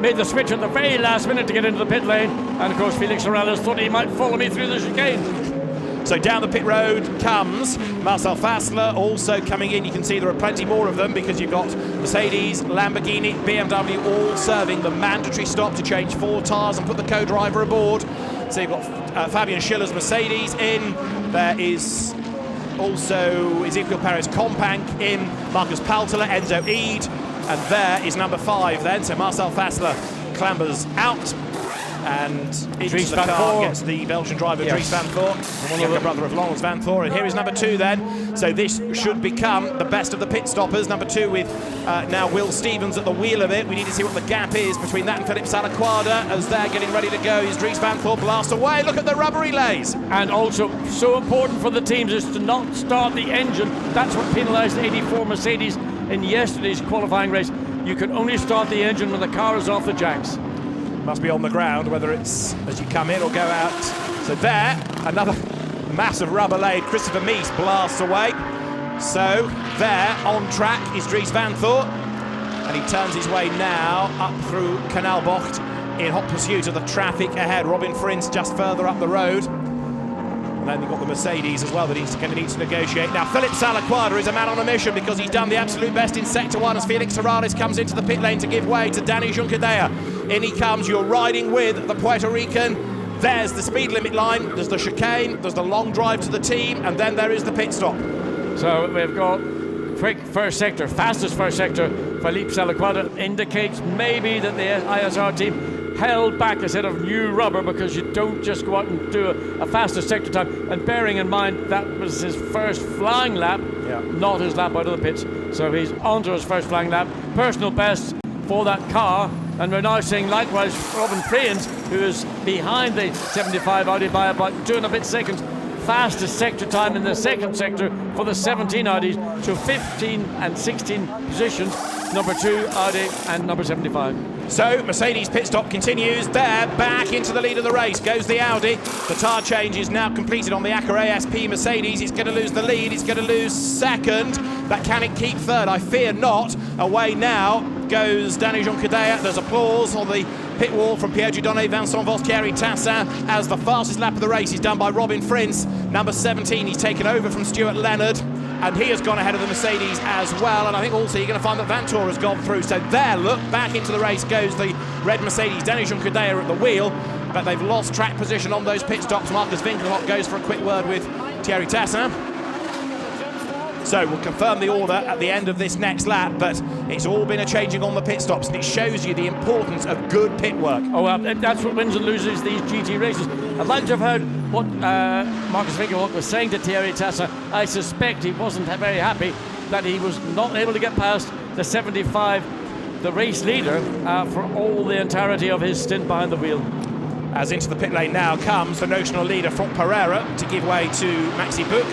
made the switch at the very last minute to get into the pit lane, and of course Felix Terralis thought he might follow me through the chicane. So down the pit road comes Marcel Fassler, also coming in. You can see there are plenty more of them, because you've got Mercedes, Lamborghini, BMW all serving the mandatory stop to change 4 tyres and put the co-driver aboard. So you've got Fabian Schiller's Mercedes in. There is also Ezequiel Perez Companc in, Marcus Paltela, Enzo Eid, and there is number 5 then. So Marcel Fassler clambers out and into Dries the van car, Voor. gets the Belgian driver Yes. Dries van Voor, the younger brother of Laurens van Voor, and here is number 2 then. So this should become the best of the pit stoppers. Number 2 with now Will Stevens at the wheel of it. We need to see what the gap is between that and Philip Salaquada as they're getting ready to go. Is Dries van Voor blast away? Look at the rubbery lays. And also, so important for the teams is to not start the engine. That's what penalised the 84 Mercedes in yesterday's qualifying race. You can only start the engine when the car is off the jacks. Must be on the ground, whether it's as you come in or go out. So there, another massive rubber laid. Christopher Mies blasts away. So there, on track is Dries van Voor, and he turns his way now up through Kanalbocht in hot pursuit of the traffic ahead. Robin Frintz just further up the road. And then you've got the Mercedes as well that he's going to need to negotiate. Now, Philip Salaquada is a man on a mission, because he's done the absolute best in Sector 1 as Felix Terralis comes into the pit lane to give way to Danny Juncadella. In he comes, you're riding with the Puerto Rican. There's the speed limit line, there's the chicane, there's the long drive to the team, and then there is the pit stop. So we've got quick first sector, fastest first sector. Philippe Salaquada indicates maybe that the ISR team held back a set of new rubber, because you don't just go out and do a faster sector time. And bearing in mind that was his first flying lap, not his lap out of the pits. So he's onto his first flying lap. Personal best for that car. And we're now seeing likewise Robin Frintz, who is behind the 75 Audi by about 2 and a bit seconds. Fastest sector time in the second sector for the 17 Audis. So 15 and 16 positions, number 2 Audi and number 75. So Mercedes pit stop continues. There, back into the lead of the race goes the Audi. The tyre change is now completed on the Acura ASP Mercedes. It's going to lose the lead. It's going to lose second. But can it keep third? I fear not. Away now goes Danny Juncadella. There's applause on the pit wall from Pierre Dieudonné, Vincent Vos, Thierry Tassin, as the fastest lap of the race is done by Robin Frintz. Number 17, he's taken over from Stuart Leonard, and he has gone ahead of the Mercedes as well. And I think also you're going to find that Vantor has gone through. So there, look, back into the race goes the red Mercedes. Danny Juncadella at the wheel, but they've lost track position on those pit stops. Marcus Winkelhock goes for a quick word with Thierry Tassin. So we'll confirm the order at the end of this next lap, but it's all been a changing on the pit stops, and it shows you the importance of good pit work. Oh, well, that's what wins and loses these GT races. I'd like to have heard what Marcus Winkelhock was saying to Thierry Tassin. I suspect he wasn't very happy that he was not able to get past the 75 the race leader for all the entirety of his stint behind the wheel. As into the pit lane now comes the notional leader from Pereira to give way to Maxi Buch.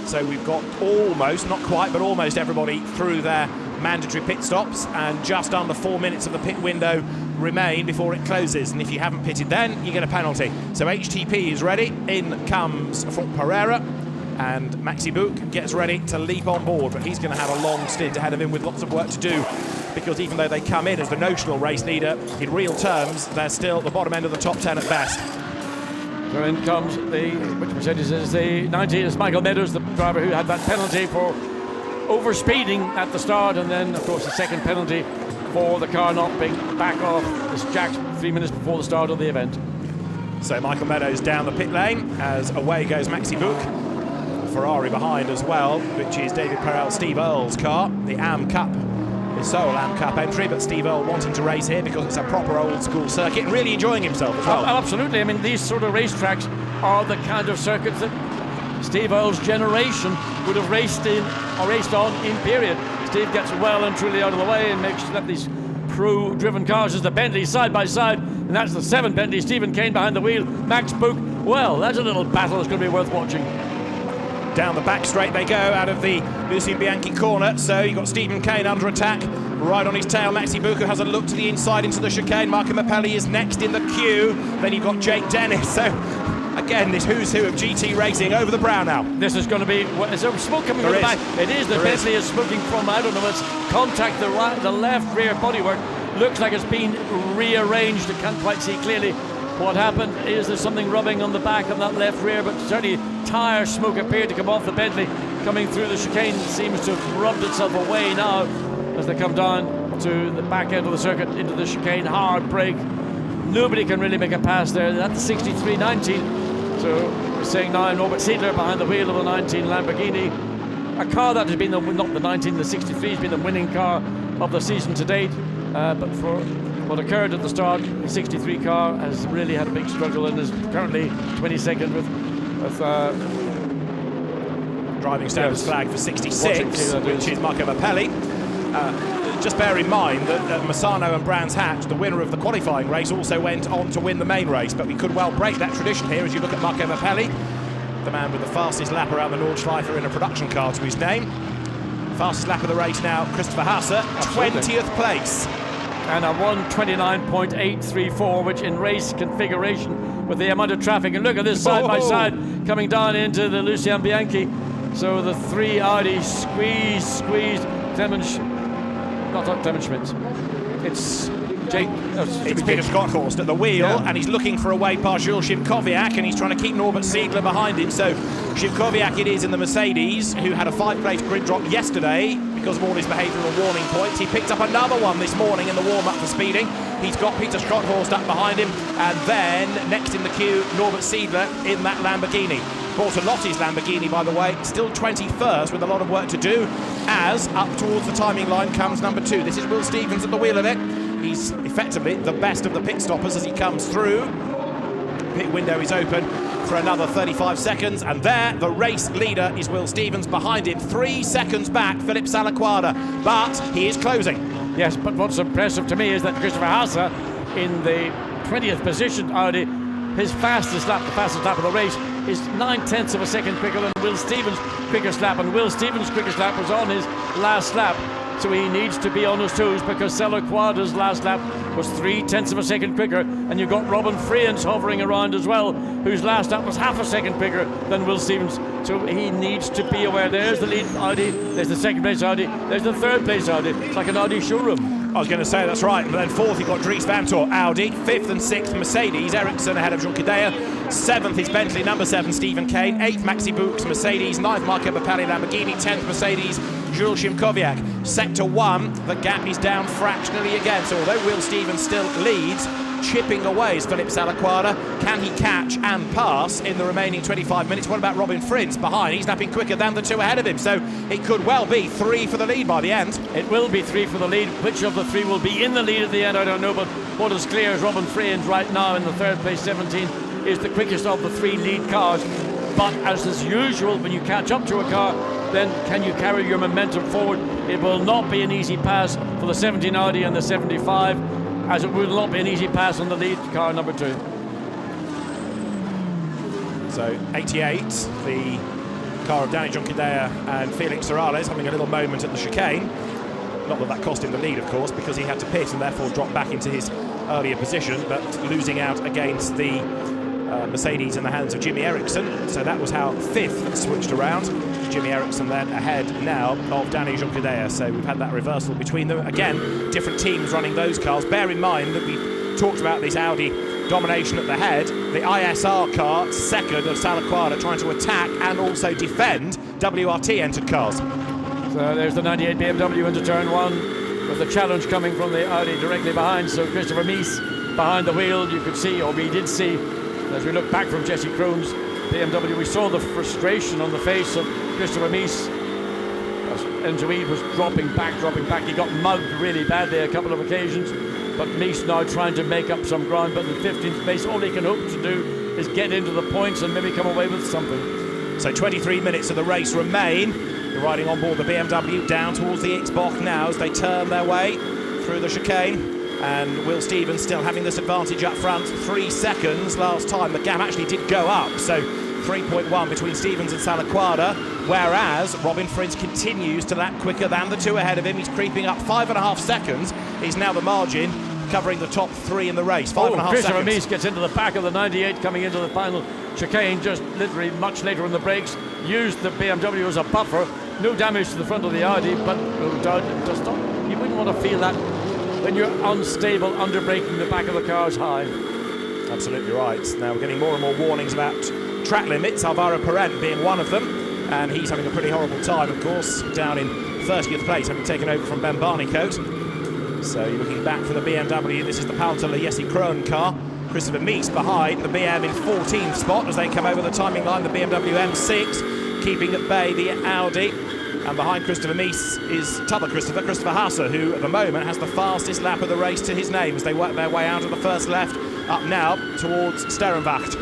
So we've got almost, not quite, but almost everybody through their mandatory pit stops, and just under 4 minutes of the pit window remain before it closes, and if you haven't pitted then you get a penalty. So HTP is ready, in comes from Pereira, and Maxi Buch gets ready to leap on board, but he's going to have a long stint ahead of him with lots of work to do, because even though they come in as the notional race leader, in real terms they're still the bottom end of the top 10 at best. So in comes which Mercedes is the 19, is Michael Meadows, the driver who had that penalty for overspeeding at the start, and then of course the second penalty for the car not being back off this jacked 3 minutes before the start of the event. So Michael Meadows down the pit lane as away goes Maxi Buch. Ferrari behind as well, which is David Perel, Steve Earle's car, the AM Cup, his sole AM Cup entry, but Steve Earle wanting to race here because it's a proper old school circuit and really enjoying himself as well. Absolutely, I mean these sort of racetracks are the kind of circuits that Steve Earle's generation would have raced in or raced on in period. Steve gets well and truly out of the way and makes that these crew-driven cars as the Bentleys side by side, and that's the 7 Bentley. Stephen Kane behind the wheel, Max Buch. Well, that's a little battle that's going to be worth watching. Down the back straight they go out of the Lucien Bianchi corner. So you've got Stephen Kane under attack, right on his tail. Maxi Buch has a look to the inside into the chicane. Marco Mappelli is next in the queue. Then you've got Jake Dennis. So again, this who's who of GT racing over the brow now. This is going to be, is there smoke coming from the back? It is, the Bentley is smoking from, I don't know, it's contact the left rear bodywork. Looks like it's been rearranged. I can't quite see clearly what happened. Is there something rubbing on the back of that left rear? But certainly tyre smoke appeared to come off the Bentley coming through the chicane. Seems to have rubbed itself away now as they come down to the back end of the circuit into the chicane. Hard brake. Nobody can really make a pass there. That's the 63-19. So we're saying now Norbert Siedler behind the wheel of the 19 Lamborghini. A car that has been, not the 19, the 63 has been the winning car of the season to date. But for what occurred at the start, the 63 car has really had a big struggle and is currently 22nd with driving standards flag for 66, which is Marco Mappelli. Just bear in mind that Massano and Brands Hatch, the winner of the qualifying race, also went on to win the main race, but we could well break that tradition here as you look at Marco Mappelli, the man with the fastest lap around the Nordschleife in a production car to his name. Fastest lap of the race now, Christopher Hasse, 20th place. And a 1:29.834, which in race configuration with the amount of traffic, and look at this side by side coming down into the Lucien Bianchi. So the 3 Audi squeeze not Clement Schmidt. It's Jake. It's Peter Schotthorst at the wheel, and he's looking for a way past Jules Szymkowiak, and he's trying to keep Norbert Siedler behind him. So Szymkowiak it is in the Mercedes, who had a 5-place grid drop yesterday because of all his behavioural warning points. He picked up another one this morning in the warm-up for speeding. He's got Peter Schotthorst up behind him, and then next in the queue, Norbert Siedler in that Lamborghini. Bortolotti's Lamborghini, by the way, still 21st with a lot of work to do, as up towards the timing line comes number 2. This is Will Stevens at the wheel of it. He's effectively the best of the pit stoppers as he comes through. Pit window is open for another 35 seconds, and there the race leader is Will Stevens. Behind him, 3 seconds back, Philip Salaquada, but he is closing. Yes, but what's impressive to me is that Christopher Hasse in the 20th position, Audi, his fastest lap, the fastest lap of the race, is 9/10 of a second quicker than Will Stevens' quickest lap, and Will Stevens' quickest lap was on his last lap. So he needs to be on his toes because Salaquada's last lap was 3/10 of a second quicker, and you've got Robin Friends hovering around as well, whose last lap was half a second quicker than Will Stevens. So he needs to be aware. There's the lead Audi, there's the second place Audi, there's the third place Audi. It's like an Audi showroom. I was going to say that's right, but then 4th you've got Dries Vanthoor, Audi. 5th and 6th Mercedes, Ericsson ahead of Jean Cadea. 7th is Bentley, number 7 Stephen Kane. 8th Maxi Buch, Mercedes. 9th Marco Mappelli, Lamborghini. 10th Mercedes, Jules Szymkowiak. Sector 1, the gap is down fractionally again, so although Will Stevens still leads, chipping away is Philip Salaquada. Can he catch and pass in the remaining 25 minutes? What about Robin Friends behind? He's lapping quicker than the 2 ahead of him, so it could well be 3 for the lead by the end. It will be 3 for the lead. Which of the 3 will be in the lead at the end, I don't know, but what is clear is Robin Friends right now in the 3rd place, 17, is the quickest of the 3 lead cars. But as is usual, when you catch up to a car, then can you carry your momentum forward? It will not be an easy pass the 17 Audi and the 75, as it will not be an easy pass on the lead car number 2. So 88, the car of Danny Junqueira and Felix Morales having a little moment at the chicane. Not that cost him the lead, of course, because he had to pit and therefore drop back into his earlier position, but losing out against the Mercedes in the hands of Jimmy Eriksson. So that was how fifth switched around. Jimmy Eriksson then ahead now of Danny Junqueira. So we've had that reversal between them. Again, different teams running those cars. Bear in mind that we talked about this Audi domination at the head. The ISR car, second of Salaquada, trying to attack and also defend WRT entered cars. So there's the 98 BMW into turn 1, with the challenge coming from the Audi directly behind. So Christopher Mies behind the wheel. You could see, or we did see, as we look back from Jesse Kroon's BMW, we saw the frustration on the face of Christopher Mies. And Zoid was dropping back. He got mugged really badly a couple of occasions, but Mies now trying to make up some ground. But in 15th place, all he can hope to do is get into the points and maybe come away with something. So 23 minutes of the race remain. You're riding on board the BMW down towards the X-Box now as they turn their way through the chicane. And Will Stevens still having this advantage up front. 3 seconds last time. The gap actually did go up, so 3.1 between Stevens and Salaquada, whereas Robin Frins continues to lap quicker than the 2 ahead of him. He's creeping up 5.5 seconds. He's now the margin, covering the top 3 in the race. 5.5 seconds. Christopher Mies gets into the back of the 98 coming into the final chicane, just literally much later on the brakes. Used the BMW as a buffer. No damage to the front of the Audi, but no doubt it does not. You wouldn't want to feel that when you're unstable, under braking the back of the car's high. Absolutely right. Now we're getting more and more warnings about track limits, Alvaro Parent being one of them, and he's having a pretty horrible time, of course, down in 30th place, having taken over from Ben Barnicoat. So you're looking back for the BMW. This is the Paltela Jesse Kroon car. Christopher Mies behind the BM in 14th spot as they come over the timing line. The BMW M6 keeping at bay the Audi. And behind Christopher Mies is t'other Christopher Haase, who at the moment has the fastest lap of the race to his name as they work their way out of the first left, up now towards Sterrenwacht.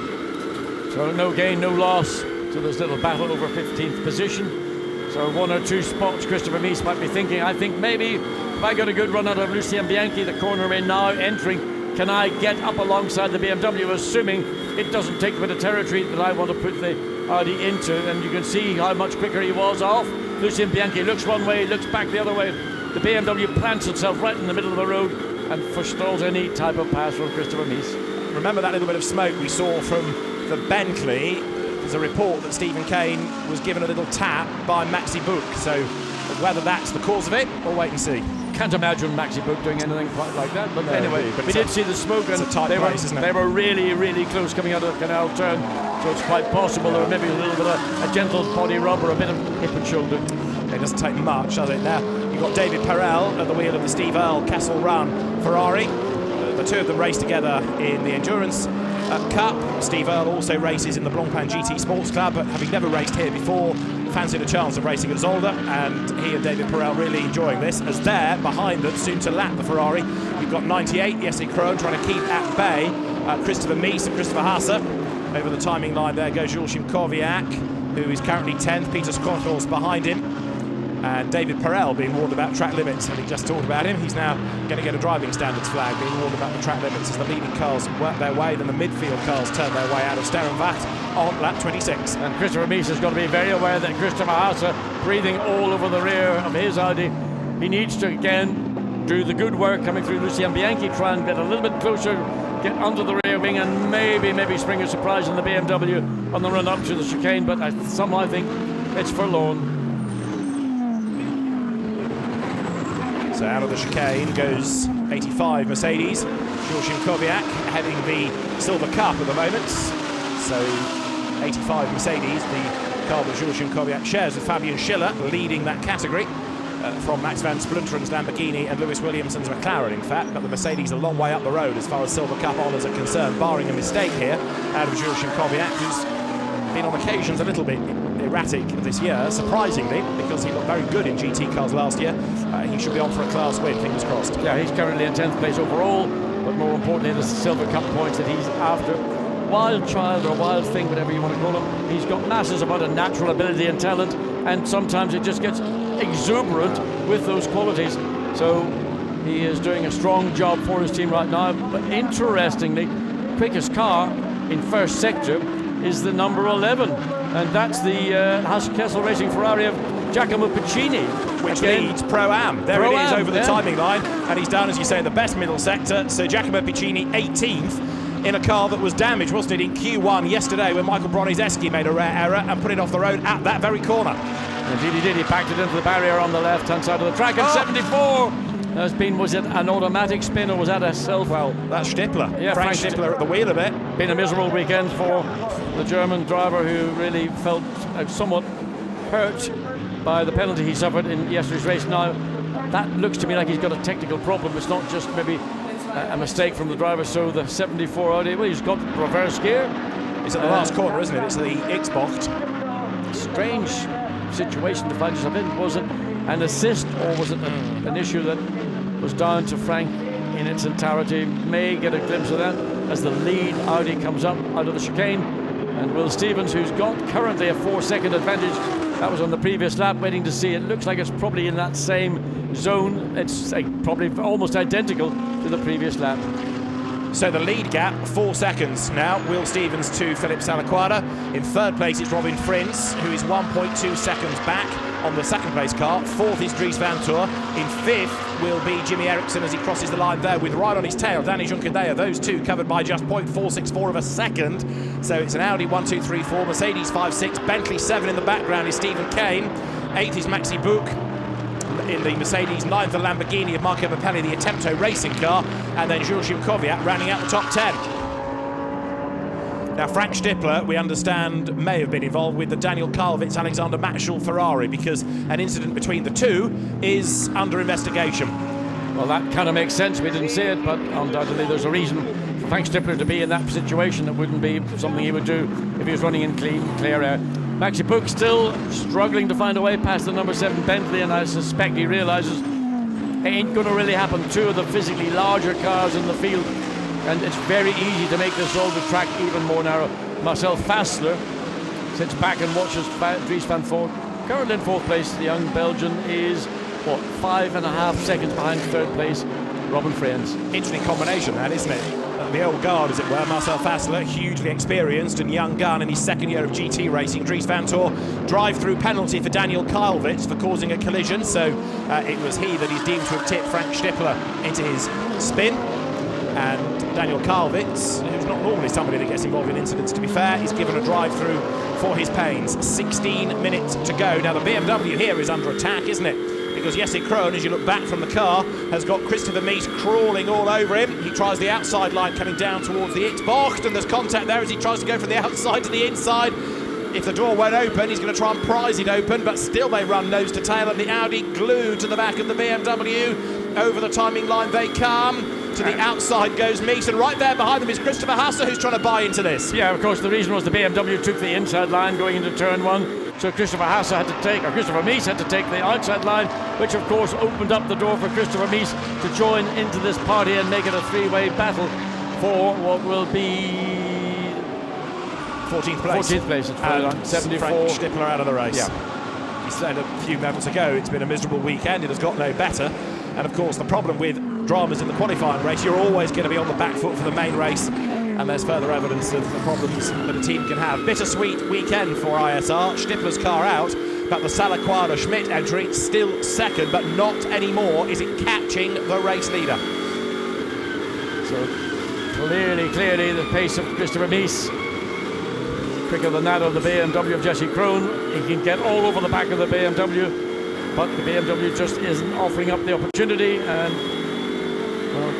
So no gain, no loss. So there's a little battle over 15th position. So 1 or 2 spots Christopher Mies might be thinking, I think maybe if I got a good run out of Lucien Bianchi, the corner in now entering, can I get up alongside the BMW, assuming it doesn't take a bit of territory that I want to put the Audi into. And you can see how much quicker he was off. Lucien Bianchi looks one way, looks back the other way. The BMW plants itself right in the middle of the road and forestalls any type of pass from Christopher Mies. Remember that little bit of smoke we saw from the Bentley? There's a report that Stephen Kane was given a little tap by Maxi Book. So whether that's the cause of it, we'll wait and see. Can't imagine Maxi Book doing anything quite like that. But no, anyway, we did see the smoke, and they were really, really close coming out of the canal turn. So it's quite possible there may be a little bit of a gentle body rub or a bit of hip and shoulder. It doesn't take much, does it? Now you've got David Perel at the wheel of the Steve Earle Castle Run Ferrari. The two of them race together in the Endurance Cup. Steve Earle also races in the Blancpain GT Sports Club, but having never raced here before, fancied a chance of racing at Zolder, and he and David Perel really enjoying this, as there, behind them, soon to lap the Ferrari, you've got 98, Jesse Kroon trying to keep at bay Christopher Mies and Christopher Haase. Over the timing line there goes Jules Simkowiak, who is currently 10th, Peter Skorthals behind him, and David Perel being warned about track limits. Having just talked about him, he's now going to get a driving standards flag, being warned about the track limits as the leading cars work their way, then the midfield cars turn their way out of Sterrenwacht on lap 26. And Christopher Mies has got to be very aware that Christopher Haase breathing all over the rear of his Audi. He needs to again do the good work coming through Lucien Bianchi, try and get a little bit closer, get under the rear wing, and maybe spring a surprise in the BMW on the run up to the chicane, but somehow I think it's forlorn. So out of the chicane goes 85 Mercedes. Jules Simkowiak heading the Silver Cup at the moment. So 85 Mercedes, the car that Jules Simkowiak shares with Fabian Schiller, leading that category. From Max van Spluntren's Lamborghini and Lewis Williamson's McLaren, in fact, but the Mercedes a long way up the road as far as Silver Cup honours are concerned, barring a mistake here out of Jules Simkowiak, who's been on occasions a little bit erratic this year, surprisingly, because he looked very good in GT cars last year. He should be on for a class win, fingers crossed. Yeah, he's currently in 10th place overall, but more importantly, the Silver Cup points that he's after. Wild child or wild thing, whatever you want to call him, he's got masses of other natural ability and talent, and sometimes it just gets exuberant with those qualities. So He is doing a strong job for his team right now. But interestingly, quickest car in first sector is the number 11, and that's the Kessel Racing Ferrari of Giacomo Piccini, which leads Pro-Am. There it is over the timing line, and he's down, as you say, in the best middle sector. So Giacomo Piccini 18th in a car that was damaged, wasn't it, in Q1 yesterday when Michael Bronizeski made a rare error and put it off the road at that very corner. Indeed he did. He packed it into the barrier on the left-hand side of the track, and 74 has been, was it an automatic spin or was that a self? Well, that's Stippler. Yeah, Frank Stippler at the wheel of it. Been a miserable weekend for the German driver, who really felt somewhat hurt by the penalty he suffered in yesterday's race. Now, that looks to me like he's got a technical problem. It's not just maybe a mistake from the driver. So the 74 Audi, well, he's got reverse gear. It's at the last corner, isn't it? It's the X-Box. Strange situation to find yourself in. Was it an assist, or was it an issue that was down to Frank in its entirety? May get a glimpse of that as the lead Audi comes up out of the chicane, and Will Stevens, who's got currently a 4-second advantage. That was on the previous lap, waiting to see. It looks like it's probably in that same zone. It's probably almost identical to the previous lap. So the lead gap, 4 seconds now. Will Stevens to Philip Salaquada. In third place, it's Robin Frins, who is 1.2 seconds back on the second place car. Fourth is Dries Van Toor. In fifth will be Jimmy Eriksson as he crosses the line there with right on his tail Danny Juncadella. Those two covered by just 0.464 of a second. So it's an Audi 1, 2, 3, 4, Mercedes 5, 6, Bentley 7 in the background is Stephen Kane. 8th is Maxi Buch. In the Mercedes, 9th the Lamborghini of Marco Mappelli, the Attempto racing car, and then Jules Szymkowiak rounding out the top 10. Now Frank Stippler, we understand, may have been involved with the Daniel Kalvitz Alexander Matschul Ferrari, because an incident between the two is under investigation. Well, that kind of makes sense. We didn't see it, but undoubtedly there's a reason for Frank Stippler to be in that situation. That wouldn't be something he would do if he was running in clear air. Maxi Buch still struggling to find a way past the number 7 Bentley, and I suspect he realises it ain't going to really happen. Two of the physically larger cars in the field, and it's very easy to make this Zolder track even more narrow. Marcel Fassler sits back and watches Dries Van Voort. Currently in 4th place, the young Belgian is, 5.5 seconds behind 3rd place, Robin Frins. Interesting combination that, isn't it? The old guard, as it were, Marcel Fassler, hugely experienced and young gun in his second year of GT racing. Dries Van Toor, drive-through penalty for Daniel Kalvitz for causing a collision, so it was he that is deemed to have tipped Frank Stippler into his spin. And Daniel Kalvitz, who's not normally somebody that gets involved in incidents, to be fair, is given a drive-through for his pains. 16 minutes to go. Now the BMW here is under attack, isn't it? Because Jesse Krohn, as you look back from the car, has got Christopher Mies crawling all over him. He tries the outside line coming down towards the X-Box, and there's contact there as he tries to go from the outside to the inside. If the door won't open, he's going to try and prise it open, but still they run nose to tail, and the Audi glued to the back of the BMW. Over the timing line they come. To the outside goes Mies, and right there behind them is Christopher Hasse, who's trying to buy into this. Yeah, of course, the reason was the BMW took the inside line going into turn 1. So Christopher Mies had to take the outside line, which of course opened up the door for Christopher Mies to join into this party and make it a 3-way battle for what will be 14th place. 14th place at 74. Frank Stippler out of the race. Yeah. He said a few moments ago it's been a miserable weekend, it has got no better. And of course the problem with dramas in the qualifying race, you're always going to be on the back foot for the main race, and there's further evidence of the problems that a team can have. Bittersweet weekend for ISR. Stippler's car out, but the Salaquada Schmidt entry still second, but not anymore is it catching the race leader. So clearly the pace of Christopher Mies quicker than that of the BMW of Jesse Krohn. He can get all over the back of the BMW, but the BMW just isn't offering up the opportunity, and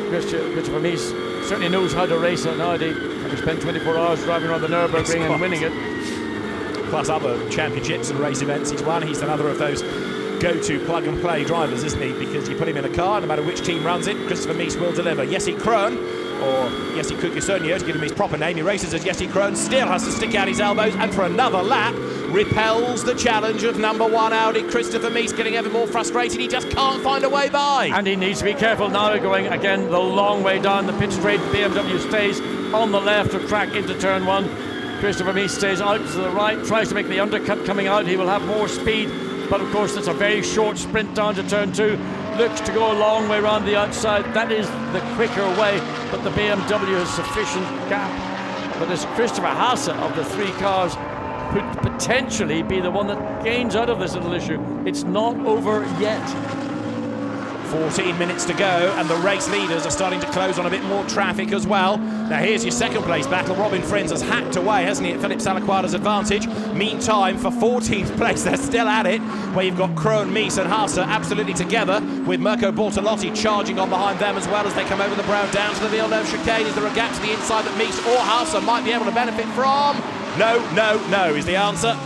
Christopher Mies certainly knows how to race an Audi. He spent 24 hours driving around the Nürburgring and winning it. Plus other championships and race events he's won. He's another of those go-to plug-and-play drivers, isn't he? Because you put him in a car, no matter which team runs it, Christopher Mies will deliver. Jesse Krohn, or Jesse Kukisonio, to give him his proper name, he races as Jesse Krohn, still has to stick out his elbows, and for another lap repels the challenge of number 1 Audi. Christopher Mies getting ever more frustrated. He just can't find a way by. And he needs to be careful now, going again the long way down the pit straight. BMW stays on the left of track into turn 1. Christopher Mies stays out to the right, tries to make the undercut coming out. He will have more speed, but of course it's a very short sprint down to turn 2. looks to go a long way around the outside. That is the quicker way, but the BMW has sufficient gap. But as Christopher Haase of the three cars could potentially be the one that gains out of this little issue. It's not over yet. 14 minutes to go, and the race leaders are starting to close on a bit more traffic as well. Now here's your second place battle. Robin Frins has hacked away, hasn't he, at Philippe Salaquada's advantage. Meantime, for 14th place, they're still at it, where you've got Krohn, Mies and Haase absolutely together, with Mirko Bortolotti charging on behind them as well as they come over the brow down to the Villeneuve chicane. Is there a gap to the inside that Mies or Haase might be able to benefit from? No is the answer.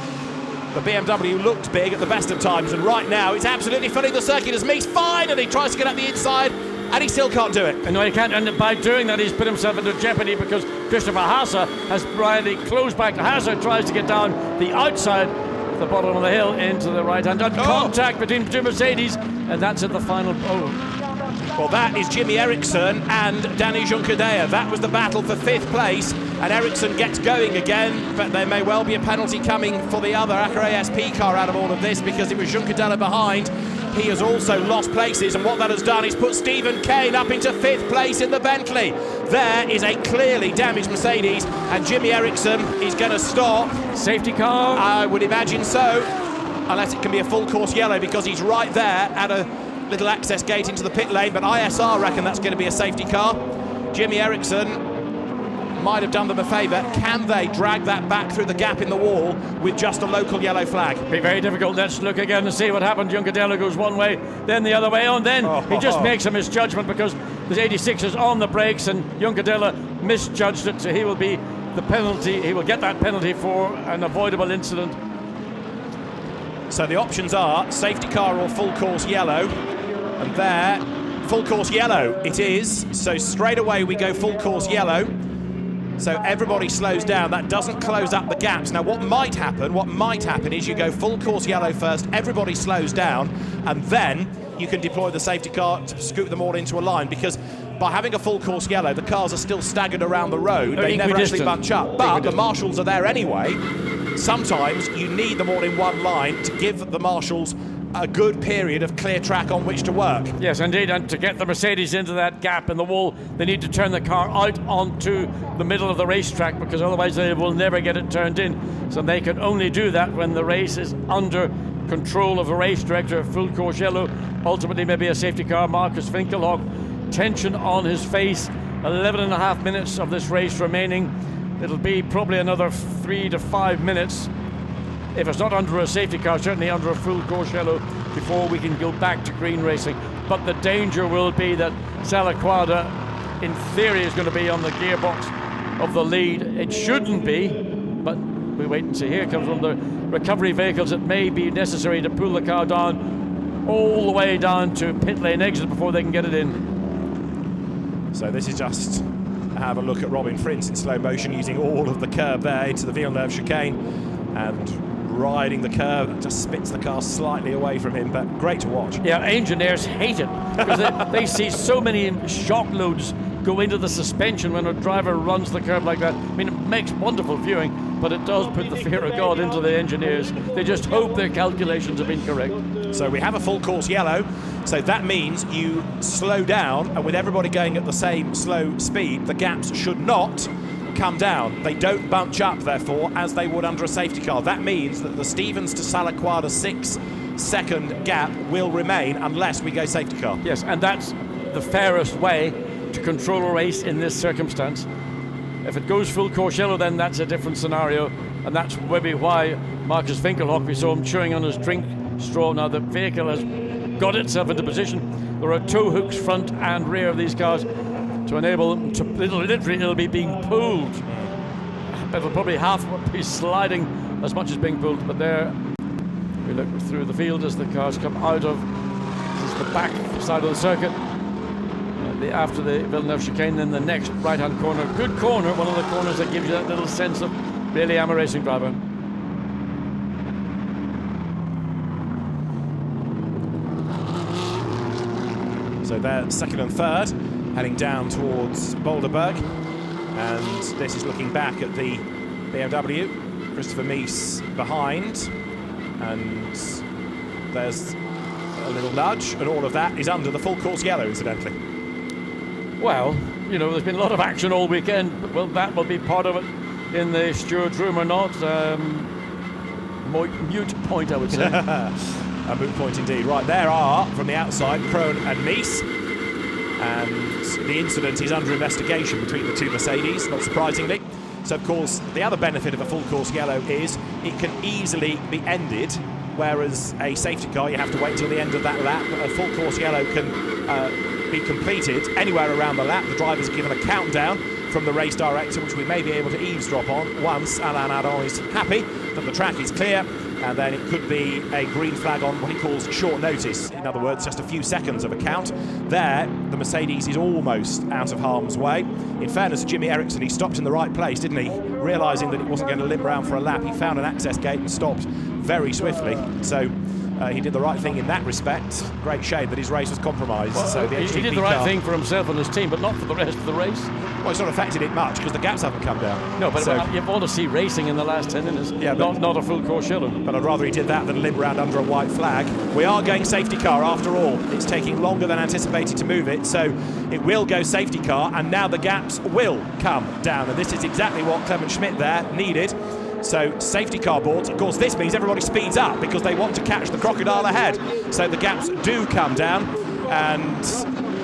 The BMW looked big at the best of times, and right now it's absolutely filling the circuit as Mies finally tries to get up the inside, and he still can't do it. And no, he can't, and by doing that he's put himself into jeopardy, because Christopher Haase has really closed back. Haase tries to get down the outside of the bottom of the hill into the right hand. Contact between two Mercedes, and that's at the final. Well, that is Jimmy Eriksson and Danny Junqueira. That was the battle for 5th place, and Eriksson gets going again, but there may well be a penalty coming for the other Acura ASP car out of all of this, because it was Junqueira behind. He has also lost places, and what that has done is put Stephen Kane up into 5th place in the Bentley. There is a clearly damaged Mercedes, and Jimmy Eriksson is going to stop. Safety car? I would imagine so, unless it can be a full course yellow, because he's right there at a little access gate into the pit lane, but ISR reckon that's going to be a safety car. Jimmy Eriksson might have done them a favour. Can they drag that back through the gap in the wall with just a local yellow flag? Be very difficult. Let's look again and see what happened. Junqueira goes one way, then the other way, and then he just makes a misjudgment, because the 86 is on the brakes and Junqueira misjudged it, so he will be the penalty. He will get that penalty for an avoidable incident. So the options are safety car or full course yellow, and there, full course yellow it is. So straight away we go full course yellow. So everybody slows down. That doesn't close up the gaps. Now what might happen is you go full course yellow first, everybody slows down, and then you can deploy the safety car to scoop them all into a line, because by having a full course yellow, the cars are still staggered around the road. They never actually bunch up. But the marshals are there anyway. Sometimes you need them all in one line to give the marshals a good period of clear track on which to work. Yes, indeed, and to get the Mercedes into that gap in the wall, they need to turn the car out onto the middle of the racetrack, because otherwise they will never get it turned in. So they can only do that when the race is under control of a race director. Full course yellow, ultimately maybe a safety car. Marcus Winkelhock, tension on his face. 11.5 minutes of this race remaining. It'll be probably another 3 to 5 minutes, if it's not under a safety car, certainly under a full course yellow, before we can go back to green racing. But the danger will be that Salaquada, in theory, is going to be on the gearbox of the lead. It shouldn't be, but we wait and see. Here comes one of the recovery vehicles. It may be necessary to pull the car down all the way down to pit lane exit before they can get it in. So this is just have a look at Robin Frins in slow motion, using all of the curb there into the Villeneuve chicane, and riding the curve. Just spits the car slightly away from him, but great to watch. Yeah, engineers hate it, because they see so many shock loads go into the suspension when a driver runs the curb like that. I mean, it makes wonderful viewing, but it does put the fear of God into the engineers. They just hope their calculations have been correct. So we have a full course yellow, so that means you slow down, and with everybody going at the same slow speed, the gaps should not come down. They don't bunch up, therefore, as they would under a safety car. That means that the Stevens to Salaquada 6-second gap will remain unless we go safety car. Yes, and that's the fairest way to control a race in this circumstance. If it goes full course yellow, then that's a different scenario, and that's maybe why Marcus Winkelhock, we saw him chewing on his drink straw. Now the vehicle has got itself into position. There are tow hooks front and rear of these cars to enable them to, literally it'll be being pulled. It'll probably half be sliding as much as being pulled, but there we look through the field as the cars come out of, this is the back side of the circuit. After the Villeneuve chicane, then the next right-hand corner. Good corner, one of the corners that gives you that little sense of really I'm a racing driver. So they're second and third, heading down towards Boulderberg. And this is looking back at the BMW. Christopher Mies behind. And there's a a little nudge, and all of that is under the full course yellow, incidentally. Well, you know, there's been a lot of action all weekend, but will that will be part of it in the steward's room or not? Mute point, I would say. A moot point indeed. Right, there are, from the outside, Krohn and Mies. And the incident is under investigation between the two Mercedes, not surprisingly. So, of course, the other benefit of a full course yellow is it can easily be ended, whereas a safety car, you have to wait till the end of that lap. A full course yellow can be completed anywhere around the lap. The drivers are given a countdown from the race director, which we may be able to eavesdrop on once Alain Adon is happy that the track is clear, and then it could be a green flag on what he calls short notice. In other words, just a few seconds of a count. There, the Mercedes is almost out of harm's way. In fairness to Jimmy Eriksson, he stopped in the right place, didn't he? Realising that it wasn't going to limp round for a lap, he found an access gate and stopped very swiftly. So he did the right thing in that respect. Great shame that his race was compromised. Well, so the he did the right thing for himself and his team, but not for the rest of the race. Well, it's not affected it much because the gaps haven't come down. No, but you want to see racing in the last 10 minutes, yeah, not a full course yellow. But I'd rather he did that than limp round under a white flag. We are going safety car after all. It's taking longer than anticipated to move it, so it will go safety car, and now the gaps will come down. And this is exactly what Clement Schmidt there needed. So safety car boards, of course this means everybody speeds up because they want to catch the crocodile ahead. So the gaps do come down and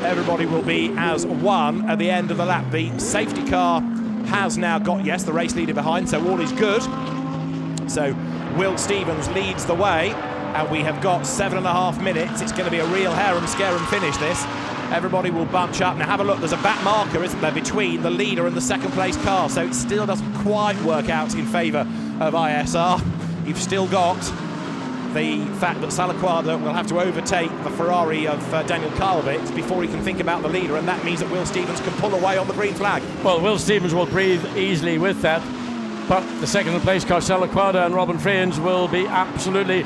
everybody will be as one at the end of the lap. The safety car has now got, yes, the race leader behind, so all is good. So Will Stevens leads the way and we have got 7.5 minutes. It's going to be a real harum-scarum finish, this. Everybody will bunch up. Now have a look, there's a back marker, isn't there, between the leader and the second place car, so it still doesn't quite work out in favour of ISR. You've still got the fact that Salaquada will have to overtake the Ferrari of Daniel Karlovic before he can think about the leader, and that means that Will Stevens can pull away on the green flag. Well, Will Stevens will breathe easily with that, but the second place car, Salaquada and Robin Freins, will be absolutely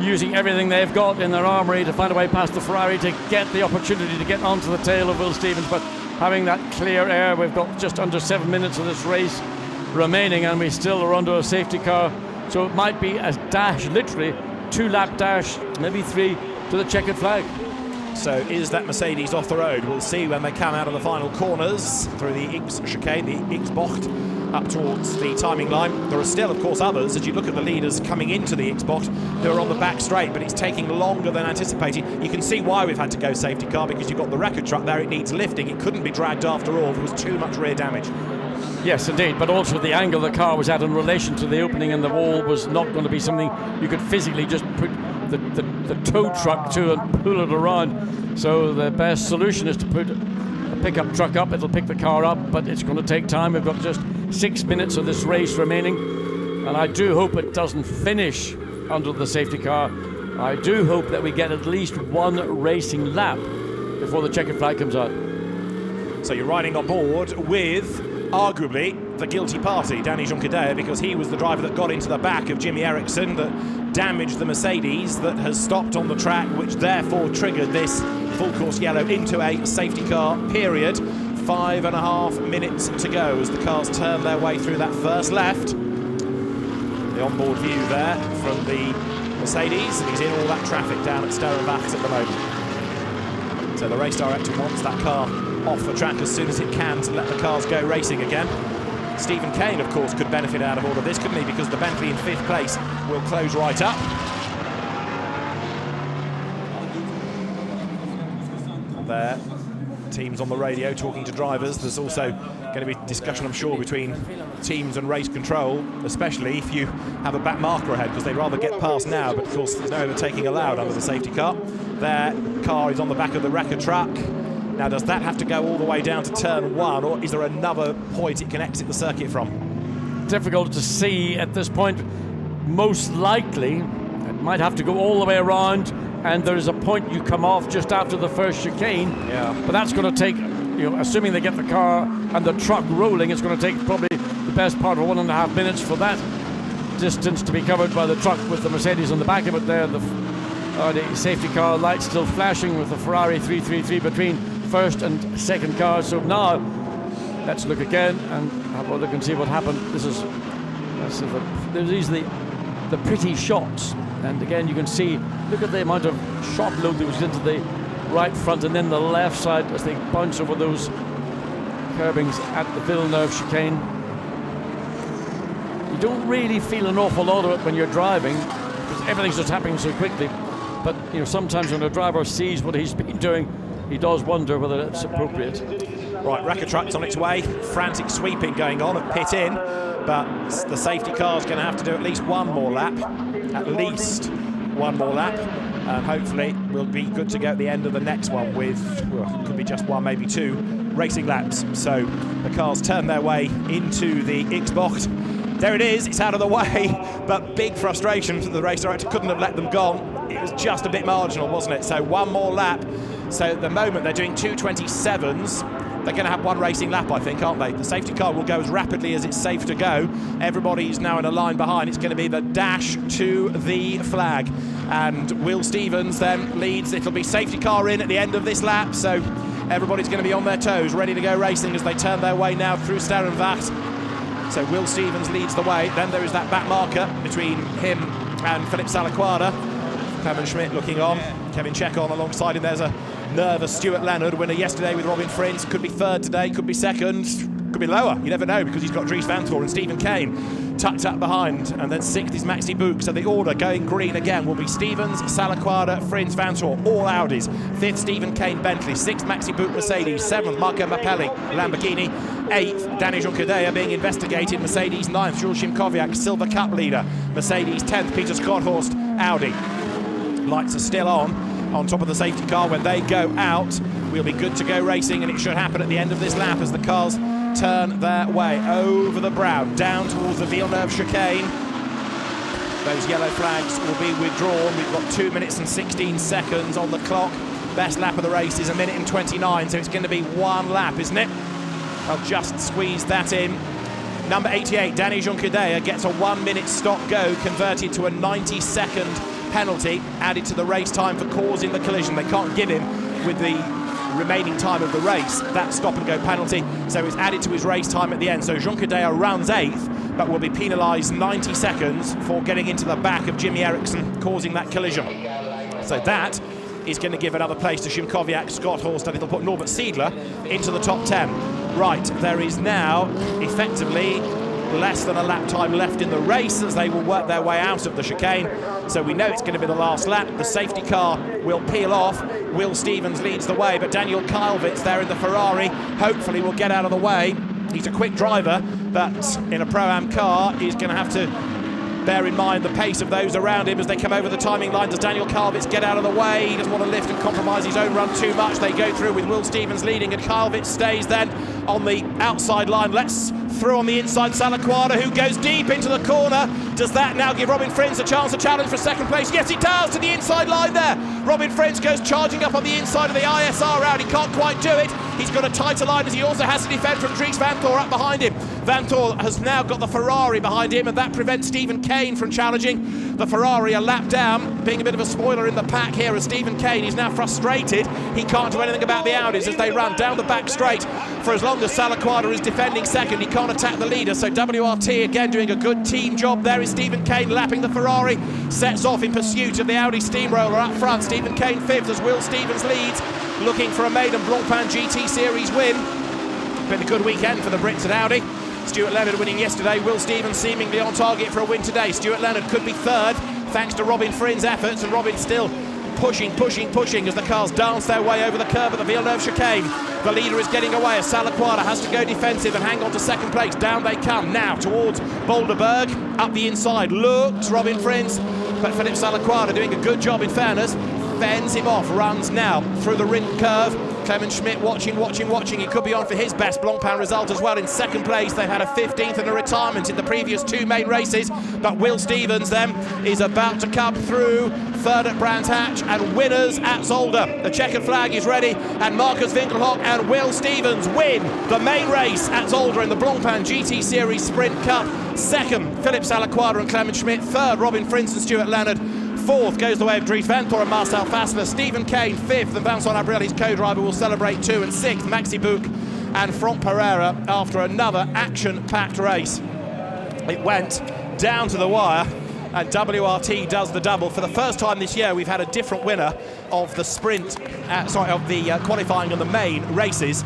using everything they've got in their armoury to find a way past the Ferrari to get the opportunity to get onto the tail of Will Stevens. But having that clear air, we've got just under 7 minutes of this race remaining and we still are under a safety car, so it might be a dash, literally 2-lap dash, maybe 3 to the checkered flag. So is that Mercedes off the road? We'll see when they come out of the final corners through the X chicane, the X bocht, up towards the timing line. There are still, of course, others, as you look at the leaders coming into the X bocht, who are on the back straight, but it's taking longer than anticipated. You can see why we've had to go safety car, because you've got the record truck there, it needs lifting. It couldn't be dragged after all, there was too much rear damage. Yes, indeed, but also the angle the car was at in relation to the opening in the wall was not going to be something you could physically just put the tow truck to and pull it around. So the best solution is to put a pickup truck up. It'll pick the car up, but it's going to take time. We've got just 6 minutes of this race remaining, and I do hope it doesn't finish under the safety car. I do hope that we get at least one racing lap before the checkered flag comes out. So you're riding on board with arguably the guilty party, Danny Joncadet, because he was the driver that got into the back of Jimmy Eriksson, that damaged the Mercedes, that has stopped on the track, which therefore triggered this full course yellow into a safety car period. 5.5 minutes to go as the cars turn their way through that first left. The onboard view there from the Mercedes, and he's in all that traffic down at Sterrenwacht at the moment. So the race director wants that car off the track as soon as it can to let the cars go racing again. Stephen Kane, of course, could benefit out of all of this, couldn't he? Because the Bentley in 5th place will close right up. And there, teams on the radio talking to drivers. There's also going to be discussion, I'm sure, between teams and race control, especially if you have a back marker ahead, because they'd rather get past now, but of course there's no overtaking allowed under the safety car. Their car is on the back of the wrecker truck. Now, does that have to go all the way down to turn 1, or is there another point it can exit the circuit from? Difficult to see at this point. Most likely, it might have to go all the way around, and there is a point you come off just after the first chicane. Yeah. But that's going to take, assuming they get the car and the truck rolling, it's going to take probably the best part of 1.5 minutes for that distance to be covered by the truck with the Mercedes on the back of it there. The safety car lights still flashing with the Ferrari 333 between first and second cars. So now let's look again and have a look and see what happened. These are the pretty shots And again, you can see, look at the amount of shot load that was into the right front and then the left side as they bounce over those curbings at the Villeneuve chicane. You don't really feel an awful lot of it when you're driving because everything's just happening so quickly. But you know, sometimes when a driver sees what he's been doing, he does wonder whether it's appropriate. Right, wrecker truck's on its way. Frantic sweeping going on at pit in, but the safety car's going to have to do at least one more lap. At least one more lap. And hopefully we'll be good to go at the end of the next one with, well, could be just one, maybe two racing laps. So the cars turn their way into the X-Box. There it is, it's out of the way, but big frustration for the race director, couldn't have let them go. It was just a bit marginal, wasn't it? So one more lap. So at the moment they're doing 2:27s. They're going to have one racing lap, I think, aren't they? The safety car will go as rapidly as it's safe to go. Everybody's now in a line behind. It's going to be the dash to the flag. And Will Stevens then leads. It'll be safety car in at the end of this lap. So everybody's going to be on their toes, ready to go racing as they turn their way now through Sterrenwacht. So Will Stevens leads the way. Then there is that back marker between him and Philippe Salaquada. Kevin Schmidt looking on. Kevin Check on alongside him. There's a nervous Stuart Leonard, winner yesterday with Robin Frins. Could be third today, could be second, could be lower. You never know because he's got Dries Van Toor and Stephen Kane tucked up behind. And then sixth is Maxi Bouk. So the order going green again will be Stevens, Salaquada, Frins, Van Toor, all Audis. Fifth, Stephen Kane, Bentley. Sixth, Maxi Bouk, Mercedes. Seventh, Marco Mappelli, Lamborghini. Eighth, Danny Juncadella being investigated, Mercedes. Ninth, Jules Simkowiak, Silver Cup leader. Mercedes. 10th, Peter Schotthorst, Audi. Lights are still on top of the safety car. When they go out, we'll be good to go racing, and it should happen at the end of this lap as the cars turn their way over the brow, down towards the Villeneuve chicane. Those yellow flags will be withdrawn. We've got 2 minutes and 16 seconds on the clock. Best lap of the race is 1 minute and 29, so it's going to be one lap, isn't it? I'll just squeeze that in. Number 88, Danny Juncadella, gets a 1 minute stop go, converted to a 90-second penalty added to the race time for causing the collision. They can't give him, with the remaining time of the race, that stop and go penalty, so it's added to his race time at the end. So Juncadella runs 8th, but will be penalised 90 seconds for getting into the back of Jimmy Eriksson, causing that collision. So that is going to give another place to Simkowiak, Schotthorst, and it'll put Norbert Siedler into the top 10. Right, there is now effectively less than a lap time left in the race as they will work their way out of the chicane. So we know it's going to be the last lap. The safety car will peel off. Will Stevens leads the way, but Daniel Kalvitz there in the Ferrari hopefully will get out of the way. He's a quick driver, but in a Pro-Am car he's going to have to bear in mind the pace of those around him as they come over the timing line. Does Daniel Kalvitz get out of the way? He doesn't want to lift and compromise his own run too much. They go through with Will Stevens leading, and Kalvitz stays then on the outside line. Let's through on the inside, Salaquada, who goes deep into the corner. Does that now give Robin Frins a chance to challenge for second place? Yes, it does, to the inside line there. Robin Frins goes charging up on the inside of the ISR round. He can't quite do it. He's got a tighter line as he also has to defend from Dries Van Toor up behind him. Van Toor has now got the Ferrari behind him, and that prevents Stephen Kane from challenging. The Ferrari a lap down, being a bit of a spoiler in the pack here as Stephen Kane is now frustrated. He can't do anything about the Audis as they run down the back straight. For as long as Salaquada is defending second, he can't attack the leader. So WRT again doing a good team job. There is Stephen Kane lapping the Ferrari. Sets off in pursuit of the Audi Steamroller up front. Stephen Kane 5th as Will Stevens leads, looking for a maiden Blancpain GT Series win. Been a good weekend for the Brits at Audi. Stuart Leonard winning yesterday. Will Stevens seemingly on target for a win today. Stuart Leonard could be third thanks to Robin Frins' efforts, and Robin still pushing as the cars dance their way over the curb at the Villeneuve chicane. The leader is getting away as Salaquada has to go defensive and hang on to second place. Down they come now towards Boulderberg. Up the inside looks Robin Frins, but Philippe Salaquada doing a good job in fairness. Fends him off, runs now through the ring curve. Clement Schmidt watching. He could be on for his best Blancpain result as well in second place. They've had a 15th and a retirement in the previous two main races, but Will Stevens then is about to come through. Third at Brands Hatch and winners at Zolder. The checkered flag is ready, and Marcus Winkelhock and Will Stevens win the main race at Zolder in the Blancpain GT Series Sprint Cup. Second, Philippe Salaquada and Clement Schmidt. Third, Robin Frins and Stuart Leonard. Fourth goes the way of Dries Van Toor and Marcel Fassler. Stephen Kane 5th, and Vincent Abrelli's co-driver will celebrate too. And 6th, Maxi Bouk and Franck Pereira after another action-packed race. It went down to the wire, and WRT does the double. For the first time this year, we've had a different winner of the sprint, of the qualifying and the main races.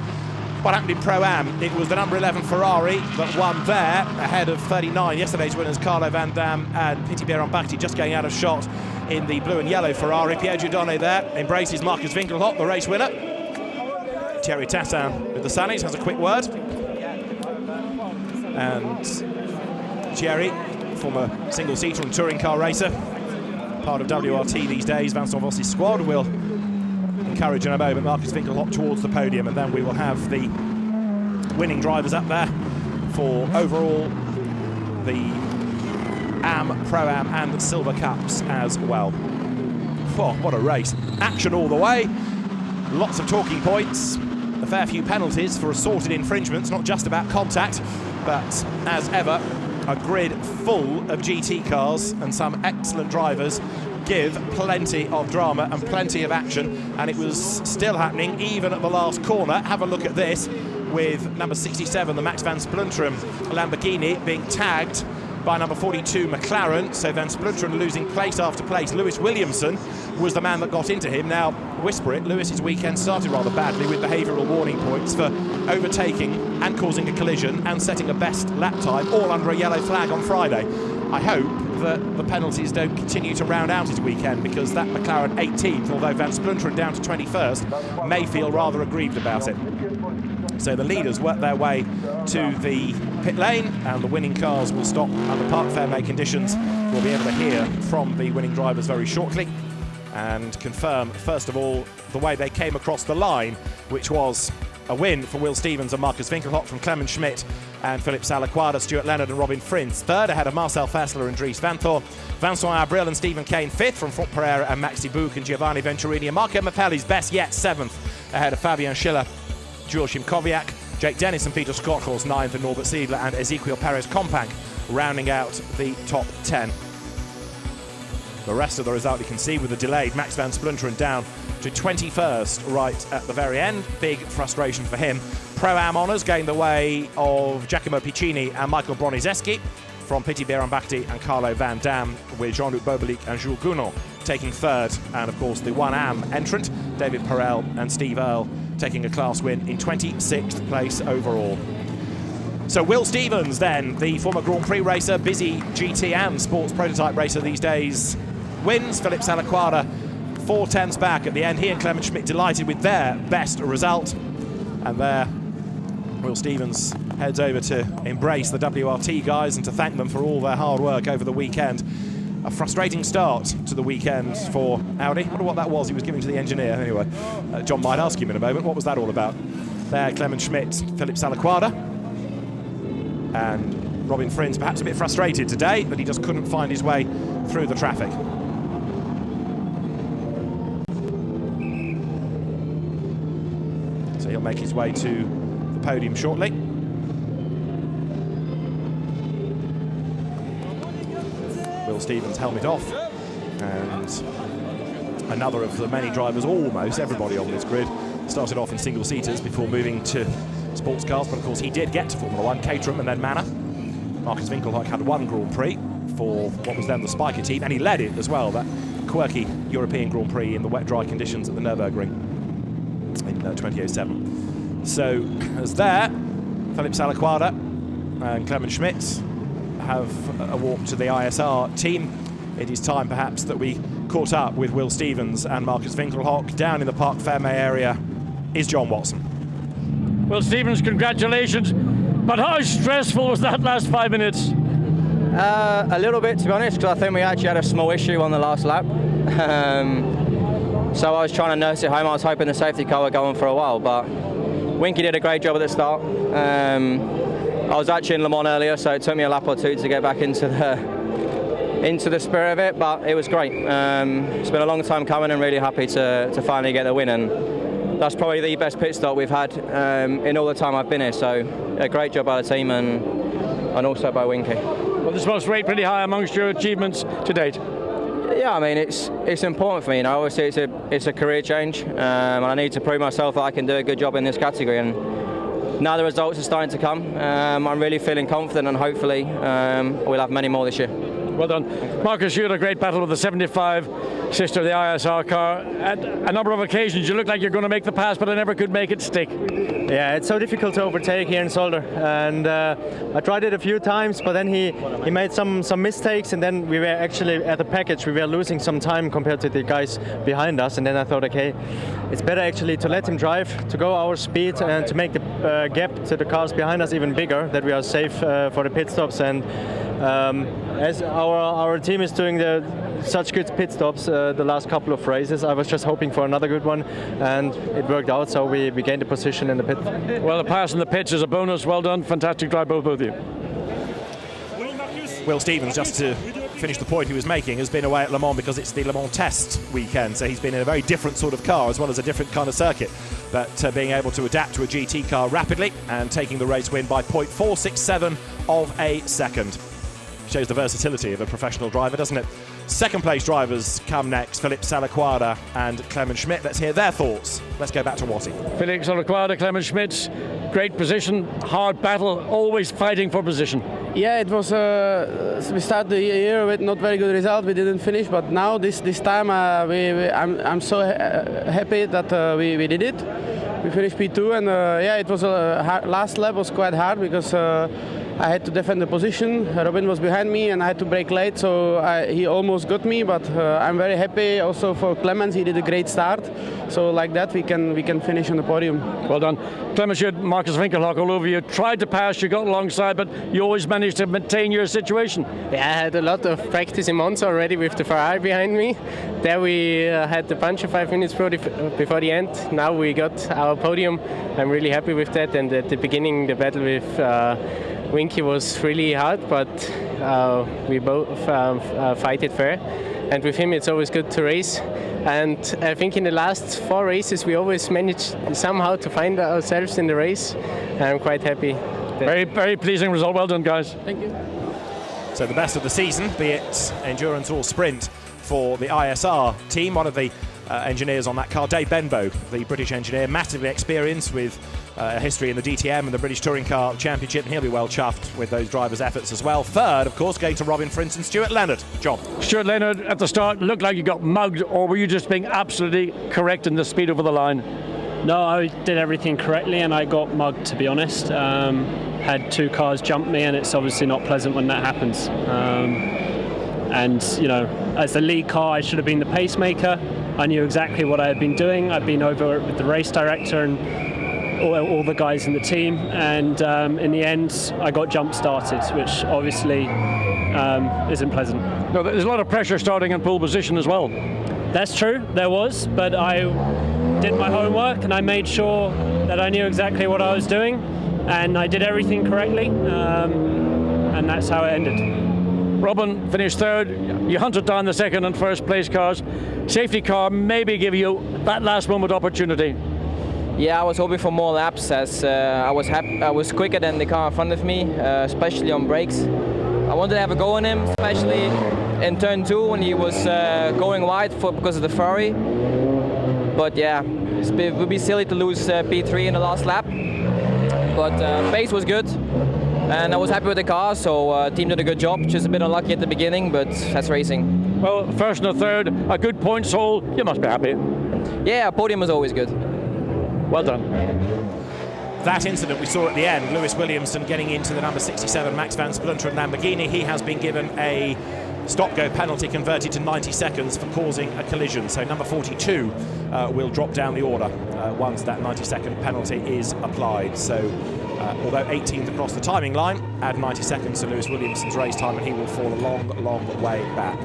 What happened in Pro-Am? It was the number 11 Ferrari that won there, ahead of 39. Yesterday's winners, Carlo Van Dam and Piti Bieron-Bahti, just going out of shot in the blue and yellow Ferrari. Pierre Giudone there embraces Marcus Winkelhock, the race winner. Thierry Tassin with the Sunnies has a quick word. And Thierry, former single-seater and touring car racer, part of WRT these days, Vincent Voss's squad, will encourage in a moment Marcus Winkelhock towards the podium, and then we will have the winning drivers up there for overall the AM, Pro-Am and Silver Cups as well. Oh, what a race. Action all the way. Lots of talking points. A fair few penalties for assorted infringements, not just about contact, but as ever, a grid full of GT cars and some excellent drivers give plenty of drama and plenty of action, and it was still happening even at the last corner. Have a look at this, with number 67, the Max van Splunteren Lamborghini, being tagged by number 42 McLaren, so Van Splunteren losing place after place. Lewis Williamson was the man that got into him. Now, whisper it, Lewis's weekend started rather badly with behavioural warning points for overtaking and causing a collision and setting a best lap time, all under a yellow flag on Friday. I hope that the penalties don't continue to round out his weekend, because that McLaren 18th, although Van Splunteren down to 21st, may feel rather aggrieved about it. So the leaders work their way to the pit lane, and the winning cars will stop under Parc Fermé conditions. We'll be able to hear from the winning drivers very shortly and confirm, first of all, the way they came across the line, which was a win for Will Stevens and Marcus Winkelhock from Clement Schmidt and Philippe Salaquada, Stuart Leonard and Robin Frins. Third, ahead of Marcel Fassler and Dries Vanthoor. Vincent Abril and Stephen Kane fifth from Franck Pereira and Maxi Bouc and Giovanni Venturini. And Marco Mappelli's best yet, seventh, ahead of Fabian Schiller, Joachim Kowiak, Jake Dennis and Peter Scotthouse ninth, and Norbert Siedler and Ezequiel Perez-Companc rounding out the top 10. The rest of the result you can see with the delayed Max van Splunteren down to 21st right at the very end. Big frustration for him. Pro-Am honours going the way of Giacomo Piccini and Michael Bronizeski from Piti Bieron-Bahti and Carlo Van Dam, with Jean-Luc Bobelic and Jules Gounon taking third. And of course the 1AM entrant, David Perel and Steve Earle, taking a class win in 26th place overall. So Will Stevens then, the former Grand Prix racer, busy GT and sports prototype racer these days, wins. Philippe Salaquada 4/10ths back at the end. He and Clement Schmidt delighted with their best result. And there, Will Stevens heads over to embrace the WRT guys and to thank them for all their hard work over the weekend. A frustrating start to the weekend for Audi. I wonder what that was he was giving to the engineer. Anyway, John might ask him in a moment. What was that all about? There, Clement Schmidt, Philippe Salaquada, and Robin Frins perhaps a bit frustrated today that he just couldn't find his way through the traffic. So he'll make his way to the podium shortly. Will Stevens helmet off, and another of the many drivers, almost everybody on this grid, started off in single-seaters before moving to sports cars, but of course he did get to Formula 1, Caterham and then Manor. Marcus Winkelhock had one Grand Prix for what was then the Spiker team, and he led it as well, that quirky European Grand Prix in the wet, dry conditions at the Nürburgring in 2007. So, as there, Philippe Salaquada and Clement Schmidt have a walk to the ISR team. It is time perhaps that we caught up with Will Stevens and Marcus Winkelhock. Down in the Parc Fermé area is John Watson. Will Stevens, congratulations, but how stressful was that last 5 minutes? A little bit, to be honest, because I think we actually had a small issue on the last lap. So I was trying to nurse it home. I was hoping the safety car would go on for a while, but Winky did a great job at the start. I was actually in Le Mans earlier, so it took me a lap or two to get back into the spirit of it, but it was great. It's been a long time coming, and really happy to finally get the win, and that's probably the best pit stop we've had in all the time I've been here, so a great job by the team and also by Winky. Well, this must rate pretty high amongst your achievements to date. Yeah, I mean, it's important for me, you know. Obviously it's a career change, and I need to prove myself that I can do a good job in this category, and now the results are starting to come. I'm really feeling confident, and hopefully we'll have many more this year. Well done. Marcus, you had a great battle with the 75 sister, the ISR car. At a number of occasions, you look like you're going to make the pass, but I never could make it stick. Yeah, it's so difficult to overtake here in Zolder, and I tried it a few times, but then he made some mistakes, and then we were actually at the package, we were losing some time compared to the guys behind us, and then I thought, okay, it's better actually to let him drive, to go our speed, and to make the gap to the cars behind us even bigger, that we are safe for the pit stops. And as our team is doing such good pit stops the last couple of races, I was just hoping for another good one, and it worked out, so we gained a position in the pit. Well, the pass in the pitch is a bonus. Well done. Fantastic drive, both of you. Will Stevens, just to finish the point he was making, has been away at Le Mans because it's the Le Mans test weekend, so he's been in a very different sort of car as well as a different kind of circuit, but being able to adapt to a GT car rapidly and taking the race win by 0.467 of a second. Shows the versatility of a professional driver, doesn't it? Second place drivers come next, Philippe Salaquada and Clement Schmidt. Let's hear their thoughts. Let's go back to Watty. Philippe Salaquada, Clement Schmidt, great position, hard battle, always fighting for position. Yeah, it was. We started the year with not very good result. We didn't finish, but now this time I'm so happy that we did it. We finished P2, and yeah, it was last lap was quite hard because I had to defend the position. Robin was behind me, and I had to brake late, so he almost got me. But I'm very happy also for Clemens. He did a great start, so like that we can finish on the podium. Well done, Clemens. You had Marcus Winkelhock all over you. Tried to pass, you got alongside, but you always managed to maintain your situation. Yeah, I had a lot of practice in Monza already with the Ferrari behind me. There we had the bunch of 5 minutes before the end. Now we got our podium. I'm really happy with that. And at the beginning, the battle with Winky was really hard, but we both fight it fair. And with him, it's always good to race. And I think in the last 4 races, we always managed somehow to find ourselves in the race. And I'm quite happy. Very, very pleasing result. Well done, guys. Thank you. So the best of the season, be it endurance or sprint, for the ISR team. One of the engineers on that car, Dave Benbow, the British engineer, massively experienced with a history in the DTM and the British Touring Car Championship, and he'll be well chuffed with those drivers' efforts as well. Third, of course, going to Robin Frins and Stuart Leonard. John. Stuart Leonard, at the start, looked like you got mugged, or were you just being absolutely correct in the speed over the line? No, I did everything correctly and I got mugged, to be honest. Had 2 cars jump me, and it's obviously not pleasant when that happens. And, you know, as the lead car, I should have been the pacemaker. I knew exactly what I had been doing. I'd been over with the race director and all the guys in the team. And in the end, I got jump started, which obviously isn't pleasant. No, there's a lot of pressure starting in pole position as well. That's true, there was, but I did my homework and I made sure that I knew exactly what I was doing, and I did everything correctly, and that's how it ended. Robin finished third. You hunted down the second and first place cars. Safety car maybe give you that last moment opportunity. Yeah, I was hoping for more laps, as I was quicker than the car in front of me, especially on brakes. I wanted to have a go on him, especially in turn 2 when he was going wide because of the Ferrari. But yeah, it would be silly to lose P3 in the last lap. But pace was good. And I was happy with the car, so team did a good job. Just a bit unlucky at the beginning, but that's racing. Well, first and a third, a good points haul. You must be happy. Yeah, podium is always good. Well done. That incident we saw at the end, Lewis Williamson getting into the number 67 Max van Splunter and Lamborghini. He has been given a stop-go penalty converted to 90 seconds for causing a collision. So number 42 will drop down the order once that 90-second penalty is applied. So although 18th across the timing line, add 90 seconds to Lewis Williamson's race time and he will fall a long, long way back.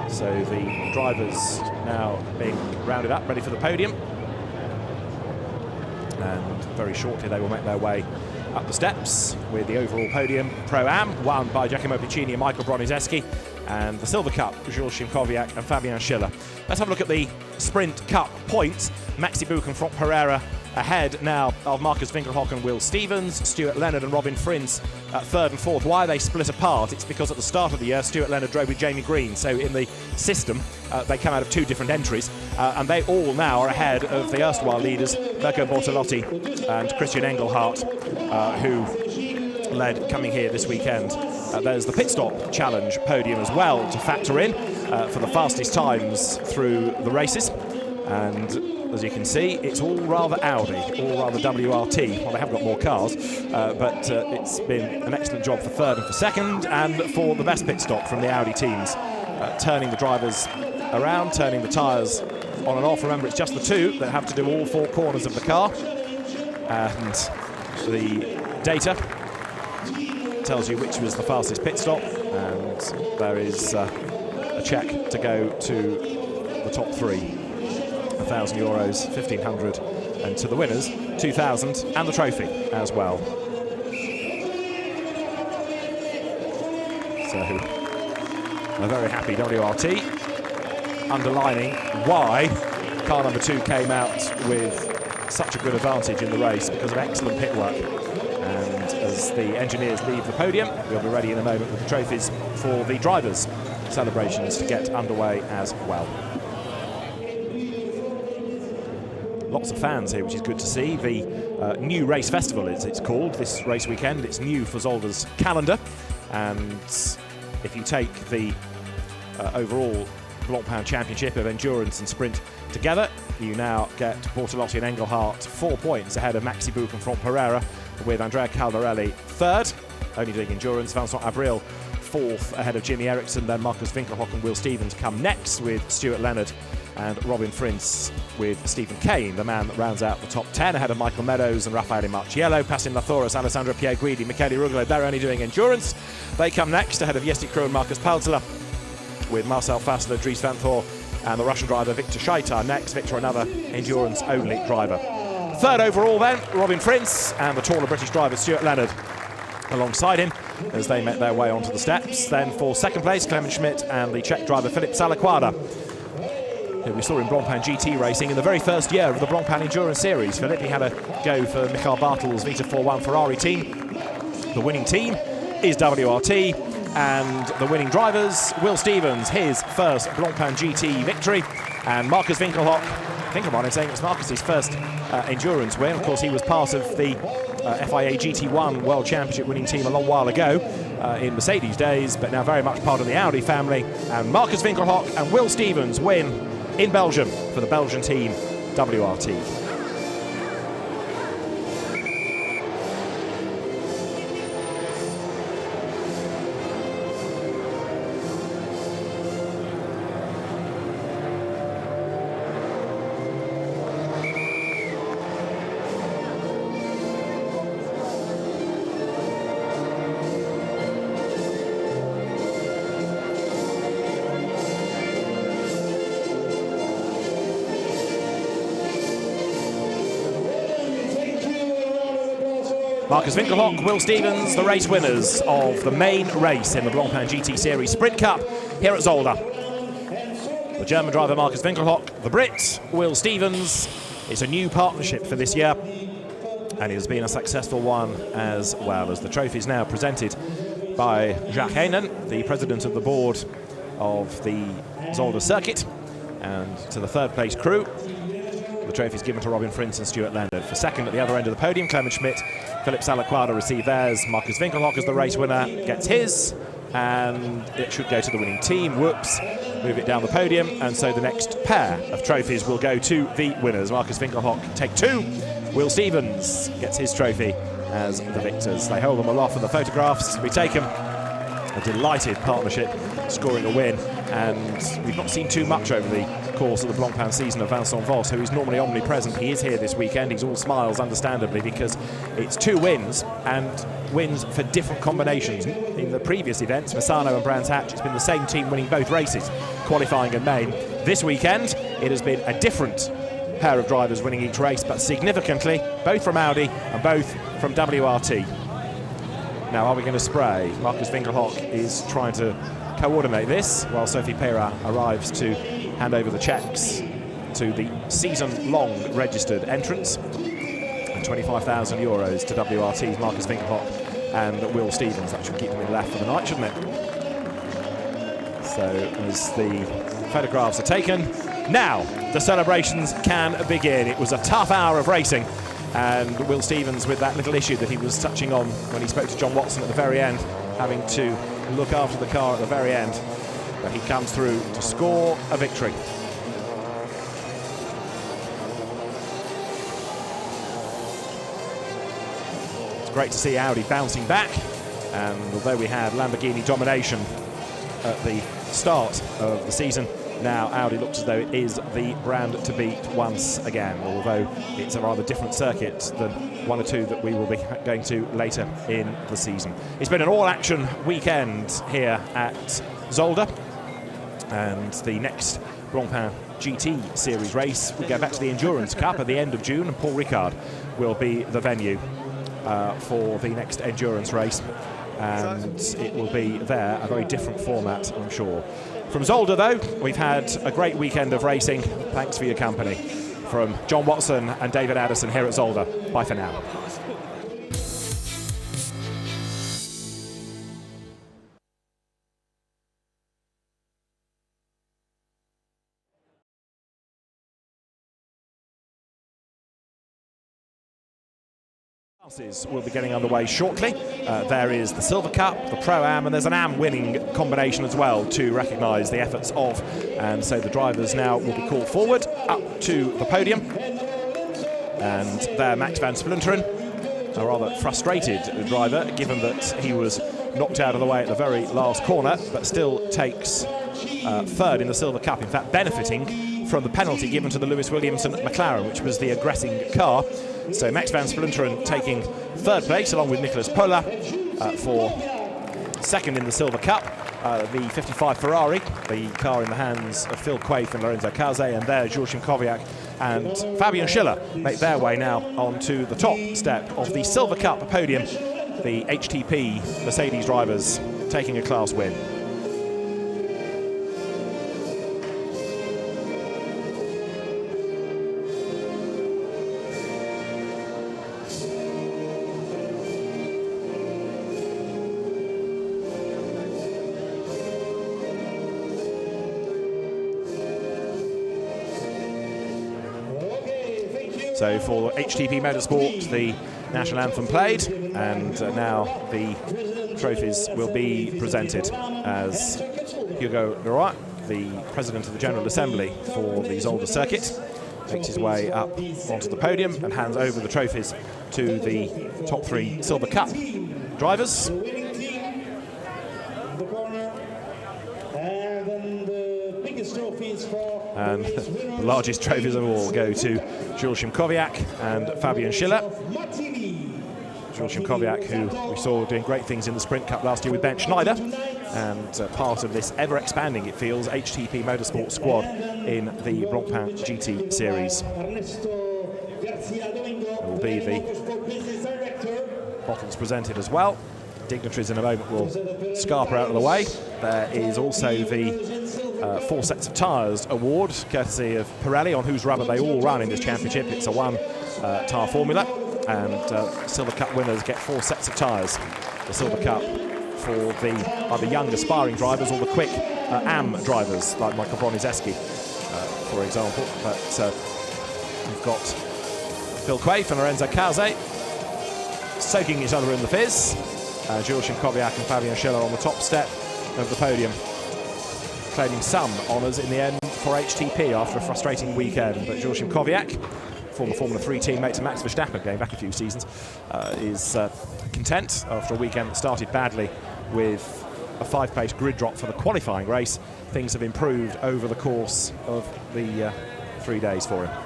So the drivers now being rounded up, ready for the podium. And very shortly they will make their way up the steps with the overall podium Pro-Am, won by Giacomo Piccini and Michael Bronizeski, and the Silver Cup, Jules Szymkowiak and Fabian Schiller. Let's have a look at the Sprint Cup points. Maxi Buch and Franck Pereira ahead now of Marcus Winkelhock and Will Stevens, Stuart Leonard and Robin Frins at third and fourth. Why are they split apart? It's because at the start of the year, Stuart Leonard drove with Jamie Green, so in the system, they come out of 2 different entries, and they all now are ahead of the erstwhile leaders, Mirko Bortolotti and Christian Engelhardt, who led coming here this weekend. there's the pit stop challenge podium as well to factor in for the fastest times through the races. And as you can see, it's all rather Audi, all rather WRT. Well, they have got more cars, but it's been an excellent job for third and for second, and for the best pit stop from the Audi teams, turning the drivers around, turning the tyres on and off. Remember, it's just the two that have to do all four corners of the car, and the data tells you which was the fastest pit stop, and there is a check to go to the top three. 1,000 euros, 1,500, and to the winners, 2,000, and the trophy as well. So, a very happy WRT, underlining why car number 2 came out with such a good advantage in the race because of excellent pit work. And as the engineers leave the podium, we'll be ready in a moment with the trophies for the drivers' celebrations to get underway as well. Lots of fans here, which is good to see. The new race festival, it's called, this race weekend. It's new for Zolder's calendar. And if you take the overall Blancpain Championship of Endurance and Sprint together, you now get Bortolotti and Engelhardt 4 points ahead of Maxi Buch and Franck Pereira, with Andrea Caldarelli third, only doing Endurance. Vincent Avril fourth ahead of Jimmy Eriksson. Then Marcus Winkelhock and Will Stevens come next, with Stuart Leonard and Robin Frins with Stephen Kane, the man that rounds out the top 10, ahead of Michael Meadows and Raffaele Marciello. Passing Lathoris, Alessandro Pierguidi, Michele Rugolo, they're only doing Endurance. They come next, ahead of Jesti Kroon and Marcus Palzler, with Marcel Fassler, Dries Van Thor, and the Russian driver Victor Scheitar next. Victor, another Endurance-only driver. Third overall then, Robin Frins, and the taller British driver Stuart Leonard alongside him as they make their way onto the steps. Then for second place, Clement Schmidt and the Czech driver Filip Salaquada, who we saw in Blancpain GT racing in the very first year of the Blancpain Endurance Series. Philippe had a go for Michael Bartel's Vita 4-1 Ferrari team. The winning team is WRT, and the winning drivers, Will Stevens, his first Blancpain GT victory, and Marcus Winkelhock. I think I'm right in saying it's Marcus's first endurance win. Of course, he was part of the FIA GT1 World Championship winning team a long while ago in Mercedes days, but now very much part of the Audi family. And Marcus Winkelhock and Will Stevens win in Belgium for the Belgian team, WRT. Marcus Winkelhock, Will Stevens, the race winners of the main race in the Blancpain GT Series Sprint Cup here at Zolder. The German driver Marcus Winkelhock, the Brit Will Stevens. It's a new partnership for this year, and it has been a successful one as well, as the trophy is now presented by Jacques Heinen, the president of the board of the Zolder circuit, and to the third place crew. The trophy is given to Robin Frins and Stuart Leonard. For second at the other end of the podium, Clement Schmidt, Filip Salaquada receive theirs. Marcus Winkelhock, as the race winner, gets his, and it should go to the winning team. Whoops, move it down the podium, and so the next pair of trophies will go to the winners. Marcus Winkelhock take 2, Will Stevens gets his trophy as the victors. They hold them aloft for the photographs to be taken. A delighted partnership, scoring a win, and we've not seen too much over the course of the Blancpain season of Vincent Voss, who is normally omnipresent. He is here this weekend. He's all smiles, understandably, because it's 2 wins, and wins for different combinations. In the previous events, Misano and Brands Hatch, it's been the same team winning both races, qualifying and main. This weekend, it has been a different pair of drivers winning each race, but significantly, both from Audi and both from WRT. Now, are we going to spray? Marcus Winkelhock is trying to coordinate this, while Sophie Peyrat arrives to hand over the checks to the season-long registered entrants. And 25,000 euros to WRT's Marcus Winkelhock and Will Stevens. That should keep them in left for the night, shouldn't it? So, as the photographs are taken, now the celebrations can begin. It was a tough hour of racing, and Will Stevens, with that little issue that he was touching on when he spoke to John Watson at the very end, having to look after the car at the very end. But he comes through to score a victory. It's great to see Audi bouncing back, and although we had Lamborghini domination at the start of the season, now Audi looks as though it is the brand to beat once again, although it's a rather different circuit than one or two that we will be going to later in the season. It's been an all-action weekend here at Zolder, and the next Blancpain GT Series race will go back to the Endurance Cup at the end of June, and Paul Ricard will be the venue for the next endurance race, and it will be there, a very different format, I'm sure. From Zolder, though, we've had a great weekend of racing. Thanks for your company. From John Watson and David Addison here at Zolder. Bye for now. Will be getting underway shortly. There is the Silver Cup, the Pro-Am, and there's an Am winning combination as well to recognise the efforts of, and so the drivers now will be called forward up to the podium. And there Max van Splinteren, a rather frustrated driver given that he was knocked out of the way at the very last corner, but still takes third in the Silver Cup, in fact benefiting from the penalty given to the Lewis Williamson McLaren, which was the aggressing car. So Max van Splinteren taking third place along with Nicolas Pola for second in the Silver Cup. The 55 Ferrari, the car in the hands of Phil Quaife and Lorenzo Calze, and there Jules Szymkowiak and Fabian Schiller make their way now onto the top step of the Silver Cup podium. The HTP Mercedes drivers taking a class win. So for HTP Motorsport, the national anthem played, and now the trophies will be presented as Hugo Leroy, the President of the General Assembly for the Zolder circuit, makes his way up onto the podium and hands over the trophies to the top three Silver Cup drivers. And the largest trophies of all go to Jules Szymkowiak and Fabian Schiller. Jules Szymkowiak, who we saw doing great things in the Sprint Cup last year with Ben Schneider, and part of this ever-expanding, it feels, HTP Motorsport squad in the Blancpain GT Series. There will be the bottles presented as well. Dignitaries in a moment will scarper out of the way. There is also the 4 sets of tyres award, courtesy of Pirelli, on whose rubber they all run in this championship. It's a one tyre formula, and Silver Cup winners get 4 sets of tyres. The Silver Cup for the either young aspiring drivers or the quick AM drivers like Michael Bronizeski, for example. But we've got Phil Quaife and Lorenzo Calze soaking each other in the fizz. Jules Szymkowiak and Fabian Schiller on the top step of the podium, claiming some honours in the end for HTP after a frustrating weekend. But Jules Szymkowiak, former Formula 3 teammate to Max Verstappen going back a few seasons, is content after a weekend that started badly with a 5-place grid drop for the qualifying race. Things have improved over the course of the 3 days for him.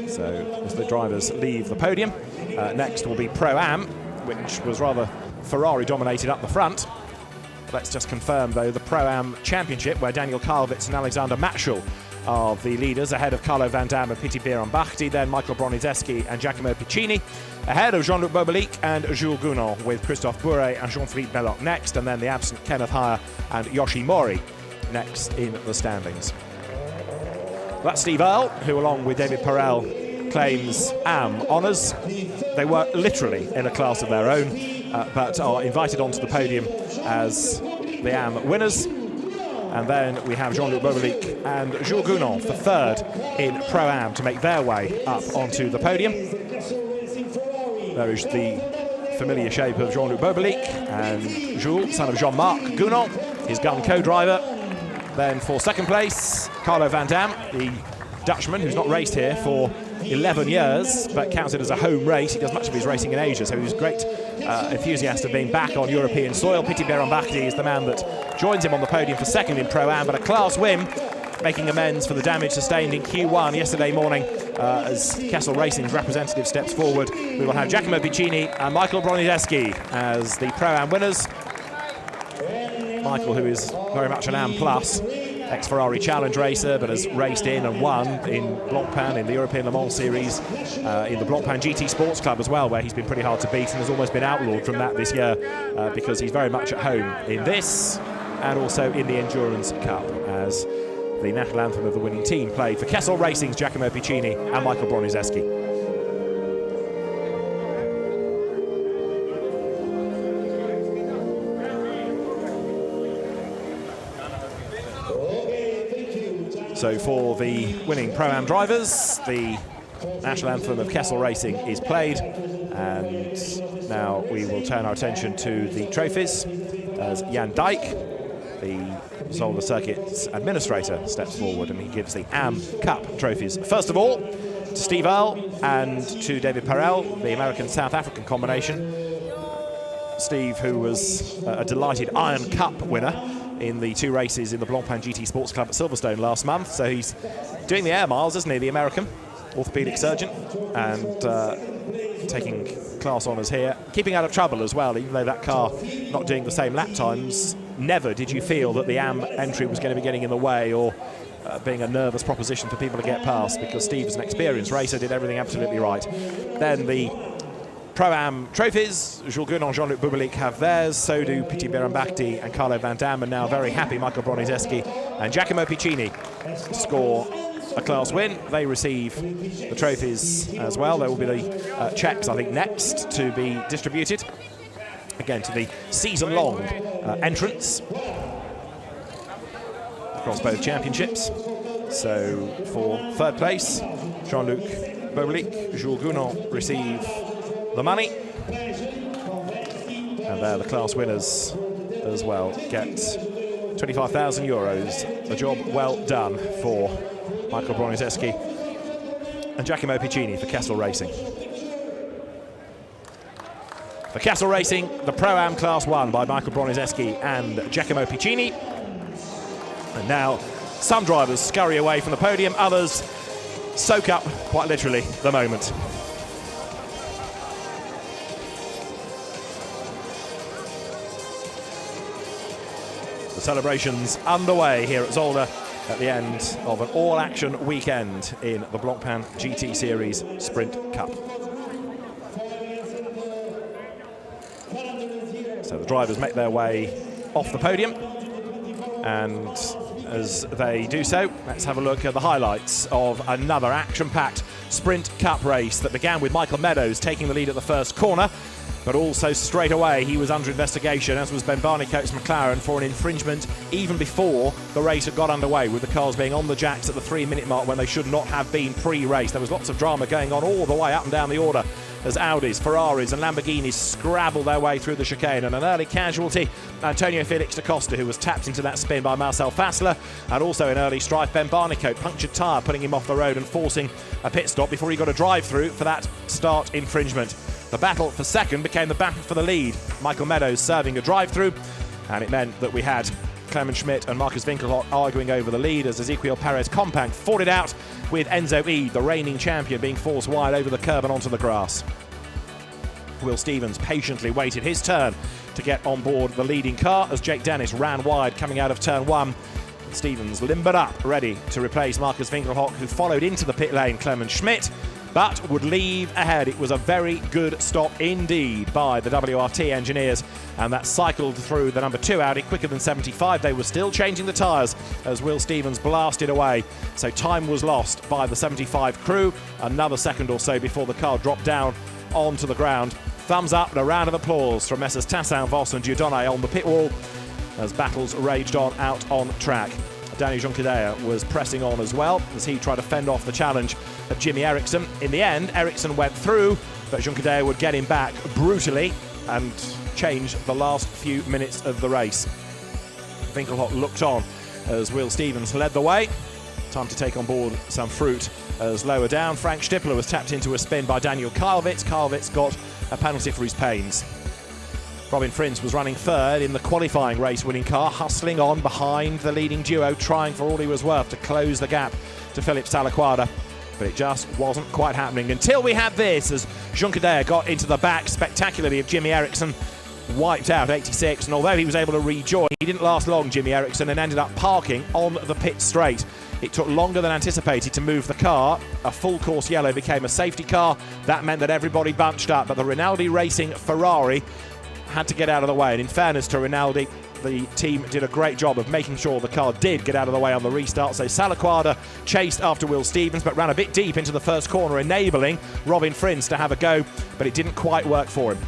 So as the drivers leave the podium, next will be Pro-Am, which was rather Ferrari dominated up the front. Let's just confirm, though, the Pro-Am Championship, where Daniel Karlowitz and Alexander Matschel are the leaders, ahead of Carlo Van Dam and Piti Bieran-Bahti, then Michael Bronizeski and Giacomo Piccini, ahead of Jean-Luc Bobelic and Jules Gounon, with Christophe Bourret and Jean-Philippe Belloc next, and then the absent Kenneth Heyer and Yoshi Mori next in the standings. That's Steve Earle, who, along with David Perel, claims AM honours. They were literally in a class of their own, but are invited onto the podium as the AM winners. And then we have Jean-Luc Bobelic and Jules Gounon for third in Pro-Am to make their way up onto the podium. There is the familiar shape of Jean-Luc Bobelic, and Jules, son of Jean-Marc Gounon, his gun co-driver. Then for second place, Carlo Van Dam, the Dutchman who's not raced here for 11 years, but counts it as a home race. He does much of his racing in Asia, so he's a great enthusiast of being back on European soil. Piti Beirambakhti is the man that joins him on the podium for second in Pro-Am, but a class win, making amends for the damage sustained in Q1 yesterday morning as Kessel Racing's representative steps forward. We will have Giacomo Piccini and Michael Broniszewski as the Pro-Am winners. Michael, who is very much an Am Plus, ex-Ferrari Challenge racer, but has raced in and won in Blancpain in the European Le Mans Series, in the Blancpain GT Sports Club as well, where he's been pretty hard to beat and has almost been outlawed from that this year because he's very much at home in this and also in the Endurance Cup, as the national anthem of the winning team played for Kessel Racing's Giacomo Piccini and Michael Broniszewski. So for the winning Pro-Am drivers, the national anthem of Kessel Racing is played, and now we will turn our attention to the trophies as Jan Dijk, the Zolder Circuit's administrator, steps forward and he gives the Am Cup trophies. First of all, to Steve Earle and to David Perel, the American-South African combination. Steve, who was a delighted Iron Cup winner in the 2 races in the Blancpain GT Sports Club at Silverstone last month. So he's doing the air miles, isn't he, the American orthopedic surgeon, and taking class honours here. Keeping out of trouble as well, even though that car not doing the same lap times. Never did you feel that the Am entry was going to be getting in the way or being a nervous proposition for people to get past, because Steve, as an experienced racer, did everything absolutely right. Then the Pro-Am trophies, Jules Gounon and Jean-Luc Bobelic have theirs, so do Piti Beirambakhti and Carlo Van Dam, and now very happy Michael Broniszewski and Giacomo Piccini score a class win. They receive the trophies as well. There will be the checks, I think, next to be distributed, again to the season-long entrance across both championships. So for third place, Jean-Luc Bobelic, Jules Gounon receive the money, and they're the class winners as well, get 25,000 euros. A job well done for Michael Broniszewski and Giacomo Piccini for Kessel Racing. For Kessel Racing, the Pro-Am Class 1 by Michael Broniszewski and Giacomo Piccini. And now some drivers scurry away from the podium, others soak up, quite literally, the moment. The celebrations underway here at Zolder at the end of an all-action weekend in the Blancpain GT Series Sprint Cup. So the drivers make their way off the podium, and as they do so, let's have a look at the highlights of another action-packed Sprint Cup race that began with Michael Meadows taking the lead at the first corner, but also straight away he was under investigation, as was Ben Barnicoat's McLaren, for an infringement even before the race had got underway, with the cars being on the jacks at the 3-minute mark when they should not have been pre-race. There was lots of drama going on all the way up and down the order as Audis, Ferraris and Lamborghinis scrabble their way through the chicane, and an early casualty, Antonio Felix da Costa, who was tapped into that spin by Marcel Fassler, and also an early strife, Ben Barnicoat, punctured tyre, putting him off the road and forcing a pit stop before he got a drive-through for that start infringement. The battle for second became the battle for the lead. Michael Meadows serving a drive-through, and it meant that we had Clement Schmidt and Marcus Winkelhock arguing over the lead as Ezequiel Perez Compact fought it out with Enzo Ede, the reigning champion, being forced wide over the curb and onto the grass. Will Stevens patiently waited his turn to get on board the leading car as Jake Dennis ran wide coming out of turn 1. Stevens limbered up, ready to replace Marcus Winkelhock, who followed into the pit lane Clement Schmidt, but would leave ahead. It was a very good stop indeed by the WRT engineers, and that cycled through the number 2 Audi quicker than 75. They were still changing the tyres as Will Stevens blasted away, so time was lost by the 75 crew. Another second or so before the car dropped down onto the ground. Thumbs up and a round of applause from Messrs Tassin, Voss and Dieudonné on the pit wall as battles raged on out on track. Danny Jonquidea was pressing on as well as he tried to fend off the challenge of Jimmy Eriksson. In the end, Eriksson went through but Juncker would get him back brutally and change the last few minutes of the race. Winkelhock looked on as Will Stevens led the way. Time to take on board some fruit as lower down Frank Stippler was tapped into a spin by Daniel Karlwitz. Karlwitz got a penalty for his pains. Robin Frins was running third in the qualifying race-winning car, hustling on behind the leading duo, trying for all he was worth to close the gap to Philip Salaquada. But it just wasn't quite happening until we had this as Juncker got into the back spectacularly of Jimmy Eriksson, wiped out 86, and although he was able to rejoin, he didn't last long, Jimmy Eriksson, and ended up parking on the pit straight. It took longer than anticipated to move the car. A full course yellow became a safety car. That meant that everybody bunched up, but the Rinaldi Racing Ferrari had to get out of the way. And in fairness to Rinaldi, the team did a great job of making sure the car did get out of the way on the restart. So Salaquada chased after Will Stevens, but ran a bit deep into the first corner, enabling Robin Frins to have a go, but it didn't quite work for him.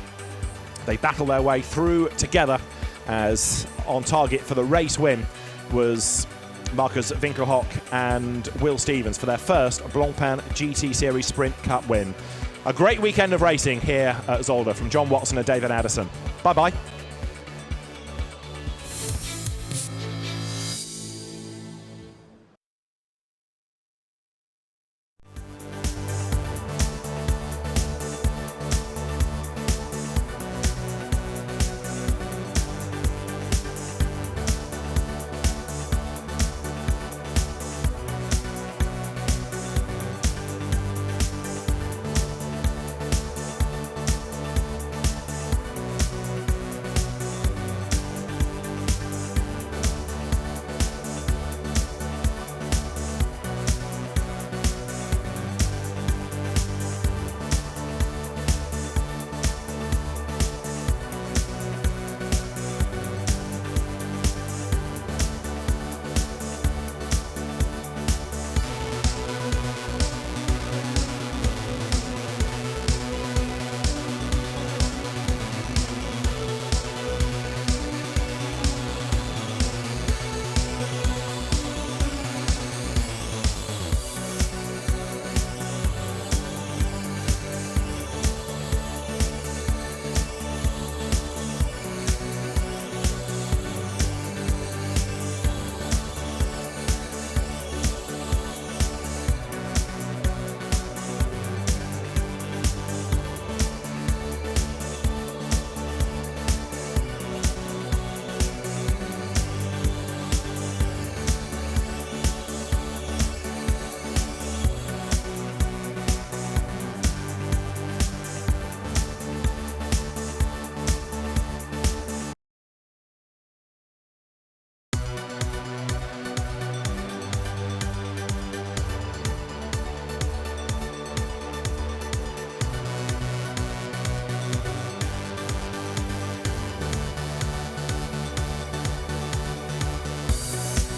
They battled their way through together, as on target for the race win was Markus Winkelhock and Will Stevens for their first Blancpain GT Series Sprint Cup win. A great weekend of racing here at Zolder from John Watson and David Addison. Bye-bye.